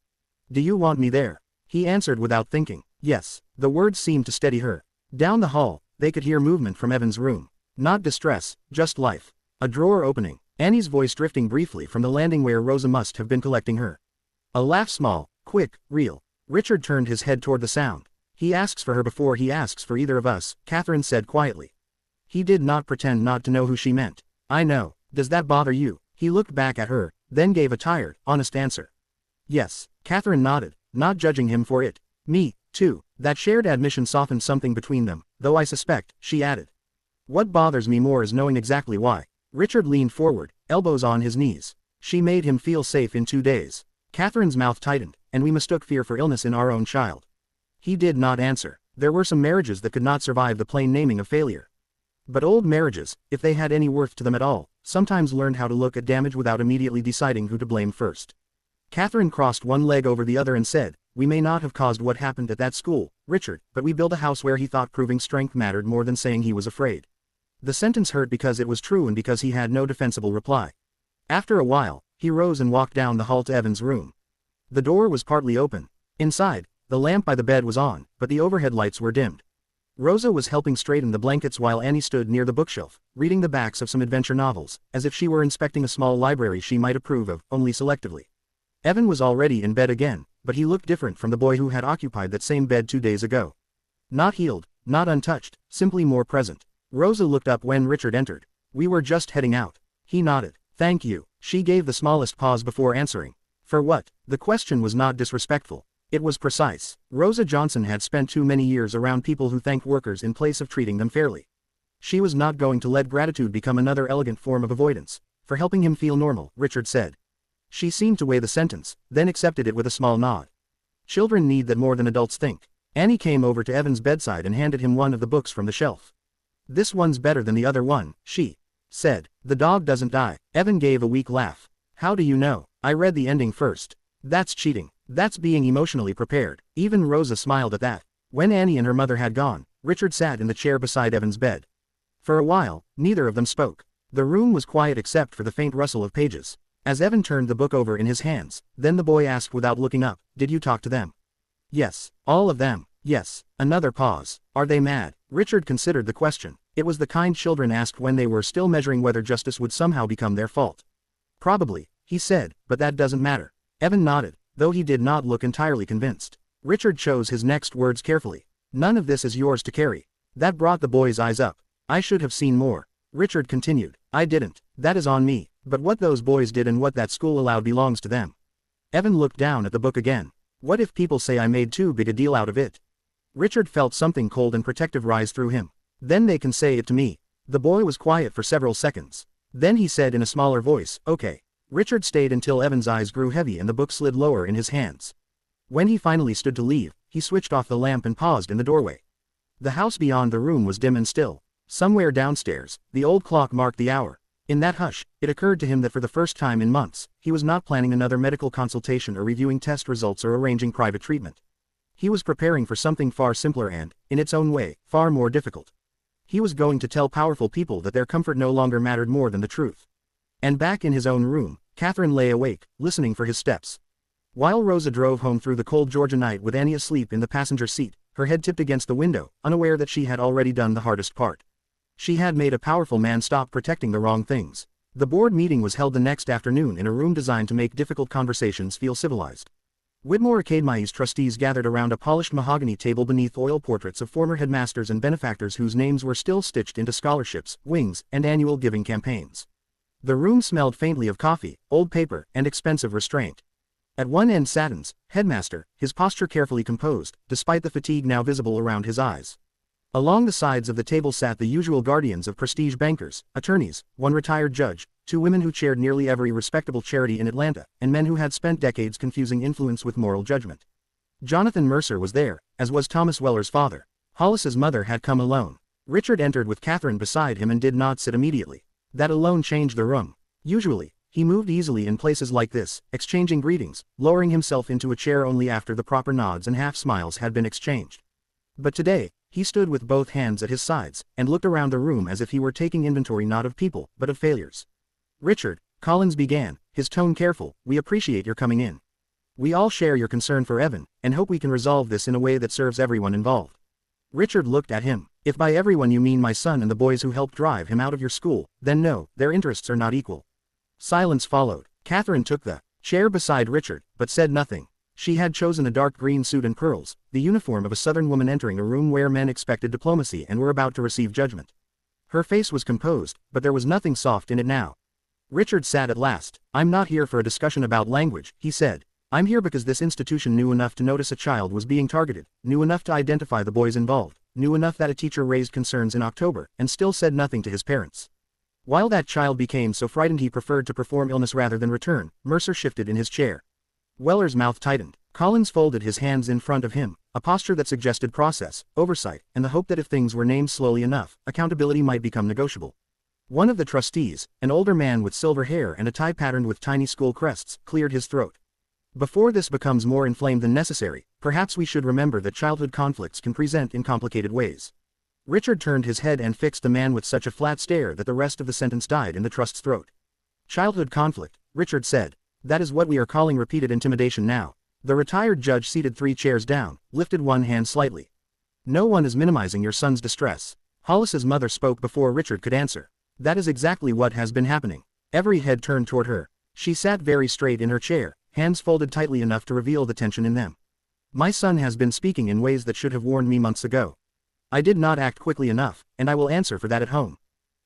Do you want me there? He answered without thinking. Yes. The words seemed to steady her. Down the hall, they could hear movement from Evan's room. Not distress, just life. A drawer opening, Annie's voice drifting briefly from the landing where Rosa must have been collecting her. A laugh, small, quick, real. Richard turned his head toward the sound. He asks for her before he asks for either of us, Catherine said quietly. He did not pretend not to know who she meant. I know. Does that bother you? He looked back at her, then gave a tired, honest answer. Yes. Catherine nodded, not judging him for it. Me, too. That shared admission softened something between them, though I suspect, she added. What bothers me more is knowing exactly why. Richard leaned forward, elbows on his knees. She made him feel safe in 2 days. Catherine's mouth tightened, and we mistook fear for illness in our own child. He did not answer. There were some marriages that could not survive the plain naming of failure. But old marriages, if they had any worth to them at all, sometimes learned how to look at damage without immediately deciding who to blame first. Catherine crossed one leg over the other and said, We may not have caused what happened at that school, Richard, but we built a house where he thought proving strength mattered more than saying he was afraid. The sentence hurt because it was true and because he had no defensible reply. After a while, he rose and walked down the hall to Evan's room. The door was partly open. Inside, the lamp by the bed was on, but the overhead lights were dimmed. Rosa was helping straighten the blankets while Annie stood near the bookshelf, reading the backs of some adventure novels, as if she were inspecting a small library she might approve of, only selectively. Evan was already in bed again, but he looked different from the boy who had occupied that same bed 2 days ago. Not healed, not untouched, simply more present. Rosa looked up when Richard entered. We were just heading out. He nodded. Thank you. She gave the smallest pause before answering. For what? The question was not disrespectful. It was precise. Rosa Johnson had spent too many years around people who thanked workers in place of treating them fairly. She was not going to let gratitude become another elegant form of avoidance. For helping him feel normal, Richard said. She seemed to weigh the sentence, then accepted it with a small nod. Children need that more than adults think. Annie came over to Evan's bedside and handed him one of the books from the shelf. This one's better than the other one, she said. The dog doesn't die. Evan gave a weak laugh. How do you know? I read the ending first. That's cheating. That's being emotionally prepared. Even Rosa smiled at that. When Annie and her mother had gone, Richard sat in the chair beside Evan's bed. For a while, neither of them spoke. The room was quiet except for the faint rustle of pages. As Evan turned the book over in his hands, then the boy asked without looking up, Did you talk to them? Yes. All of them. Yes. Another pause. Are they mad? Richard considered the question. It was the kind children asked when they were still measuring whether justice would somehow become their fault. Probably, he said, but that doesn't matter. Evan nodded, though he did not look entirely convinced. Richard chose his next words carefully. None of this is yours to carry. That brought the boy's eyes up. I should have seen more. Richard continued. I didn't. That is on me. But what those boys did and what that school allowed belongs to them. Evan looked down at the book again. What if people say I made too big a deal out of it? Richard felt something cold and protective rise through him. Then they can say it to me. The boy was quiet for several seconds. Then he said in a smaller voice, Okay. Richard stayed until Evan's eyes grew heavy and the book slid lower in his hands. When he finally stood to leave, he switched off the lamp and paused in the doorway. The house beyond the room was dim and still. Somewhere downstairs, the old clock marked the hour. In that hush, it occurred to him that for the first time in months, he was not planning another medical consultation or reviewing test results or arranging private treatment. He was preparing for something far simpler and, in its own way, far more difficult. He was going to tell powerful people that their comfort no longer mattered more than the truth. And back in his own room, Catherine lay awake, listening for his steps. While Rosa drove home through the cold Georgia night with Annie asleep in the passenger seat, her head tipped against the window, unaware that she had already done the hardest part. She had made a powerful man stop protecting the wrong things. The board meeting was held the next afternoon in a room designed to make difficult conversations feel civilized. Whitmore Academy's trustees gathered around a polished mahogany table beneath oil portraits of former headmasters and benefactors whose names were still stitched into scholarships, wings, and annual giving campaigns. The room smelled faintly of coffee, old paper, and expensive restraint. At one end sat Satins, headmaster, his posture carefully composed, despite the fatigue now visible around his eyes. Along the sides of the table sat the usual guardians of prestige bankers, attorneys, one retired judge, two women who chaired nearly every respectable charity in Atlanta, and men who had spent decades confusing influence with moral judgment. Jonathan Mercer was there, as was Thomas Weller's father. Hollis's mother had come alone. Richard entered with Catherine beside him and did not sit immediately. That alone changed the room. Usually, he moved easily in places like this, exchanging greetings, lowering himself into a chair only after the proper nods and half-smiles had been exchanged. But today, he stood with both hands at his sides, and looked around the room as if he were taking inventory not of people, but of failures. "Richard," Collins began, his tone careful, "we appreciate your coming in. We all share your concern for Evan, and hope we can resolve this in a way that serves everyone involved." Richard looked at him. "If by everyone you mean my son and the boys who helped drive him out of your school, then no, their interests are not equal." Silence followed. Catherine took the chair beside Richard, but said nothing. She had chosen a dark green suit and pearls, the uniform of a Southern woman entering a room where men expected diplomacy and were about to receive judgment. Her face was composed, but there was nothing soft in it now. Richard sat at last. "I'm not here for a discussion about language," he said. "I'm here because this institution knew enough to notice a child was being targeted, knew enough to identify the boys involved, knew enough that a teacher raised concerns in October, and still said nothing to his parents. While that child became so frightened he preferred to perform illness rather than return." Mercer shifted in his chair. Weller's mouth tightened. Collins folded his hands in front of him, a posture that suggested process, oversight, and the hope that if things were named slowly enough, accountability might become negotiable. One of the trustees, an older man with silver hair and a tie patterned with tiny school crests, cleared his throat. "Before this becomes more inflamed than necessary, perhaps we should remember that childhood conflicts can present in complicated ways." Richard turned his head and fixed the man with such a flat stare that the rest of the sentence died in the trust's throat. "Childhood conflict," Richard said. "That is what we are calling repeated intimidation now." The retired judge seated 3 chairs down, lifted one hand slightly. "No one is minimizing your son's distress." Hollis's mother spoke before Richard could answer. "That is exactly what has been happening." Every head turned toward her. She sat very straight in her chair, hands folded tightly enough to reveal the tension in them. "My son has been speaking in ways that should have warned me months ago. I did not act quickly enough, and I will answer for that at home.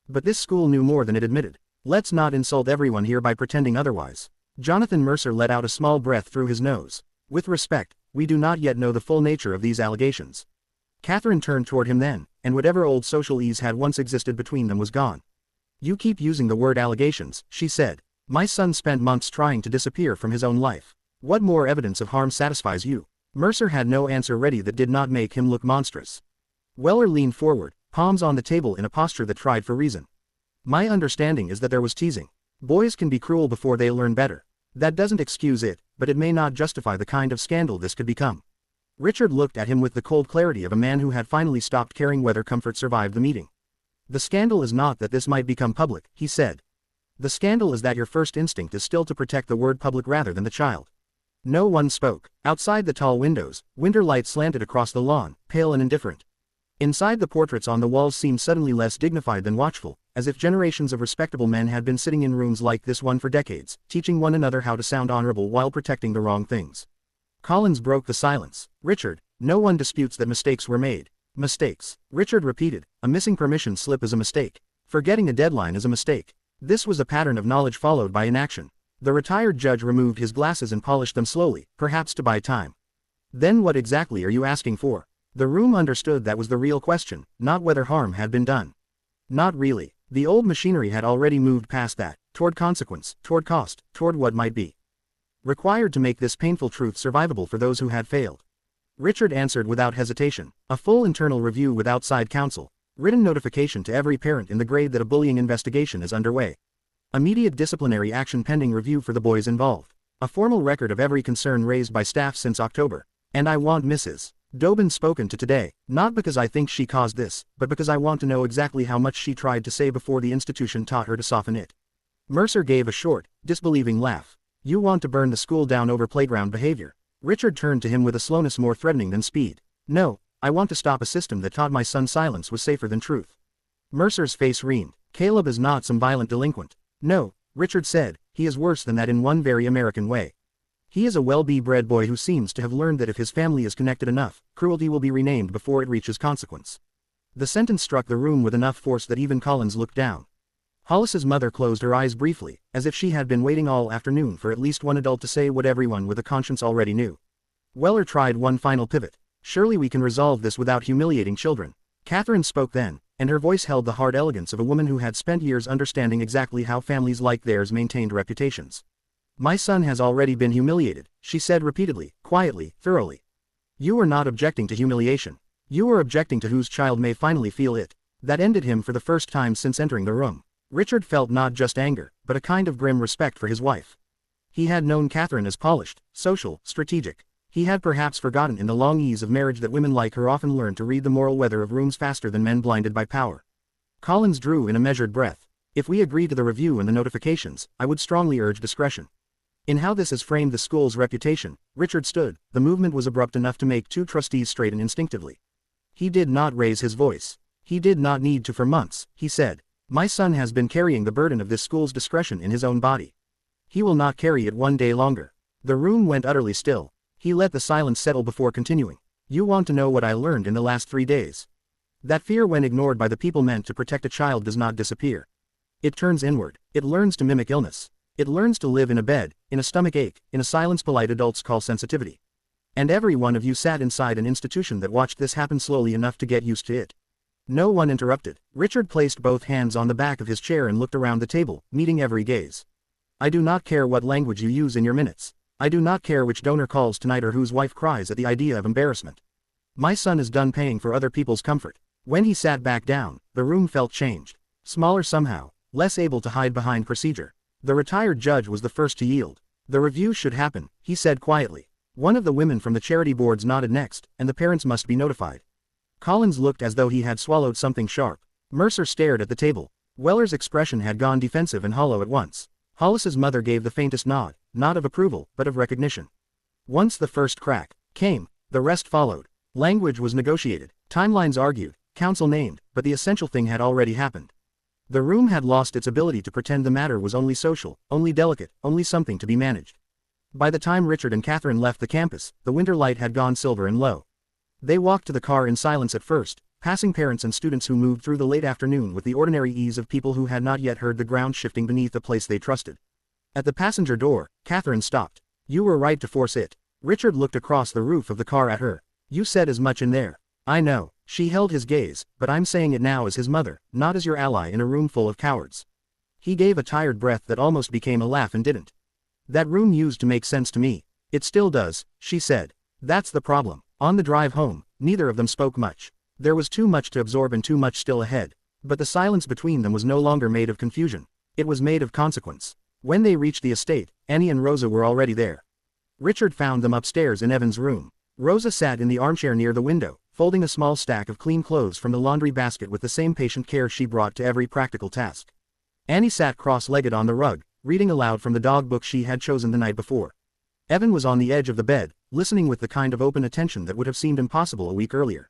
But this school knew more than it admitted. Let's not insult everyone here by pretending otherwise." Jonathan Mercer let out a small breath through his nose. "With respect, we do not yet know the full nature of these allegations." Catherine turned toward him then, and whatever old social ease had once existed between them was gone. "You keep using the word allegations," she said. "My son spent months trying to disappear from his own life. What more evidence of harm satisfies you?" Mercer had no answer ready that did not make him look monstrous. Weller leaned forward, palms on the table in a posture that tried for reason. "My understanding is that there was teasing. Boys can be cruel before they learn better. That doesn't excuse it, but it may not justify the kind of scandal this could become." Richard looked at him with the cold clarity of a man who had finally stopped caring whether comfort survived the meeting. "The scandal is not that this might become public," he said. "The scandal is that your first instinct is still to protect the word public rather than the child." No one spoke. Outside the tall windows, winter light slanted across the lawn, pale and indifferent. Inside, the portraits on the walls seemed suddenly less dignified than watchful, as if generations of respectable men had been sitting in rooms like this one for decades, teaching one another how to sound honorable while protecting the wrong things. Collins broke the silence. "Richard, no one disputes that mistakes were made." "Mistakes," Richard repeated. "A missing permission slip is a mistake. Forgetting a deadline is a mistake." This was a pattern of knowledge followed by inaction. The retired judge removed his glasses and polished them slowly, perhaps to buy time. "Then what exactly are you asking for?" The room understood that was the real question, not whether harm had been done. Not really. The old machinery had already moved past that, toward consequence, toward cost, toward what might be required to make this painful truth survivable for those who had failed. Richard answered without hesitation. "A full internal review with outside counsel. Written notification to every parent in the grade that a bullying investigation is underway. Immediate disciplinary action pending review for the boys involved. A formal record of every concern raised by staff since October. And I want Mrs. Dobin spoken to today, not because I think she caused this, but because I want to know exactly how much she tried to say before the institution taught her to soften it. Mercer gave a short, disbelieving laugh. You want to burn the school down over playground behavior. Richard turned to him with a slowness more threatening than speed. No, I want to stop a system that taught my son silence was safer than truth. Mercer's face reamed. Caleb is not some violent delinquent. No, Richard said, he is worse than that in one very American way. He is a well-bred boy who seems to have learned that if his family is connected enough, cruelty will be renamed before it reaches consequence. The sentence struck the room with enough force that even Collins looked down. Hollis's mother closed her eyes briefly, as if she had been waiting all afternoon for at least one adult to say what everyone with a conscience already knew. Weller tried one final pivot. Surely we can resolve this without humiliating children. Catherine spoke then, and her voice held the hard elegance of a woman who had spent years understanding exactly how families like theirs maintained reputations. My son has already been humiliated, she said repeatedly, quietly, thoroughly. You are not objecting to humiliation. You are objecting to whose child may finally feel it. That ended him for the first time since entering the room. Richard felt not just anger, but a kind of grim respect for his wife. He had known Catherine as polished, social, strategic. He had perhaps forgotten in the long ease of marriage that women like her often learn to read the moral weather of rooms faster than men blinded by power. Collins drew in a measured breath. If we agree to the review and the notifications, I would strongly urge discretion. In how this has framed the school's reputation, Richard stood. The movement was abrupt enough to make two trustees straighten instinctively. He did not raise his voice. He did not need to for months, he said. My son has been carrying the burden of this school's discretion in his own body. He will not carry it one day longer. The room went utterly still. He let the silence settle before continuing. You want to know what I learned in the last 3 days? That fear when ignored by the people meant to protect a child does not disappear. It turns inward. It learns to mimic illness. It learns to live in a bed, in a stomach ache, in a silence polite adults call sensitivity. And every one of you sat inside an institution that watched this happen slowly enough to get used to it. No one interrupted. Richard placed both hands on the back of his chair and looked around the table, meeting every gaze. I do not care what language you use in your minutes. I do not care which donor calls tonight or whose wife cries at the idea of embarrassment. My son is done paying for other people's comfort. When he sat back down, the room felt changed. Smaller somehow, less able to hide behind procedure. The retired judge was the first to yield. The review should happen, he said quietly. One of the women from the charity boards nodded next, and the parents must be notified. Collins looked as though he had swallowed something sharp. Mercer stared at the table. Weller's expression had gone defensive and hollow at once. Hollis's mother gave the faintest nod, not of approval, but of recognition. Once the first crack came, the rest followed. Language was negotiated, timelines argued, counsel named, but the essential thing had already happened. The room had lost its ability to pretend the matter was only social, only delicate, only something to be managed. By the time Richard and Catherine left the campus, the winter light had gone silver and low. They walked to the car in silence at first, passing parents and students who moved through the late afternoon with the ordinary ease of people who had not yet heard the ground shifting beneath a place they trusted. At the passenger door, Catherine stopped. You were right to force it. Richard looked across the roof of the car at her. You said as much in there. I know. She held his gaze, but I'm saying it now as his mother, not as your ally in a room full of cowards. He gave a tired breath that almost became a laugh and didn't. That room used to make sense to me. It still does, she said. That's the problem. On the drive home, neither of them spoke much. There was too much to absorb and too much still ahead. But the silence between them was no longer made of confusion. It was made of consequence. When they reached the estate, Annie and Rosa were already there. Richard found them upstairs in Evan's room. Rosa sat in the armchair near the window, folding a small stack of clean clothes from the laundry basket with the same patient care she brought to every practical task. Annie sat cross-legged on the rug, reading aloud from the dog book she had chosen the night before. Evan was on the edge of the bed, listening with the kind of open attention that would have seemed impossible a week earlier.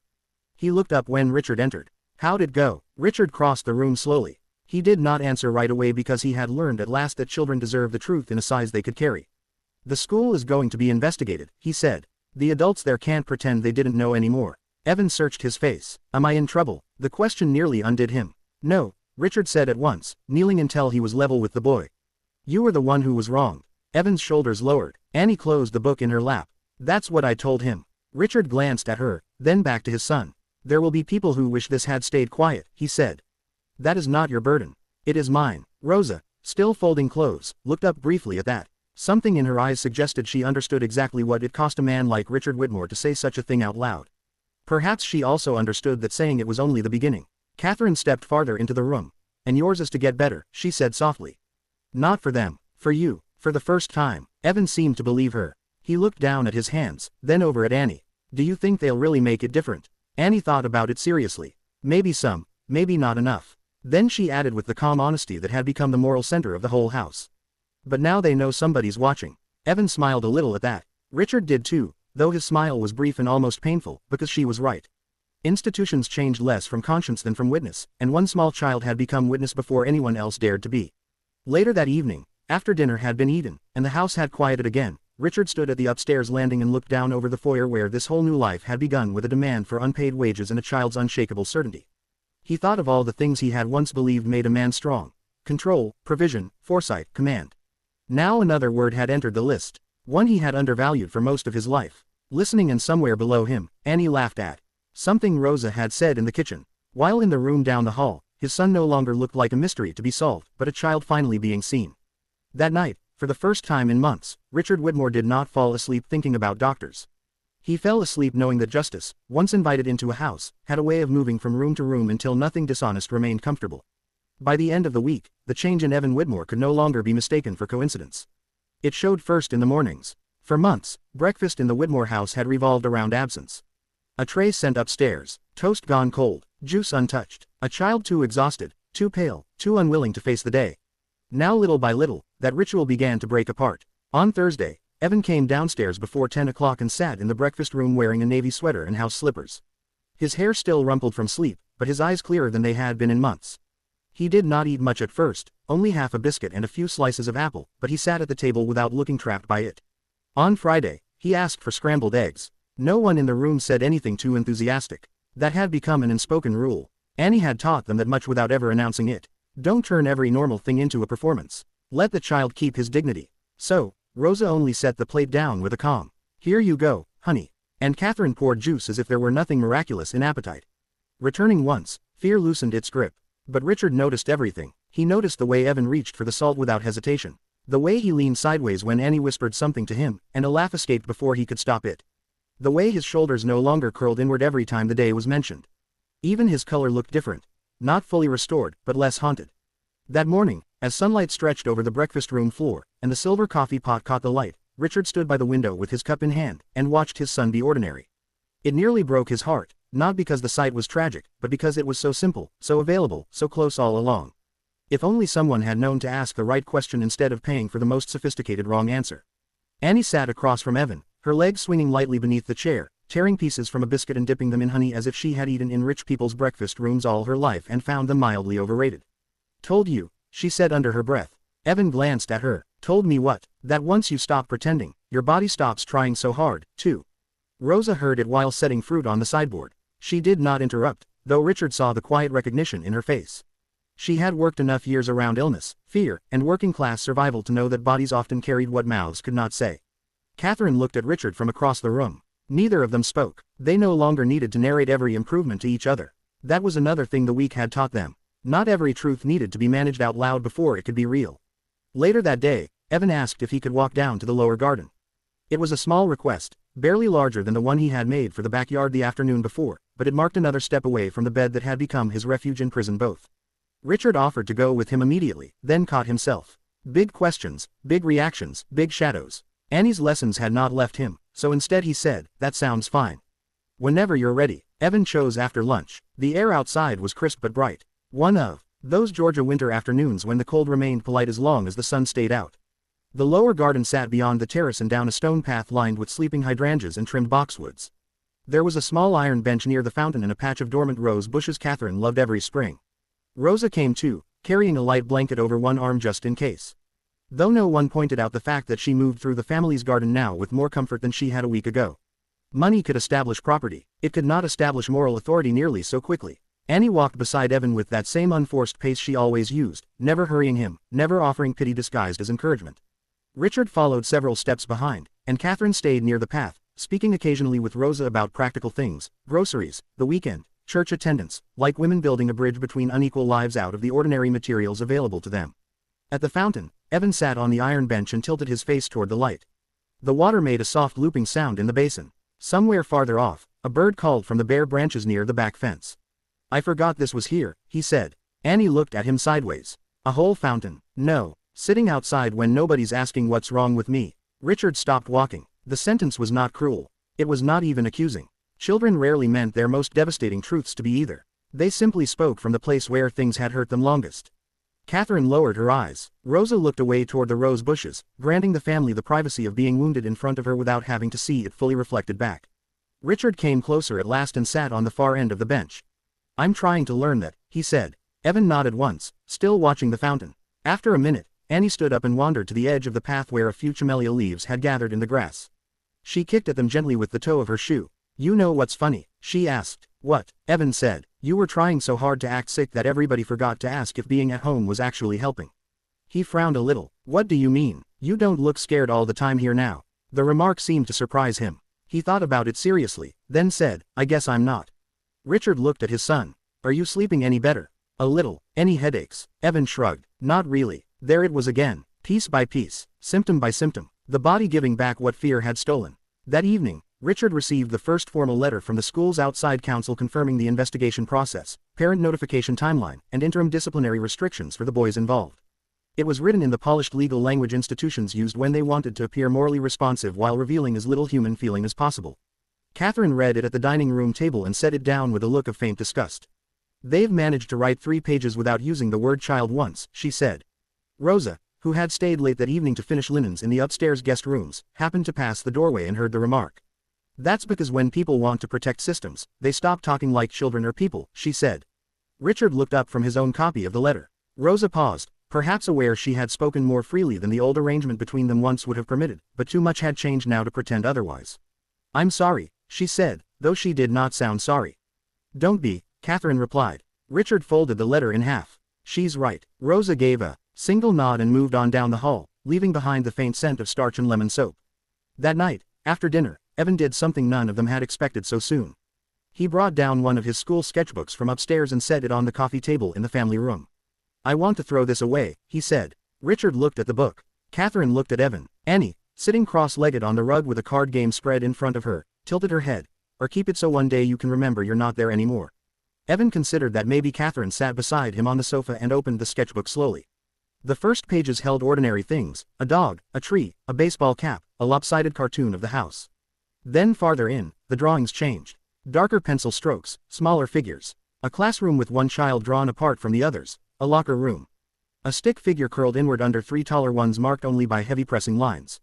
He looked up when Richard entered. How'd it go? Richard crossed the room slowly. He did not answer right away because he had learned at last that children deserve the truth in a size they could carry. The school is going to be investigated, he said. The adults there can't pretend they didn't know anymore. Evan searched his face. Am I in trouble? The question nearly undid him. No, Richard said at once, kneeling until he was level with the boy. You were the one who was wronged. Evan's shoulders lowered. Annie closed the book in her lap. That's what I told him. Richard glanced at her, then back to his son. There will be people who wish this had stayed quiet, he said. That is not your burden. It is mine. Rosa, still folding clothes, looked up briefly at that. Something in her eyes suggested she understood exactly what it cost a man like Richard Whitmore to say such a thing out loud. Perhaps she also understood that saying it was only the beginning. Catherine stepped farther into the room. And yours is to get better, she said softly. Not for them, for you. For the first time, Evan seemed to believe her. He looked down at his hands, then over at Annie. Do you think they'll really make it different? Annie thought about it seriously. Maybe some, maybe not enough. Then she added with the calm honesty that had become the moral center of the whole house. But now they know somebody's watching. Evan smiled a little at that. Richard did too, though his smile was brief and almost painful, because she was right. Institutions changed less from conscience than from witness, and one small child had become witness before anyone else dared to be. Later that evening, after dinner had been eaten, and the house had quieted again, Richard stood at the upstairs landing and looked down over the foyer where this whole new life had begun with a demand for unpaid wages and a child's unshakable certainty. He thought of all the things he had once believed made a man strong: control, provision, foresight, command. Now another word had entered the list, one he had undervalued for most of his life. Listening and somewhere below him, Annie laughed at something Rosa had said in the kitchen. While in the room down the hall, his son no longer looked like a mystery to be solved, but a child finally being seen. That night, for the first time in months, Richard Whitmore did not fall asleep thinking about doctors. He fell asleep knowing that justice, once invited into a house, had a way of moving from room to room until nothing dishonest remained comfortable. By the end of the week, the change in Evan Whitmore could no longer be mistaken for coincidence. It showed first in the mornings. For months, breakfast in the Whitmore house had revolved around absence. A tray sent upstairs, toast gone cold, juice untouched, a child too exhausted, too pale, too unwilling to face the day. Now little by little, that ritual began to break apart. On Thursday, Evan came downstairs before 10 o'clock and sat in the breakfast room wearing a navy sweater and house slippers. His hair still rumpled from sleep, but his eyes clearer than they had been in months. He did not eat much at first, only half a biscuit and a few slices of apple, but he sat at the table without looking trapped by it. On Friday, he asked for scrambled eggs. No one in the room said anything too enthusiastic. That had become an unspoken rule. Annie had taught them that much without ever announcing it. Don't turn every normal thing into a performance. Let the child keep his dignity. So, Rosa only set the plate down with a calm, "Here you go, honey." And Catherine poured juice as if there were nothing miraculous in appetite. Returning once, fear loosened its grip. But Richard noticed everything. He noticed the way Evan reached for the salt without hesitation. The way he leaned sideways when Annie whispered something to him, and a laugh escaped before he could stop it. The way his shoulders no longer curled inward every time the day was mentioned. Even his color looked different. Not fully restored, but less haunted. That morning, as sunlight stretched over the breakfast room floor, and the silver coffee pot caught the light, Richard stood by the window with his cup in hand, and watched his son be ordinary. It nearly broke his heart, not because the sight was tragic, but because it was so simple, so available, so close all along. If only someone had known to ask the right question instead of paying for the most sophisticated wrong answer. Annie sat across from Evan, her legs swinging lightly beneath the chair, tearing pieces from a biscuit and dipping them in honey as if she had eaten in rich people's breakfast rooms all her life and found them mildly overrated. "Told you," she said under her breath. Evan glanced at her. "Told me what?" "That once you stop pretending, your body stops trying so hard, too." Rosa heard it while setting fruit on the sideboard. She did not interrupt, though Richard saw the quiet recognition in her face. She had worked enough years around illness, fear, and working-class survival to know that bodies often carried what mouths could not say. Catherine looked at Richard from across the room. Neither of them spoke. They no longer needed to narrate every improvement to each other. That was another thing the week had taught them. Not every truth needed to be managed out loud before it could be real. Later that day, Evan asked if he could walk down to the lower garden. It was a small request, barely larger than the one he had made for the backyard the afternoon before, but it marked another step away from the bed that had become his refuge in prison both. Richard offered to go with him immediately, then caught himself. Big questions, big reactions, big shadows. Annie's lessons had not left him, so instead he said, "That sounds fine. Whenever you're ready." Evan chose after lunch. The air outside was crisp but bright. One of those Georgia winter afternoons when the cold remained polite as long as the sun stayed out. The lower garden sat beyond the terrace and down a stone path lined with sleeping hydrangeas and trimmed boxwoods. There was a small iron bench near the fountain and a patch of dormant rose bushes Catherine loved every spring. Rosa came too, carrying a light blanket over one arm just in case. Though no one pointed out the fact that she moved through the family's garden now with more comfort than she had a week ago. Money could establish property, it could not establish moral authority nearly so quickly. Annie walked beside Evan with that same unforced pace she always used, never hurrying him, never offering pity disguised as encouragement. Richard followed several steps behind, and Catherine stayed near the path, speaking occasionally with Rosa about practical things, groceries, the weekend, church attendance, like women building a bridge between unequal lives out of the ordinary materials available to them. At the fountain, Evan sat on the iron bench and tilted his face toward the light. The water made a soft looping sound in the basin. Somewhere farther off, a bird called from the bare branches near the back fence. "I forgot this was here," he said. Annie looked at him sideways. "A whole fountain?" "No. Sitting outside when nobody's asking what's wrong with me." Richard stopped walking. The sentence was not cruel. It was not even accusing. Children rarely meant their most devastating truths to be either. They simply spoke from the place where things had hurt them longest. Catherine lowered her eyes. Rosa looked away toward the rose bushes, granting the family the privacy of being wounded in front of her without having to see it fully reflected back. Richard came closer at last and sat on the far end of the bench. "I'm trying to learn that," he said. Evan nodded once, still watching the fountain. After a minute, Annie stood up and wandered to the edge of the path where a few camellia leaves had gathered in the grass. She kicked at them gently with the toe of her shoe. "You know what's funny?" she asked. "What?" Evan said. "You were trying so hard to act sick that everybody forgot to ask if being at home was actually helping." He frowned a little. "What do you mean? You don't look scared all the time here now." The remark seemed to surprise him. He thought about it seriously, then said, "I guess I'm not." Richard looked at his son. "Are you sleeping any better?" "A little. Any headaches?" Evan shrugged. "Not really." There it was again, piece by piece, symptom by symptom, the body giving back what fear had stolen. That evening, Richard received the first formal letter from the school's outside counsel confirming the investigation process, parent notification timeline, and interim disciplinary restrictions for the boys involved. It was written in the polished legal language institutions used when they wanted to appear morally responsive while revealing as little human feeling as possible. Catherine read it at the dining room table and set it down with a look of faint disgust. "They've managed to write 3 pages without using the word child once," she said. Rosa, who had stayed late that evening to finish linens in the upstairs guest rooms, happened to pass the doorway and heard the remark. "That's because when people want to protect systems, they stop talking like children or people," she said. Richard looked up from his own copy of the letter. Rosa paused, perhaps aware she had spoken more freely than the old arrangement between them once would have permitted, but too much had changed now to pretend otherwise. "I'm sorry," she said, though she did not sound sorry. "Don't be," Catherine replied. Richard folded the letter in half. "She's right." Rosa gave a single nod and moved on down the hall, leaving behind the faint scent of starch and lemon soap. That night, after dinner, Evan did something none of them had expected so soon. He brought down one of his school sketchbooks from upstairs and set it on the coffee table in the family room. "I want to throw this away," he said. Richard looked at the book. Catherine looked at Evan. Annie, sitting cross-legged on the rug with a card game spread in front of her, tilted her head. "Or keep it so one day you can remember you're not there anymore." Evan considered that maybe Catherine sat beside him on the sofa and opened the sketchbook slowly. The first pages held ordinary things, a dog, a tree, a baseball cap, a lopsided cartoon of the house. Then farther in, the drawings changed. Darker pencil strokes, smaller figures. A classroom with one child drawn apart from the others, a locker room. A stick figure curled inward under 3 taller ones marked only by heavy pressing lines.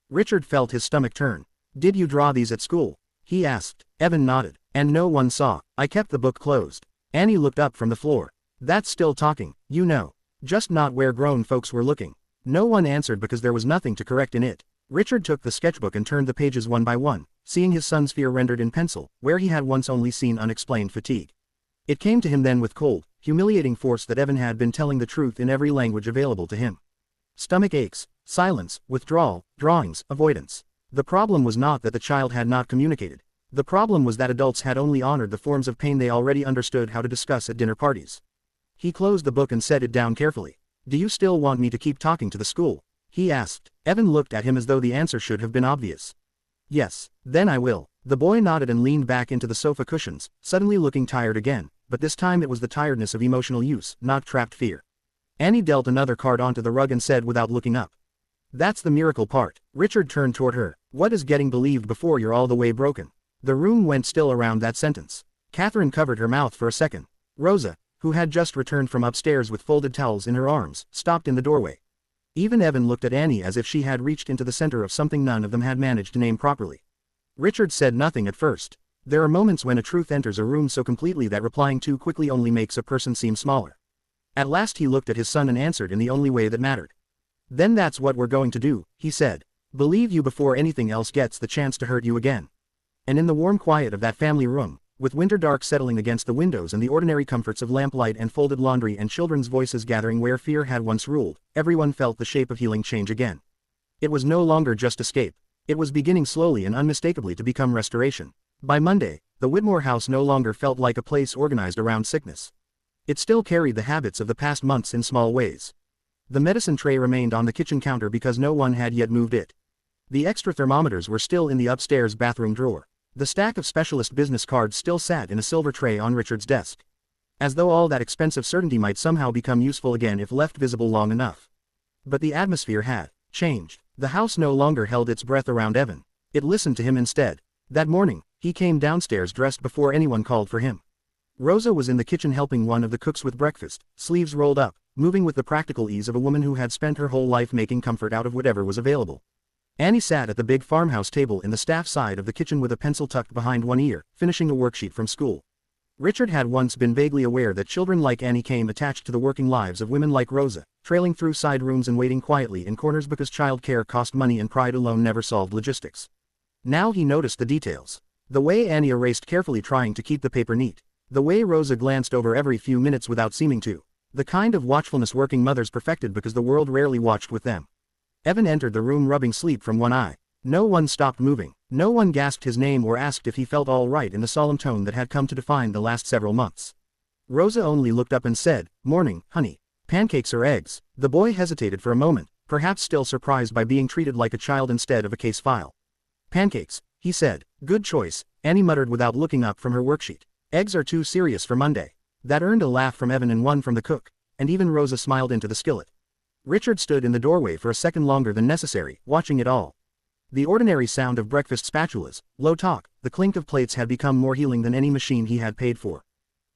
Richard felt his stomach turn. "Did you draw these at school?" he asked. Evan nodded. "And no one saw. I kept the book closed." Annie looked up from the floor. "That's still talking, you know. Just not where grown folks were looking." No one answered because there was nothing to correct in it. Richard took the sketchbook and turned the pages one by one, seeing his son's fear rendered in pencil, where he had once only seen unexplained fatigue. It came to him then with cold, humiliating force that Evan had been telling the truth in every language available to him. Stomach aches, silence, withdrawal, drawings, avoidance. The problem was not that the child had not communicated. The problem was that adults had only honored the forms of pain they already understood how to discuss at dinner parties. He closed the book and set it down carefully. "Do you still want me to keep talking to the school?" he asked. Evan looked at him as though the answer should have been obvious. "Yes, then I will." The boy nodded and leaned back into the sofa cushions, suddenly looking tired again, but this time it was the tiredness of emotional use, not trapped fear. Annie dealt another card onto the rug and said without looking up, "That's the miracle part." Richard turned toward her. "What is getting believed before you're all the way broken?" The room went still around that sentence. Catherine covered her mouth for a second. Rosa, who had just returned from upstairs with folded towels in her arms, stopped in the doorway. Even Evan looked at Annie as if she had reached into the center of something none of them had managed to name properly. Richard said nothing at first. There are moments when a truth enters a room so completely that replying too quickly only makes a person seem smaller. At last he looked at his son and answered in the only way that mattered. "Then that's what we're going to do," he said. "Believe you before anything else gets the chance to hurt you again." And in the warm quiet of that family room, with winter dark settling against the windows and the ordinary comforts of lamplight and folded laundry and children's voices gathering where fear had once ruled, everyone felt the shape of healing change again. It was no longer just escape. It was beginning slowly and unmistakably to become restoration. By Monday, the Whitmore house no longer felt like a place organized around sickness. It still carried the habits of the past months in small ways. The medicine tray remained on the kitchen counter because no one had yet moved it. The extra thermometers were still in the upstairs bathroom drawer. The stack of specialist business cards still sat in a silver tray on Richard's desk. As though all that expensive certainty might somehow become useful again if left visible long enough. But the atmosphere had changed. The house no longer held its breath around Evan. It listened to him instead. That morning, he came downstairs dressed before anyone called for him. Rosa was in the kitchen helping one of the cooks with breakfast, sleeves rolled up, moving with the practical ease of a woman who had spent her whole life making comfort out of whatever was available. Annie sat at the big farmhouse table in the staff side of the kitchen with a pencil tucked behind one ear, finishing a worksheet from school. Richard had once been vaguely aware that children like Annie came attached to the working lives of women like Rosa, trailing through side rooms and waiting quietly in corners because child care cost money and pride alone never solved logistics. Now he noticed the details. The way Annie erased carefully trying to keep the paper neat. The way Rosa glanced over every few minutes without seeming to. The kind of watchfulness working mothers perfected because the world rarely watched with them. Evan entered the room rubbing sleep from one eye. No one stopped moving. No one gasped his name or asked if he felt all right in the solemn tone that had come to define the last several months. Rosa only looked up and said, "Morning, honey. Pancakes or eggs?" The boy hesitated for a moment, perhaps still surprised by being treated like a child instead of a case file. "Pancakes," he said. "Good choice," Annie muttered without looking up from her worksheet. "Eggs are too serious for Monday." That earned a laugh from Evan and one from the cook, and even Rosa smiled into the skillet. Richard stood in the doorway for a second longer than necessary, watching it all. The ordinary sound of breakfast spatulas, low talk, the clink of plates had become more healing than any machine he had paid for.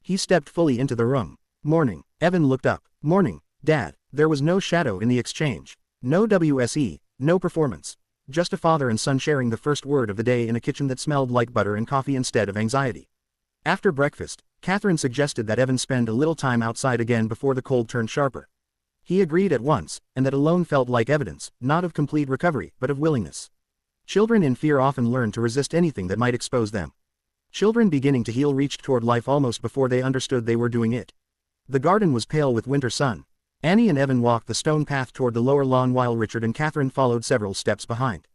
He stepped fully into the room. "Morning." Evan looked up. "Morning, Dad." There was no shadow in the exchange. No WSE, no performance. Just a father and son sharing the first word of the day in a kitchen that smelled like butter and coffee instead of anxiety. After breakfast, Catherine suggested that Evan spend a little time outside again before the cold turned sharper. He agreed at once, and that alone felt like evidence, not of complete recovery, but of willingness. Children in fear often learn to resist anything that might expose them. Children beginning to heal reached toward life almost before they understood they were doing it. The garden was pale with winter sun. Annie and Evan walked the stone path toward the lower lawn while Richard and Catherine followed several steps behind.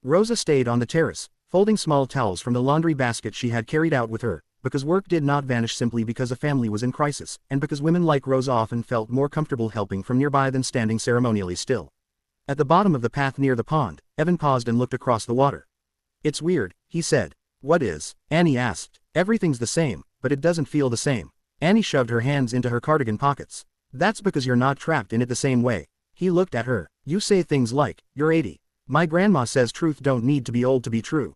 Rosa stayed on the terrace, folding small towels from the laundry basket she had carried out with her, because work did not vanish simply because a family was in crisis, and because women like Rosa often felt more comfortable helping from nearby than standing ceremonially still. At the bottom of the path near the pond, Evan paused and looked across the water. "It's weird," he said. "What is?" Annie asked. "Everything's the same, but it doesn't feel the same." Annie shoved her hands into her cardigan pockets. "That's because you're not trapped in it the same way." He looked at her. "You say things like, 'You're 80. My grandma says truth don't need to be old to be true.'"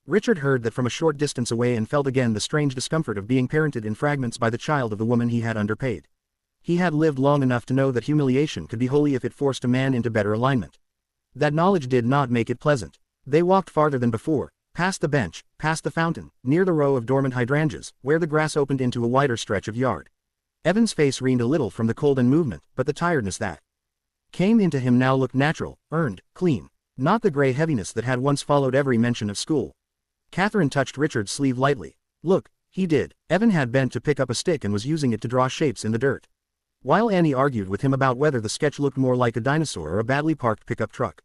Richard heard that from a short distance away and felt again the strange discomfort of being parented in fragments by the child of the woman he had underpaid. He had lived long enough to know that humiliation could be holy if it forced a man into better alignment. That knowledge did not make it pleasant. They walked farther than before, past the bench, past the fountain, near the row of dormant hydrangeas, where the grass opened into a wider stretch of yard. Evan's face reened a little from the cold and movement, but the tiredness that came into him now looked natural, earned, clean. Not the gray heaviness that had once followed every mention of school. Catherine touched Richard's sleeve lightly. "Look," he did. Evan had bent to pick up a stick and was using it to draw shapes in the dirt. While Annie argued with him about whether the sketch looked more like a dinosaur or a badly parked pickup truck.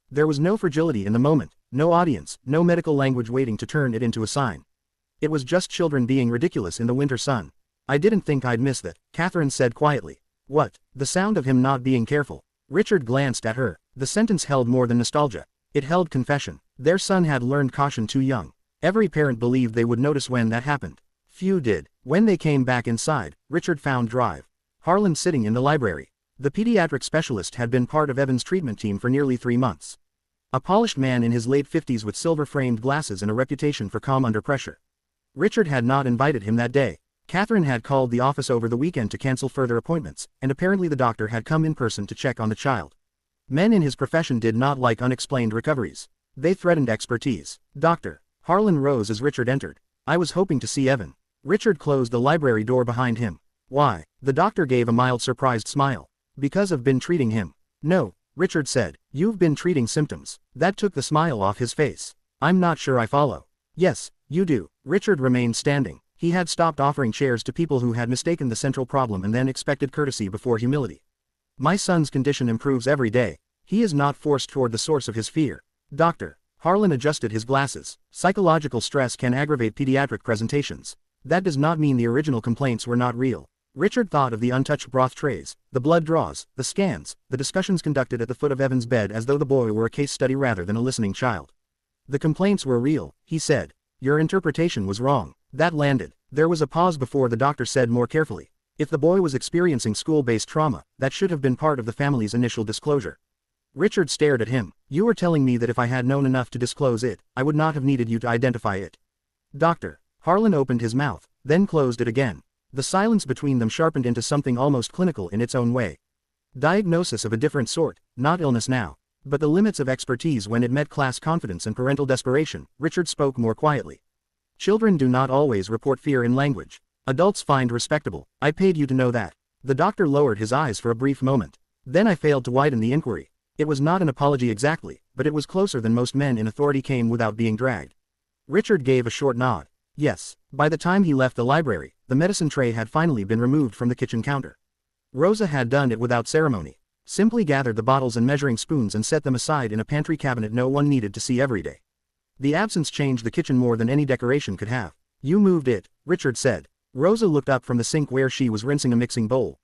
There was no fragility in the moment, no audience, no medical language waiting to turn it into a sign. It was just children being ridiculous in the winter sun. "I didn't think I'd miss that," Catherine said quietly. "What?" The sound of him not being careful. Richard glanced at her. The sentence held more than nostalgia. It held confession. Their son had learned caution too young. Every parent believed they would notice when that happened. Few did. When they came back inside, Richard found Drive Harlan sitting in the library. The pediatric specialist had been part of Evan's treatment team for nearly 3 months. A polished man in his late 50s with silver-framed glasses and a reputation for calm under pressure. Richard had not invited him that day. Catherine had called the office over the weekend to cancel further appointments, and apparently the doctor had come in person to check on the child. Men in his profession did not like unexplained recoveries. They threatened expertise. "Doctor." Harlan rose as Richard entered. "I was hoping to see Evan." Richard closed the library door behind him. "Why?" The doctor gave a mild surprised smile. "Because I've been treating him." "No," Richard said. "You've been treating symptoms." That took the smile off his face. "I'm not sure I follow." "Yes, you do." Richard remained standing. He had stopped offering chairs to people who had mistaken the central problem and then expected courtesy before humility. "My son's condition improves every day. He is not forced toward the source of his fear." "Doctor." Harlan adjusted his glasses. "Psychological stress can aggravate pediatric presentations. That does not mean the original complaints were not real." Richard thought of the untouched broth trays, the blood draws, the scans, the discussions conducted at the foot of Evan's bed as though the boy were a case study rather than a listening child. "The complaints were real," he said. "Your interpretation was wrong." That landed. There was a pause before the doctor said more carefully. "If the boy was experiencing school-based trauma, that should have been part of the family's initial disclosure." Richard stared at him. You were telling me that if I had known enough to disclose it, I would not have needed you to identify it. Doctor. Harlan opened his mouth, then closed it again. The silence between them sharpened into something almost clinical in its own way. Diagnosis of a different sort, not illness now, but the limits of expertise when it met class confidence and parental desperation. Richard spoke more quietly. Children do not always report fear in language. Adults find respectable. I paid you to know that. The doctor lowered his eyes for a brief moment. Then I failed to widen the inquiry. It was not an apology exactly, but it was closer than most men in authority came without being dragged. Richard gave a short nod. Yes. By the time he left the library, the medicine tray had finally been removed from the kitchen counter. Rosa had done it without ceremony. Simply gathered the bottles and measuring spoons and set them aside in a pantry cabinet no one needed to see every day. The absence changed the kitchen more than any decoration could have. You moved it, Richard said. Rosa looked up from the sink where she was rinsing a mixing bowl.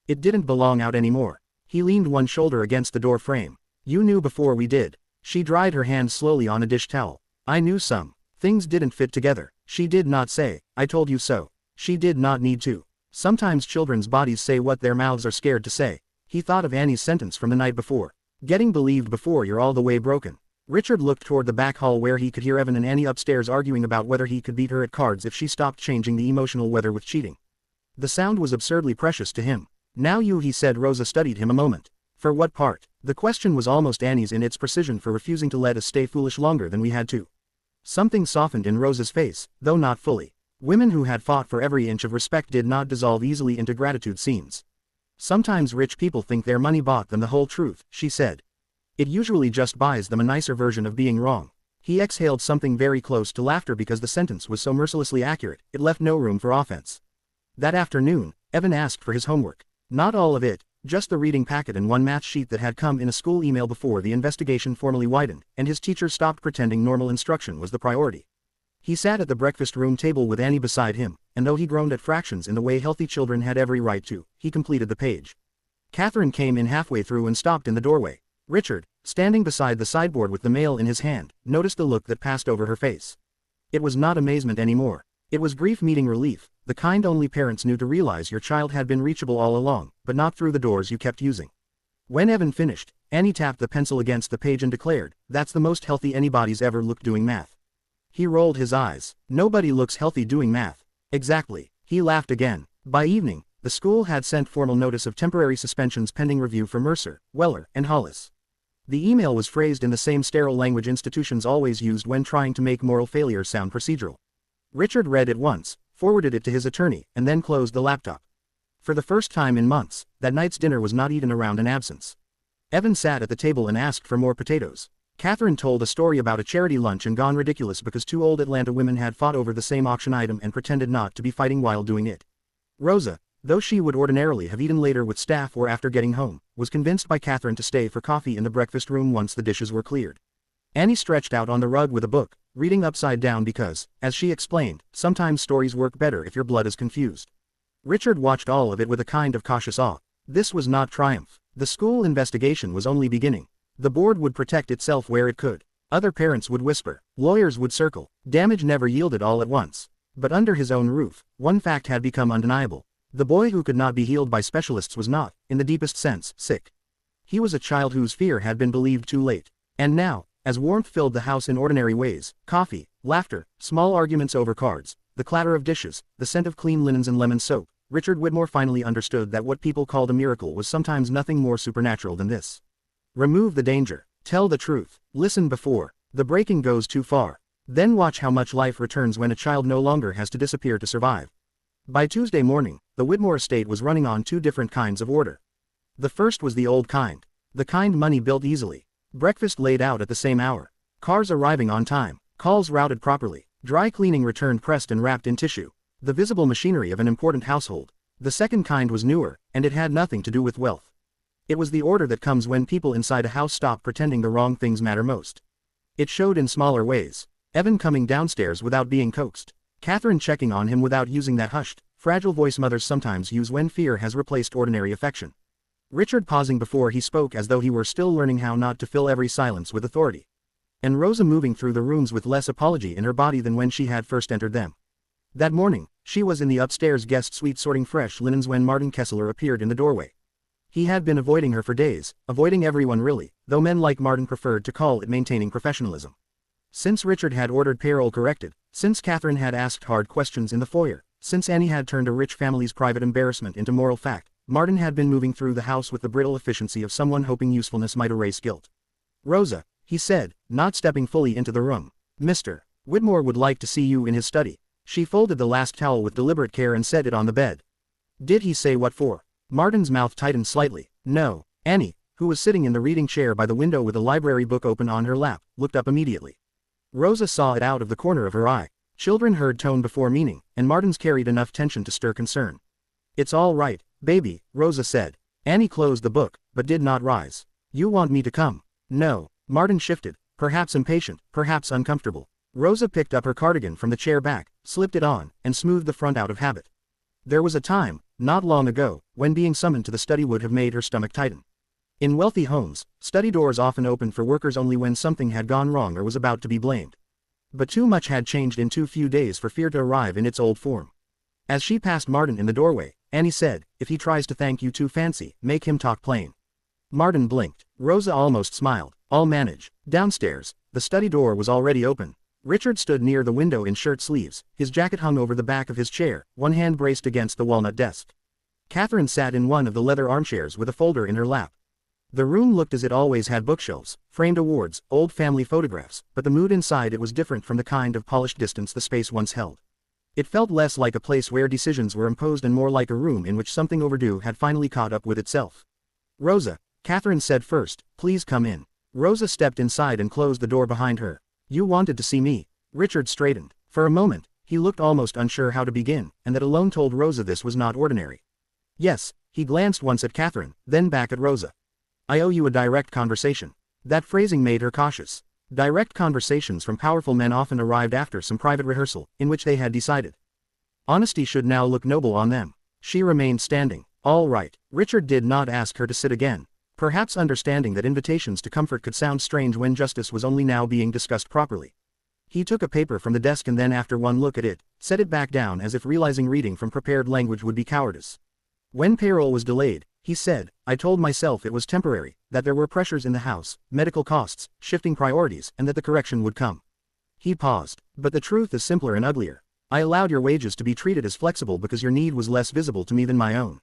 It didn't belong out anymore. He leaned one shoulder against the door frame. You knew before we did. She dried her hand slowly on a dish towel. I knew some things didn't fit together. She did not say, I told you so. She did not need to. Sometimes children's bodies say what their mouths are scared to say. He thought of Annie's sentence from the night before. Getting believed before you're all the way broken. Richard looked toward the back hall where he could hear Evan and Annie upstairs arguing about whether he could beat her at cards if she stopped changing the emotional weather with cheating. The sound was absurdly precious to him. Now you, he said. Rosa studied him a moment. For what part? The question was almost Annie's in its precision for refusing to let us stay foolish longer than we had to. Something softened in Rosa's face, though not fully. Women who had fought for every inch of respect did not dissolve easily into gratitude scenes. Sometimes rich people think their money bought them the whole truth, she said. It usually just buys them a nicer version of being wrong. He exhaled something very close to laughter because the sentence was so mercilessly accurate, it left no room for offense. That afternoon, Evan asked for his homework. Not all of it, just the reading packet and one math sheet that had come in a school email before the investigation formally widened, and his teacher stopped pretending normal instruction was the priority. He sat at the breakfast room table with Annie beside him, and though he groaned at fractions in the way healthy children had every right to, he completed the page. Catherine came in halfway through and stopped in the doorway. Richard, standing beside the sideboard with the mail in his hand, noticed the look that passed over her face. It was not amazement anymore. It was brief meeting relief, the kind only parents knew to realize your child had been reachable all along, but not through the doors you kept using. When Evan finished, Annie tapped the pencil against the page and declared, that's the most healthy anybody's ever looked doing math. He rolled his eyes. Nobody looks healthy doing math. Exactly. He laughed again. By evening, the school had sent formal notice of temporary suspensions pending review for Mercer, Weller, and Hollis. The email was phrased in the same sterile language institutions always used when trying to make moral failure sound procedural. Richard read it once, forwarded it to his attorney, and then closed the laptop. For the first time in months, that night's dinner was not eaten around an absence. Evan sat at the table and asked for more potatoes. Catherine told a story about a charity lunch and gone ridiculous because two old Atlanta women had fought over the same auction item and pretended not to be fighting while doing it. Rosa, though she would ordinarily have eaten later with staff or after getting home, was convinced by Catherine to stay for coffee in the breakfast room once the dishes were cleared. Annie stretched out on the rug with a book, reading upside down because, as she explained, sometimes stories work better if your blood is confused. Richard watched all of it with a kind of cautious awe. This was not triumph. The school investigation was only beginning. The board would protect itself where it could. Other parents would whisper. Lawyers would circle. Damage never yielded all at once. But under his own roof, one fact had become undeniable. The boy who could not be healed by specialists was not, in the deepest sense, sick. He was a child whose fear had been believed too late. And now, as warmth filled the house in ordinary ways, coffee, laughter, small arguments over cards, the clatter of dishes, the scent of clean linens and lemon soap, Richard Whitmore finally understood that what people called a miracle was sometimes nothing more supernatural than this. Remove the danger. Tell the truth. Listen before the breaking goes too far. Then watch how much life returns when a child no longer has to disappear to survive. By Tuesday morning, the Whitmore estate was running on two different kinds of order. The first was the old kind. The kind money built easily. Breakfast laid out at the same hour. Cars arriving on time. Calls routed properly. Dry cleaning returned pressed and wrapped in tissue. The visible machinery of an important household. The second kind was newer, and it had nothing to do with wealth. It was the order that comes when people inside a house stop pretending the wrong things matter most. It showed in smaller ways. Evan coming downstairs without being coaxed. Catherine checking on him without using that hushed, fragile voice mothers sometimes use when fear has replaced ordinary affection. Richard pausing before he spoke as though he were still learning how not to fill every silence with authority. And Rosa moving through the rooms with less apology in her body than when she had first entered them. That morning, she was in the upstairs guest suite sorting fresh linens when Martin Kessler appeared in the doorway. He had been avoiding her for days, avoiding everyone really, though men like Martin preferred to call it maintaining professionalism. Since Richard had ordered payroll corrected, since Catherine had asked hard questions in the foyer, since Annie had turned a rich family's private embarrassment into moral fact, Martin had been moving through the house with the brittle efficiency of someone hoping usefulness might erase guilt. "Rosa," he said, not stepping fully into the room. "Mr. Whitmore would like to see you in his study." She folded the last towel with deliberate care and set it on the bed. "Did he say what for?" Martin's mouth tightened slightly. "No." Annie, who was sitting in the reading chair by the window with a library book open on her lap, looked up immediately. Rosa saw it out of the corner of her eye. Children heard tone before meaning, and Martin's carried enough tension to stir concern. "It's all right, baby," Rosa said. Annie closed the book, but did not rise. "You want me to come?" "No." Martin shifted, perhaps impatient, perhaps uncomfortable. Rosa picked up her cardigan from the chair back, slipped it on, and smoothed the front out of habit. There was a time, not long ago, when being summoned to the study would have made her stomach tighten. In wealthy homes, study doors often opened for workers only when something had gone wrong or was about to be blamed. But too much had changed in too few days for fear to arrive in its old form. As she passed Martin in the doorway, Annie said, "If he tries to thank you too fancy, make him talk plain." Martin blinked. Rosa almost smiled. "I'll manage." Downstairs, the study door was already open. Richard stood near the window in shirt sleeves, his jacket hung over the back of his chair, one hand braced against the walnut desk. Catherine sat in one of the leather armchairs with a folder in her lap. The room looked as it always had: bookshelves, framed awards, old family photographs, but the mood inside it was different from the kind of polished distance the space once held. It felt less like a place where decisions were imposed and more like a room in which something overdue had finally caught up with itself. "Rosa," Catherine said first, "please come in." Rosa stepped inside and closed the door behind her. "You wanted to see me." Richard straightened. For a moment, he looked almost unsure how to begin, and that alone told Rosa this was not ordinary. "Yes." He glanced once at Catherine, then back at Rosa. "I owe you a direct conversation." That phrasing made her cautious. Direct conversations from powerful men often arrived after some private rehearsal, in which they had decided. Honesty should now look noble on them. She remained standing. "All right." Richard did not ask her to sit again, perhaps understanding that invitations to comfort could sound strange when justice was only now being discussed properly. He took a paper from the desk and then, after one look at it, set it back down as if realizing reading from prepared language would be cowardice. "When payroll was delayed," he said, "I told myself it was temporary, that there were pressures in the house, medical costs, shifting priorities, and that the correction would come." He paused. "But the truth is simpler and uglier. I allowed your wages to be treated as flexible because your need was less visible to me than my own."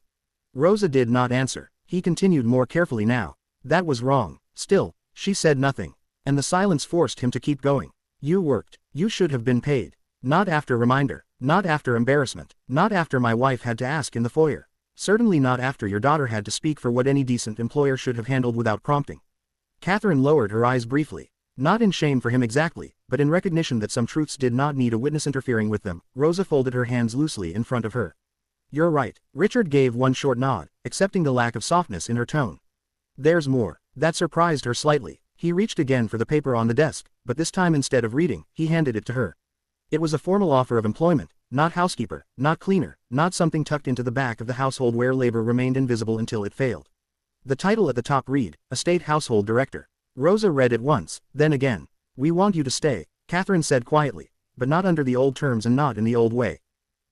Rosa did not answer. He continued more carefully now. "That was wrong." Still, she said nothing. And the silence forced him to keep going. "You worked. You should have been paid. Not after reminder. Not after embarrassment. Not after my wife had to ask in the foyer. Certainly not after your daughter had to speak for what any decent employer should have handled without prompting." Catherine lowered her eyes briefly. Not in shame for him exactly, but in recognition that some truths did not need a witness interfering with them. Rosa folded her hands loosely in front of her. "You're right." Richard gave one short nod, accepting the lack of softness in her tone. "There's more." That surprised her slightly. He reached again for the paper on the desk, but this time instead of reading, he handed it to her. It was a formal offer of employment, not housekeeper, not cleaner, not something tucked into the back of the household where labor remained invisible until it failed. The title at the top read, "Estate Household Director." Rosa read it once, then again. "We want you to stay," Catherine said quietly, "but not under the old terms and not in the old way."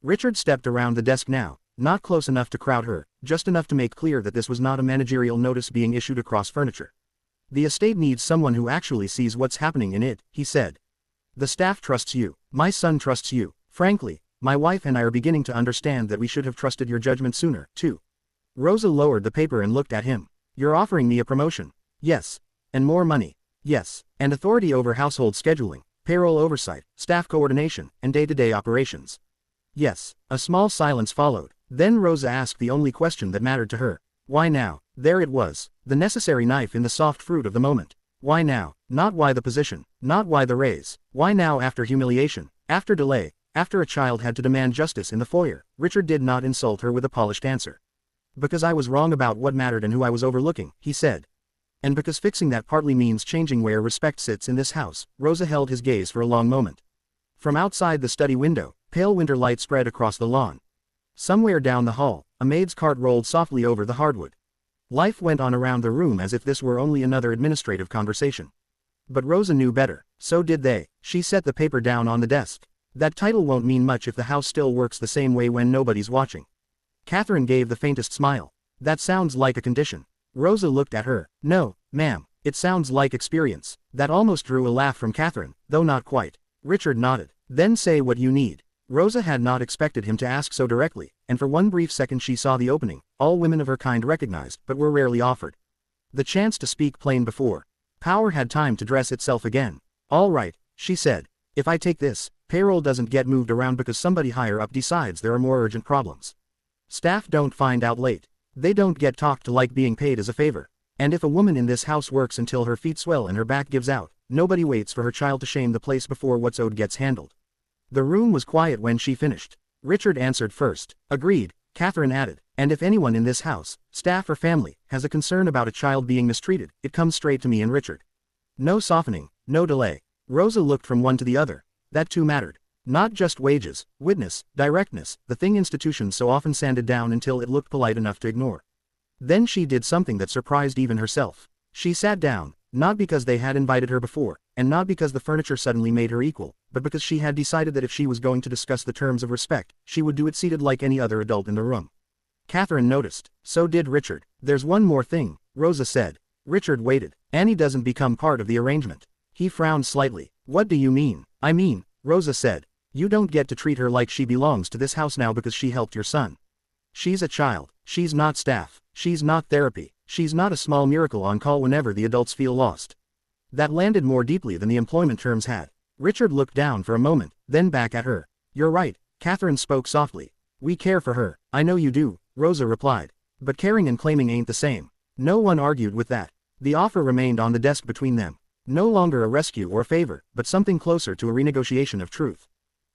Richard stepped around the desk now, not close enough to crowd her, just enough to make clear that this was not a managerial notice being issued across furniture. "The estate needs someone who actually sees what's happening in it," he said. "The staff trusts you. My son trusts you. Frankly, my wife and I are beginning to understand that we should have trusted your judgment sooner, too." Rosa lowered the paper and looked at him. "You're offering me a promotion?" "Yes. And more money?" "Yes. And authority over household scheduling, payroll oversight, staff coordination, and day-to-day operations." "Yes." A small silence followed. Then Rosa asked the only question that mattered to her. "Why now?" There it was, the necessary knife in the soft fruit of the moment. Why now? Not why the position, not why the raise. Why now after humiliation, after delay, after a child had to demand justice in the foyer? Richard did not insult her with a polished answer. "Because I was wrong about what mattered and who I was overlooking," he said. "And because fixing that partly means changing where respect sits in this house." Rosa held his gaze for a long moment. From outside the study window, pale winter light spread across the lawn. Somewhere down the hall, a maid's cart rolled softly over the hardwood. Life went on around the room as if this were only another administrative conversation. But Rosa knew better. So did they. She set the paper down on the desk. "That title won't mean much if the house still works the same way when nobody's watching." Catherine gave the faintest smile. That sounds like a condition. Rosa looked at her. No, ma'am, it sounds like experience. That almost drew a laugh from Catherine, though not quite. Richard nodded. Then say what you need. Rosa had not expected him to ask so directly, and for one brief second she saw the opening, all women of her kind recognized but were rarely offered. The chance to speak plain before power had time to dress itself again. All right, she said. If I take this, payroll doesn't get moved around because somebody higher up decides there are more urgent problems. Staff don't find out late. They don't get talked to like being paid as a favor. And if a woman in this house works until her feet swell and her back gives out, nobody waits for her child to shame the place before what's owed gets handled. The room was quiet when she finished. Richard answered first. Agreed, Catherine added. And if anyone in this house, staff or family, has a concern about a child being mistreated, it comes straight to me and Richard. No softening, no delay. Rosa looked from one to the other. That too mattered. Not just wages, witness, directness, the thing institutions so often sanded down until it looked polite enough to ignore. Then she did something that surprised even herself. She sat down, not because they had invited her before, and not because the furniture suddenly made her equal, but because she had decided that if she was going to discuss the terms of respect, she would do it seated like any other adult in the room. Catherine noticed. So did Richard. There's one more thing, Rosa said. Richard waited. Annie doesn't become part of the arrangement. He frowned slightly. What do you mean? I mean, Rosa said. You don't get to treat her like she belongs to this house now because she helped your son. She's a child. She's not staff. She's not therapy. She's not a small miracle on call whenever the adults feel lost. That landed more deeply than the employment terms had. Richard looked down for a moment, then back at her. You're right, Catherine spoke softly. We care for her. I know you do, Rosa replied. But caring and claiming ain't the same. No one argued with that. The offer remained on the desk between them. No longer a rescue or a favor, but something closer to a renegotiation of truth.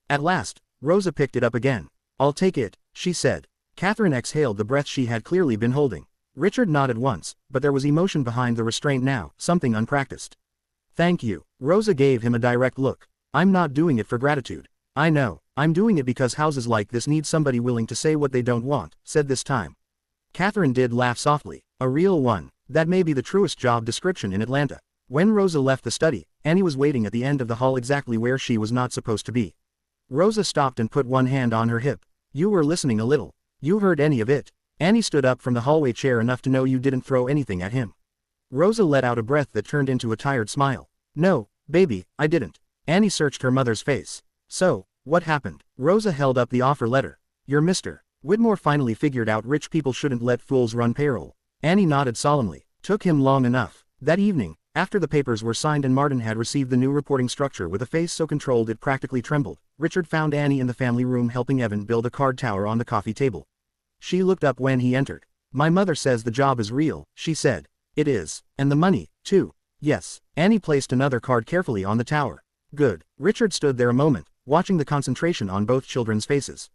At last, Rosa picked it up again. I'll take it, she said. Catherine exhaled the breath she had clearly been holding. Richard nodded once, but there was emotion behind the restraint now, something unpracticed. Thank you. Rosa gave him a direct look. I'm not doing it for gratitude. I know, I'm doing it because houses like this need somebody willing to say what they don't want, said this time. Catherine did laugh softly. A real one. That may be the truest job description in Atlanta. When Rosa left the study, Annie was waiting at the end of the hall exactly where she was not supposed to be. Rosa stopped and put one hand on her hip. You were listening a little. You heard any of it? Annie stood up from the hallway chair enough to know you didn't throw anything at him. Rosa let out a breath that turned into a tired smile. No, baby, I didn't. Annie searched her mother's face. So, what happened? Rosa held up the offer letter. Your Mr. Whitmore finally figured out rich people shouldn't let fools run payroll. Annie nodded solemnly. Took him long enough. That evening, after the papers were signed and Martin had received the new reporting structure with a face so controlled it practically trembled, Richard found Annie in the family room helping Evan build a card tower on the coffee table. She looked up when he entered. My mother says the job is real, she said. It is. And the money, too. Yes. Annie placed another card carefully on the tower. Good. Richard stood there a moment, watching the concentration on both children's faces.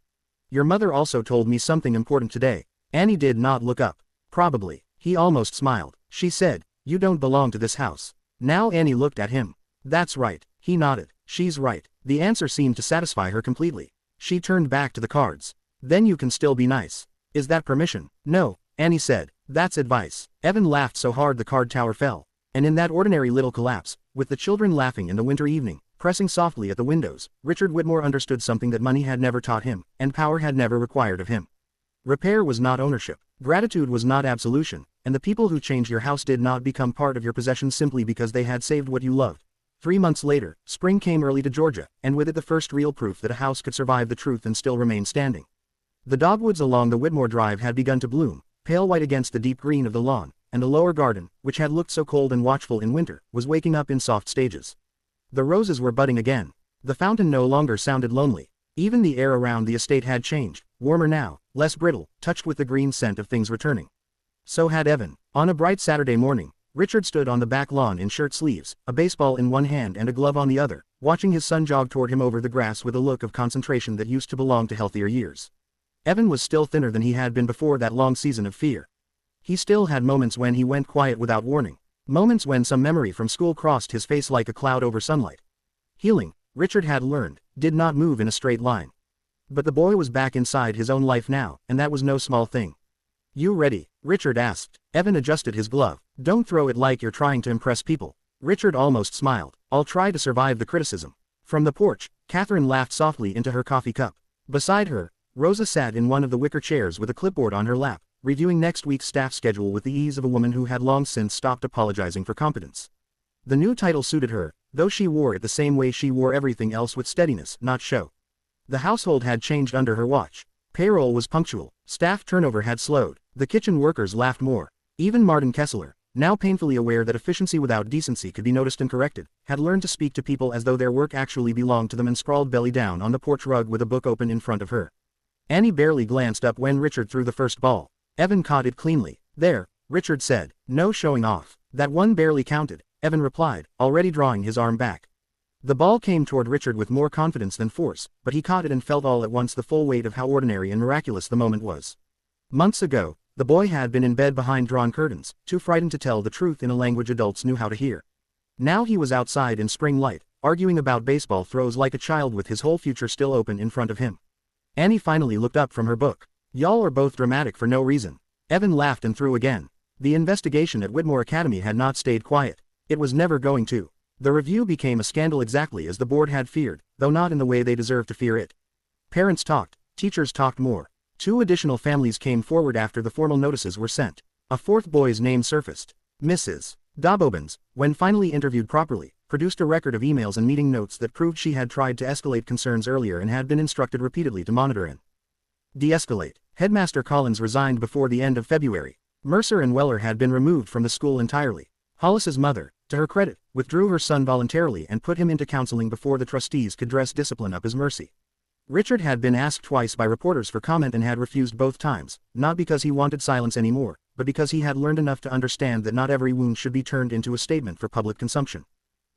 Your mother also told me something important today. Annie did not look up. Probably. He almost smiled. She said, you don't belong to this house. Now Annie looked at him. That's right. He nodded. She's right. The answer seemed to satisfy her completely. She turned back to the cards. Then you can still be nice. Is that permission? No, Annie said. That's advice. Evan laughed so hard the card tower fell. And in that ordinary little collapse, with the children laughing in the winter evening, pressing softly at the windows, Richard Whitmore understood something that money had never taught him, and power had never required of him. Repair was not ownership. Gratitude was not absolution, and the people who changed your house did not become part of your possessions simply because they had saved what you loved. 3 months later, spring came early to Georgia, and with it the first real proof that a house could survive the truth and still remain standing. The dogwoods along the Whitmore Drive had begun to bloom, pale white against the deep green of the lawn, and the lower garden, which had looked so cold and watchful in winter, was waking up in soft stages. The roses were budding again. The fountain no longer sounded lonely. Even the air around the estate had changed, warmer now, less brittle, touched with the green scent of things returning. So had Evan. On a bright Saturday morning, Richard stood on the back lawn in shirt sleeves, a baseball in one hand and a glove on the other, watching his son jog toward him over the grass with a look of concentration that used to belong to healthier years. Evan was still thinner than he had been before that long season of fear. He still had moments when he went quiet without warning, moments when some memory from school crossed his face like a cloud over sunlight. Healing, Richard had learned, did not move in a straight line. But the boy was back inside his own life now, and that was no small thing. You ready? Richard asked. Evan adjusted his glove. Don't throw it like you're trying to impress people. Richard almost smiled. I'll try to survive the criticism. From the porch, Catherine laughed softly into her coffee cup. Beside her, Rosa sat in one of the wicker chairs with a clipboard on her lap, reviewing next week's staff schedule with the ease of a woman who had long since stopped apologizing for competence. The new title suited her, though she wore it the same way she wore everything else, with steadiness, not show. The household had changed under her watch. Payroll was punctual, staff turnover had slowed, the kitchen workers laughed more. Even Martin Kessler, now painfully aware that efficiency without decency could be noticed and corrected, had learned to speak to people as though their work actually belonged to them, and sprawled belly down on the porch rug with a book open in front of her. Annie barely glanced up when Richard threw the first ball. Evan caught it cleanly. "There," Richard said. "No showing off." "That one barely counted," Evan replied, already drawing his arm back. The ball came toward Richard with more confidence than force, but he caught it and felt all at once the full weight of how ordinary and miraculous the moment was. Months ago, the boy had been in bed behind drawn curtains, too frightened to tell the truth in a language adults knew how to hear. Now he was outside in spring light, arguing about baseball throws like a child with his whole future still open in front of him. Annie finally looked up from her book. "Y'all are both dramatic for no reason." Evan laughed and threw again. The investigation at Whitmore Academy had not stayed quiet. It was never going to. The review became a scandal exactly as the board had feared, though not in the way they deserved to fear it. Parents talked, teachers talked more. 2 additional families came forward after the formal notices were sent. A 4th boy's name surfaced. Mrs. Dobbobins, when finally interviewed properly, produced a record of emails and meeting notes that proved she had tried to escalate concerns earlier and had been instructed repeatedly to monitor and de-escalate. Headmaster Collins resigned before the end of February. Mercer and Weller had been removed from the school entirely. Hollis's mother, to her credit, withdrew her son voluntarily and put him into counseling before the trustees could dress discipline up his mercy. Richard had been asked twice by reporters for comment and had refused both times, not because he wanted silence anymore, but because he had learned enough to understand that not every wound should be turned into a statement for public consumption.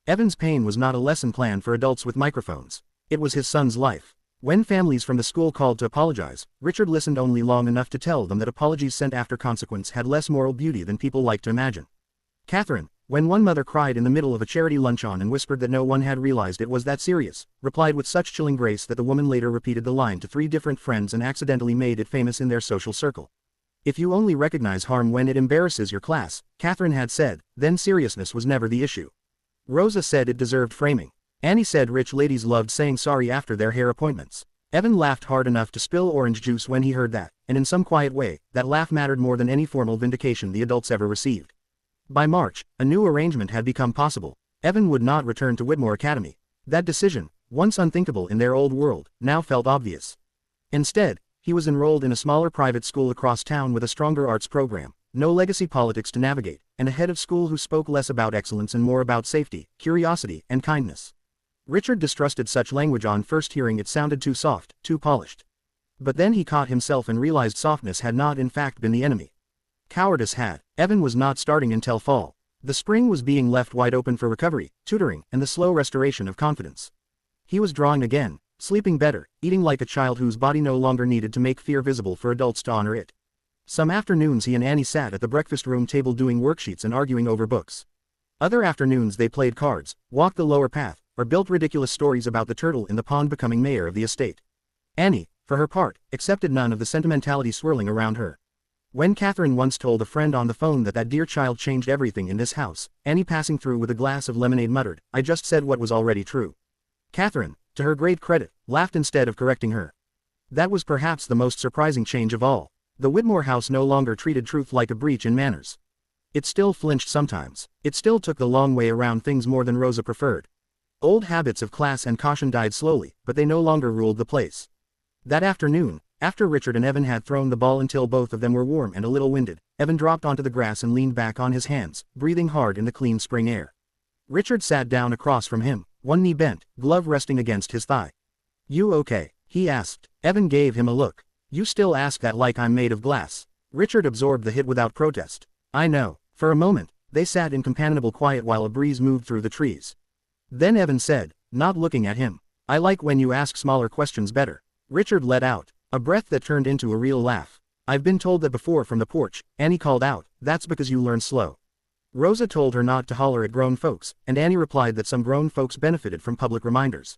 Evan's pain was not a lesson plan for adults with microphones. It was his son's life. When families from the school called to apologize, Richard listened only long enough to tell them that apologies sent after consequence had less moral beauty than people liked to imagine. Catherine, when one mother cried in the middle of a charity luncheon and whispered that no one had realized it was that serious, replied with such chilling grace that the woman later repeated the line to 3 different friends and accidentally made it famous in their social circle. "If you only recognize harm when it embarrasses your class," Catherine had said, "then seriousness was never the issue." Rosa said it deserved framing. Annie said rich ladies loved saying sorry after their hair appointments. Evan laughed hard enough to spill orange juice when he heard that, and in some quiet way, that laugh mattered more than any formal vindication the adults ever received. By March, a new arrangement had become possible. Evan would not return to Whitmore Academy. That decision, once unthinkable in their old world, now felt obvious. Instead, he was enrolled in a smaller private school across town with a stronger arts program, no legacy politics to navigate, and a head of school who spoke less about excellence and more about safety, curiosity, and kindness. Richard distrusted such language on first hearing. It sounded too soft, too polished. But then he caught himself and realized softness had not in fact been the enemy. Cowardice had. Evan was not starting until fall. The spring was being left wide open for recovery, tutoring, and the slow restoration of confidence. He was drawing again, sleeping better, eating like a child whose body no longer needed to make fear visible for adults to honor it. Some afternoons he and Annie sat at the breakfast room table doing worksheets and arguing over books. Other afternoons they played cards, walked the lower path, or built ridiculous stories about the turtle in the pond becoming mayor of the estate. Annie, for her part, accepted none of the sentimentality swirling around her. When Catherine once told a friend on the phone that dear child changed everything in this house, Annie, passing through with a glass of lemonade, muttered, "I just said what was already true." Catherine, to her great credit, laughed instead of correcting her. That was perhaps the most surprising change of all. The Whitmore house no longer treated truth like a breach in manners. It still flinched sometimes. It still took the long way around things more than Rosa preferred. Old habits of class and caution died slowly, but they no longer ruled the place. That afternoon, after Richard and Evan had thrown the ball until both of them were warm and a little winded, Evan dropped onto the grass and leaned back on his hands, breathing hard in the clean spring air. Richard sat down across from him, one knee bent, glove resting against his thigh. "You okay?" he asked. Evan gave him a look. "You still ask that like I'm made of glass." Richard absorbed the hit without protest. "I know." For a moment, they sat in companionable quiet while a breeze moved through the trees. Then Evan said, not looking at him, "I like when you ask smaller questions better." Richard let out a breath that turned into a real laugh. "I've been told that before from the porch," Annie called out. "That's because you learn slow." Rosa told her not to holler at grown folks, and Annie replied that some grown folks benefited from public reminders.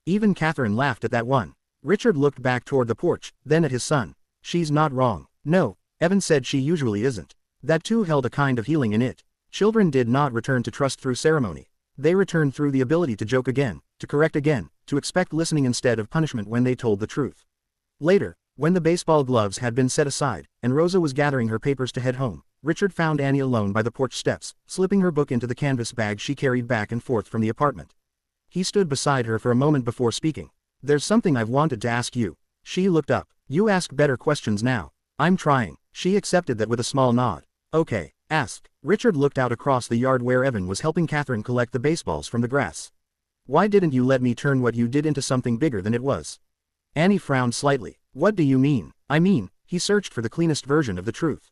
Even Catherine laughed at that one. Richard looked back toward the porch, then at his son. "She's not wrong." "No," Evan said, "she usually isn't." That too held a kind of healing in it. Children did not return to trust through ceremony. They returned through the ability to joke again, to correct again, to expect listening instead of punishment when they told the truth. Later, When the baseball gloves had been set aside, and Rosa was gathering her papers to head home, Richard found Annie alone by the porch steps, slipping her book into the canvas bag she carried back and forth from the apartment. He stood beside her for a moment before speaking. "There's something I've wanted to ask you." She looked up. "You ask better questions now." "I'm trying." She accepted that with a small nod. "Okay, ask." Richard looked out across the yard where Evan was helping Catherine collect the baseballs from the grass. "Why didn't you let me turn what you did into something bigger than it was?" Annie frowned slightly. "What do you mean?" "I mean, he searched for the cleanest version of the truth.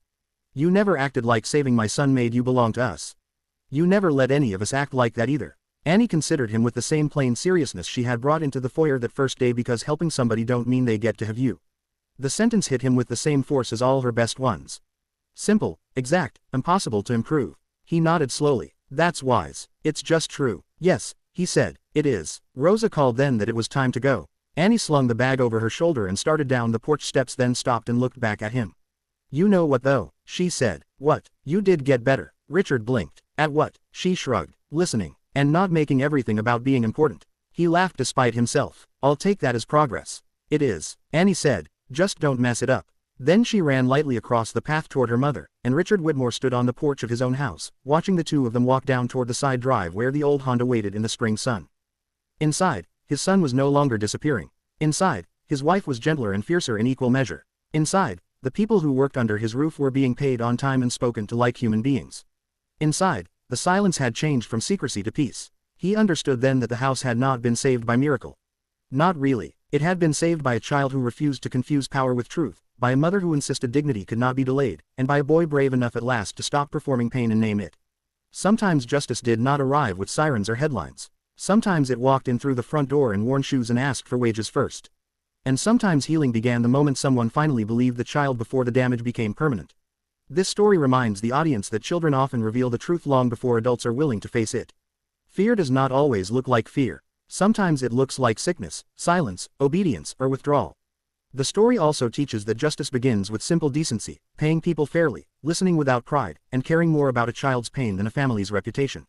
You never acted like saving my son made you belong to us. You never let any of us act like that either." Annie considered him with the same plain seriousness she had brought into the foyer that first day, because helping somebody don't mean they get to have you. The sentence hit him with the same force as all her best ones. Simple, exact, impossible to improve. He nodded slowly. "That's wise. It's just true." "Yes," he said, "it is." Rosa called then that it was time to go. Annie slung the bag over her shoulder and started down the porch steps, then stopped and looked back at him. "You know what though?" she said. "What?" "You did get better." Richard blinked. "At what?" She shrugged. "Listening. And not making everything about being important." He laughed despite himself. "I'll take that as progress." "It is," Annie said. "Just don't mess it up." Then she ran lightly across the path toward her mother, and Richard Whitmore stood on the porch of his own house, watching the two of them walk down toward the side drive where the old Honda waited in the spring sun. Inside, his son was no longer disappearing. Inside, his wife was gentler and fiercer in equal measure. Inside, the people who worked under his roof were being paid on time and spoken to like human beings. Inside, the silence had changed from secrecy to peace. He understood then that the house had not been saved by miracle. Not really. It had been saved by a child who refused to confuse power with truth, by a mother who insisted dignity could not be delayed, and by a boy brave enough at last to stop performing pain and name it. Sometimes justice did not arrive with sirens or headlines. Sometimes it walked in through the front door in worn shoes and asked for wages first. And sometimes healing began the moment someone finally believed the child before the damage became permanent. This story reminds the audience that children often reveal the truth long before adults are willing to face it. Fear does not always look like fear. Sometimes it looks like sickness, silence, obedience, or withdrawal. The story also teaches that justice begins with simple decency, paying people fairly, listening without pride, and caring more about a child's pain than a family's reputation.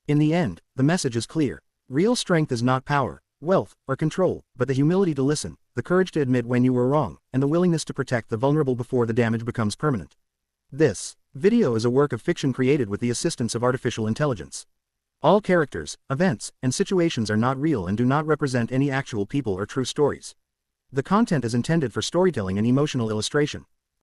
In the end, the message is clear. Real strength is not power, wealth, or control, but the humility to listen, the courage to admit when you were wrong, and the willingness to protect the vulnerable before the damage becomes permanent. This video is a work of fiction created with the assistance of artificial intelligence. All characters, events, and situations are not real and do not represent any actual people or true stories. The content is intended for storytelling and emotional illustration.